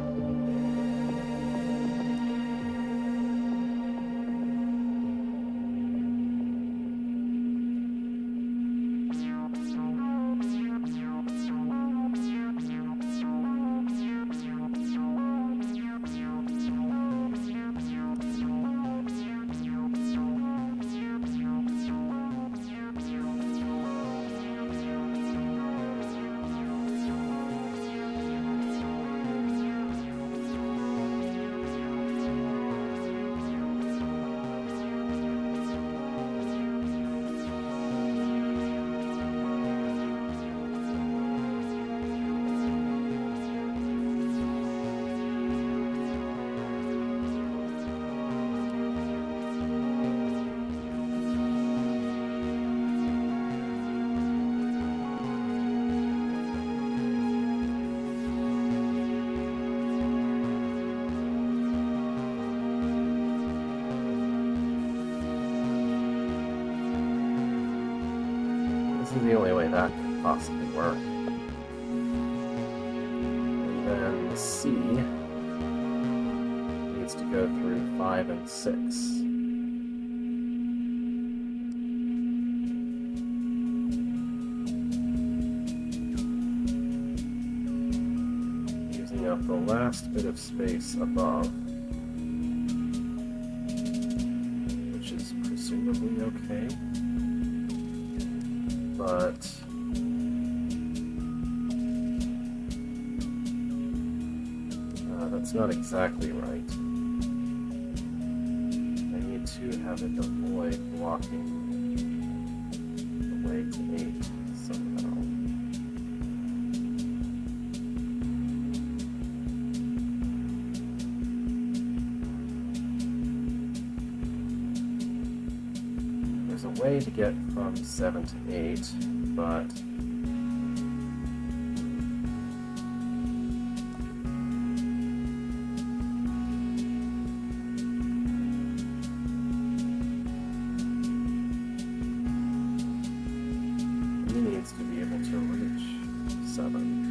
This is the only way that could possibly work. And then C needs to go through 5 and 6. Using up the last bit of space above, which is presumably okay. But that's not exactly right. I need to have it avoid blocking the way to 8 somehow. There's a way to get from 7 to 8, but he needs to be able to reach 7.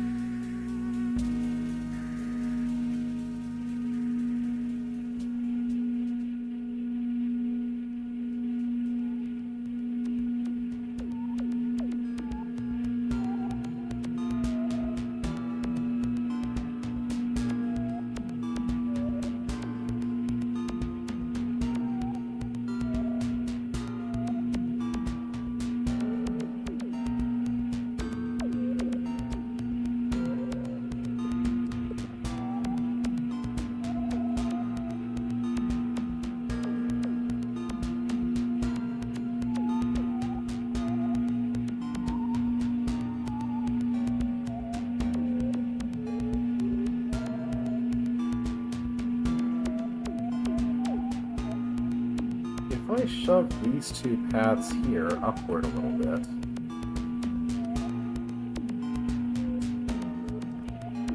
If I shove these 2 paths here upward a little bit,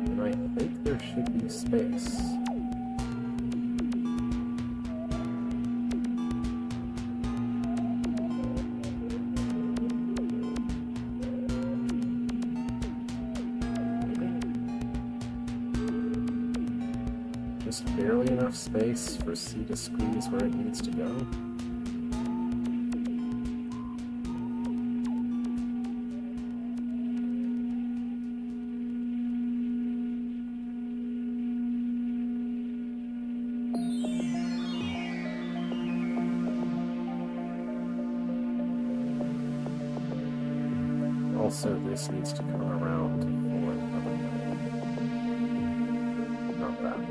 then I think there should be space. Maybe. Just barely enough space for C to squeeze where it needs to go. Also, this needs to come around to 4 another way. Not that way.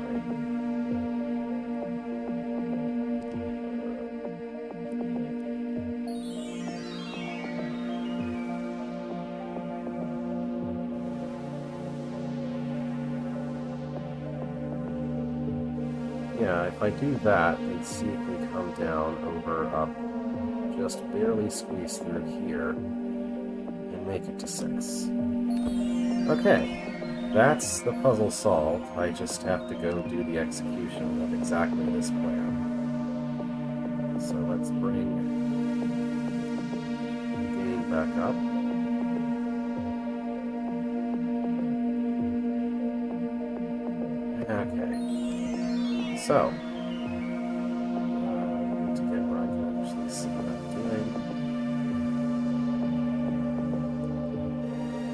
Yeah, if I do that, then C can come down, over, up, just barely squeeze through here, and make it to 6. Okay. that's the puzzle solved. I just have to go do the execution of exactly this plan. So let's bring the game back up. Okay. So, to get where I can actually see what I'm doing.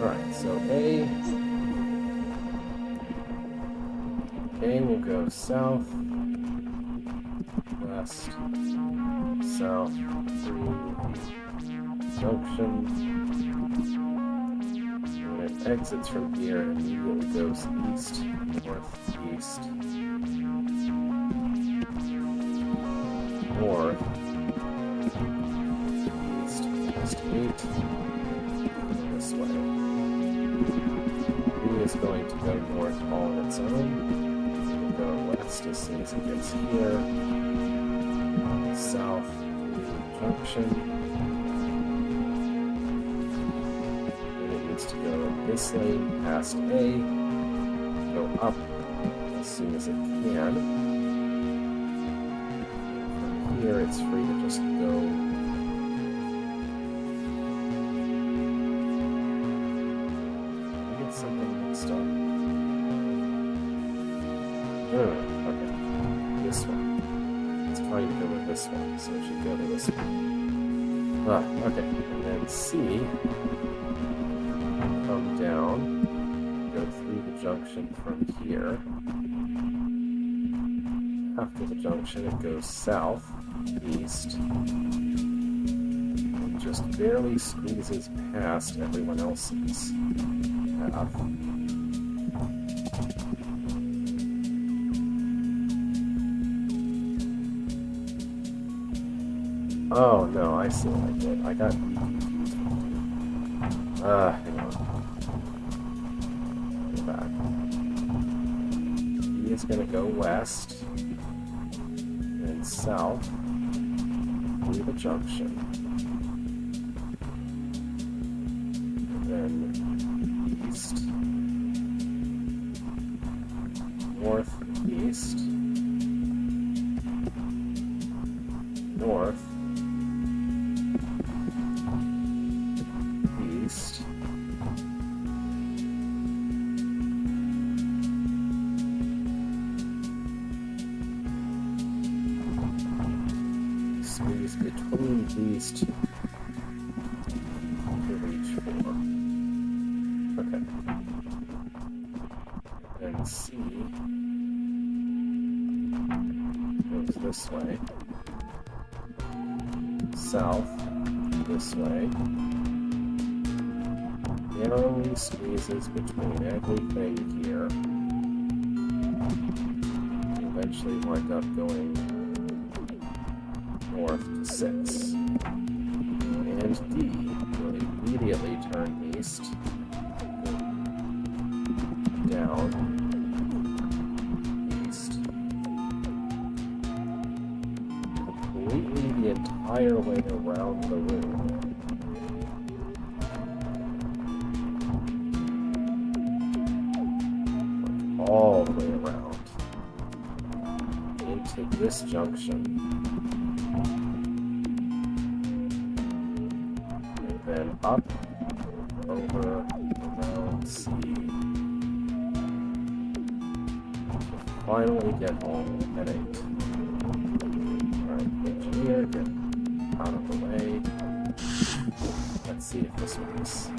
Alright, so A will go south, west, south, through junction. When it exits from here, it immediately goes east, northeast, north, east, west 8, this way. B is going to go north all on its own. Go west as soon as it gets here, south junction, and it needs to go this lane past A, go up as soon as it can. From here it's free to just go get something mixed up. Okay, this one. It's trying to go with this one, so it should go to this one. Okay, and then C, come down, go through the junction from here. After the junction, it goes south, east, and just barely squeezes past everyone else's path. Oh no, I see what I did. I got confused. Hang on. Go back. He is going to go west and south through the junction. And then east, northeast, north, east, squeeze between these two to reach 4. Okay. And C goes this way, south this way. Narrowly squeezes between everything here. You eventually wind up going north to 6. And D will immediately turn east, down, east, completely the entire way around the room. All the way around into this junction, and then up, over, around C, to finally get home at 8. Alright, engineer, get out of the way. Let's see if this works.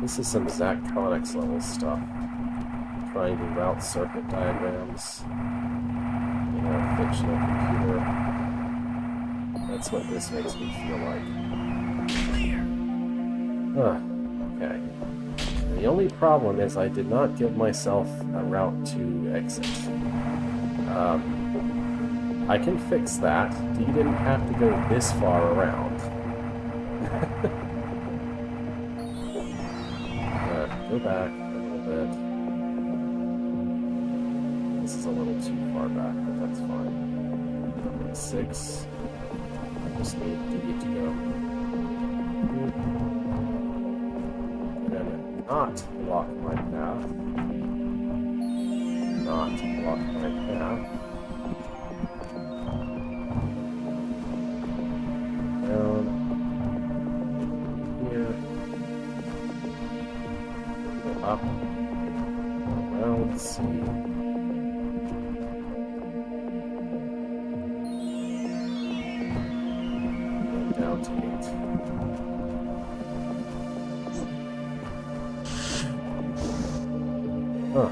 This is some Zachtronics level stuff. Trying to route circuit diagrams in a fictional computer. That's what this makes me feel like. Okay. The only problem is I did not give myself a route to exit. I can fix that. You didn't have to go this far around. Go back a little bit. This is a little too far back, but that's fine. 6. just need D to go. And then not block my path. Not block my path. Down. Here. Go up. Around C. Down to 8. Huh.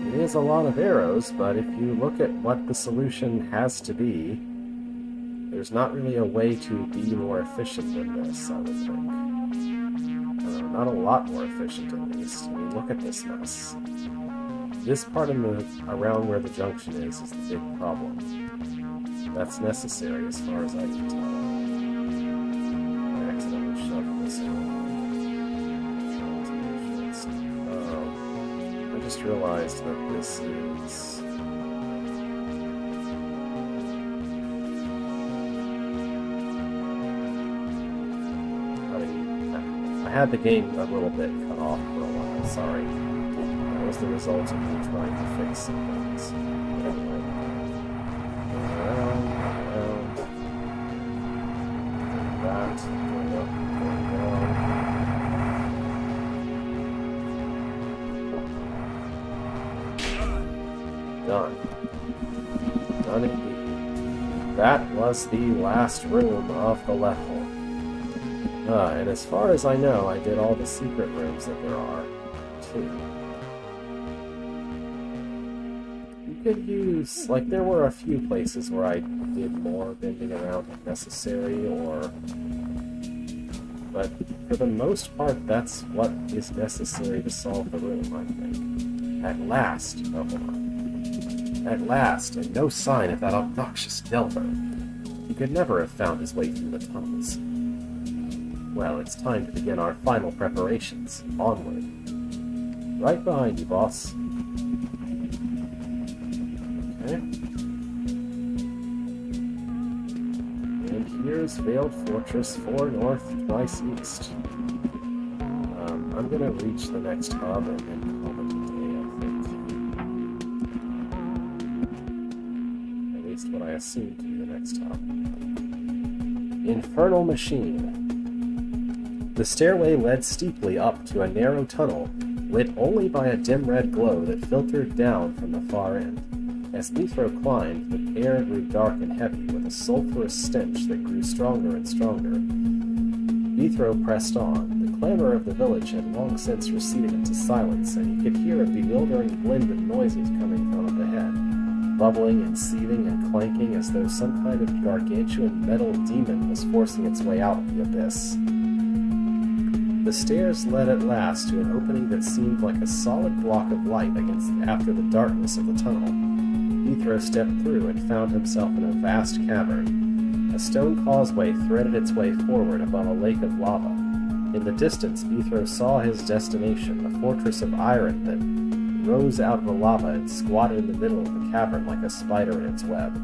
It is a lot of arrows, but if you look at what the solution has to be, there's not really a way to be more efficient than this, I would think. Not a lot more efficient, at least. I mean, look at this mess. This part of the around where the junction is the big problem. That's necessary as far as I can tell. I accidentally shoved this in. I just realized that this is... I had the game a little bit cut off for a while, sorry. That was the result of me trying to fix some things. Anyway. Around. That. Going up, going down. Done. Done indeed. That was the last room of the level. And as far as I know, I did all the secret rooms that there are, too. You could use, like, there were a few places where I did more bending around if necessary, but for the most part, that's what is necessary to solve the room, I think. At last, oh, hold on. At last, and no sign of that obnoxious Delver. He could never have found his way through the tunnels. Well, it's time to begin our final preparations. Onward. Right behind you, boss. Okay. And here's Veiled Fortress 4 north, twice east. I'm gonna reach the next hub and then call it a day, I think. At least what I assume to be the next hub. Infernal Machine. The stairway led steeply up to a narrow tunnel, lit only by a dim red glow that filtered down from the far end. As Bethro climbed, the air grew dark and heavy, with a sulphurous stench that grew stronger and stronger. Bethro pressed on. The clamor of the village had long since receded into silence, and he could hear a bewildering blend of noises coming from up ahead, bubbling and seething and clanking as though some kind of gargantuan metal demon was forcing its way out of the abyss. The stairs led at last to an opening that seemed like a solid block of light after the darkness of the tunnel. Bethro stepped through and found himself in a vast cavern. A stone causeway threaded its way forward above a lake of lava. In the distance, Bethro saw his destination, a fortress of iron that rose out of the lava and squatted in the middle of the cavern like a spider in its web.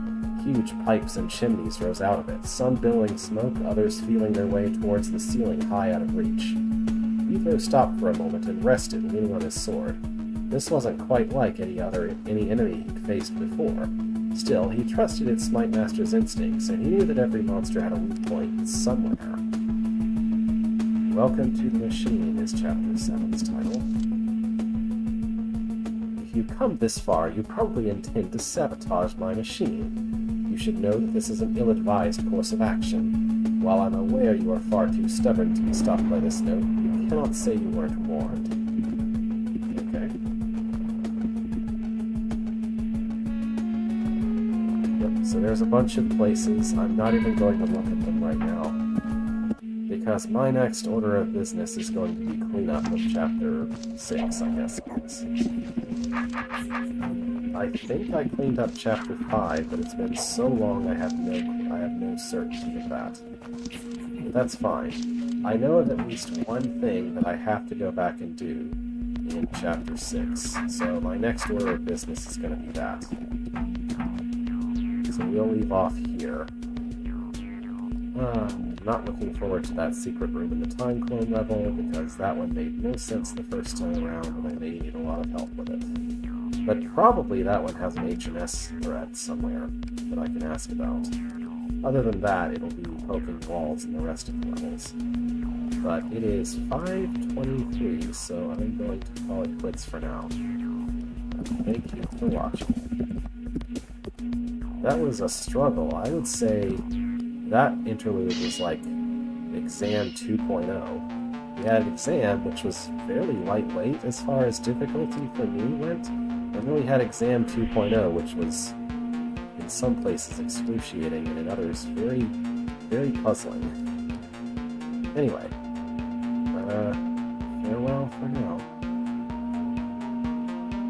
Huge pipes and chimneys rose out of it, some billowing smoke, others feeling their way towards the ceiling high out of reach. Bethro stopped for a moment and rested, leaning on his sword. This wasn't quite like any enemy he'd faced before. Still, he trusted its Smite-Master's instincts, and he knew that every monster had a weak point somewhere. Welcome to the Machine is Chapter 7's title. If you come this far, you probably intend to sabotage my machine. You should know that this is an ill-advised course of action. While I'm aware you are far too stubborn to be stopped by this note, you cannot say you weren't warned. Okay. Yep, so there's a bunch of places. I'm not even going to look at them right now, because my next order of business is going to be cleanup of Chapter 6, I guess it is. I think I cleaned up Chapter 5, but it's been so long I have no certainty of that. But that's fine. I know of at least one thing that I have to go back and do in Chapter 6, so my next order of business is going to be that. So we'll leave off here. Not looking forward to that secret room in the time clone level, because that one made no sense the first time around, and I may need a lot of help with it. But probably that one has an H&S thread somewhere that I can ask about. Other than that, it'll be poking walls in the rest of the levels. But it is 5:23, so I'm going to call it quits for now. Thank you for watching. That was a struggle. I would say that interlude was like Exam 2.0. We had Exam, which was fairly lightweight as far as difficulty for me went, and then we had Exam 2.0, which was in some places excruciating, and in others very, very puzzling. Anyway, farewell for now.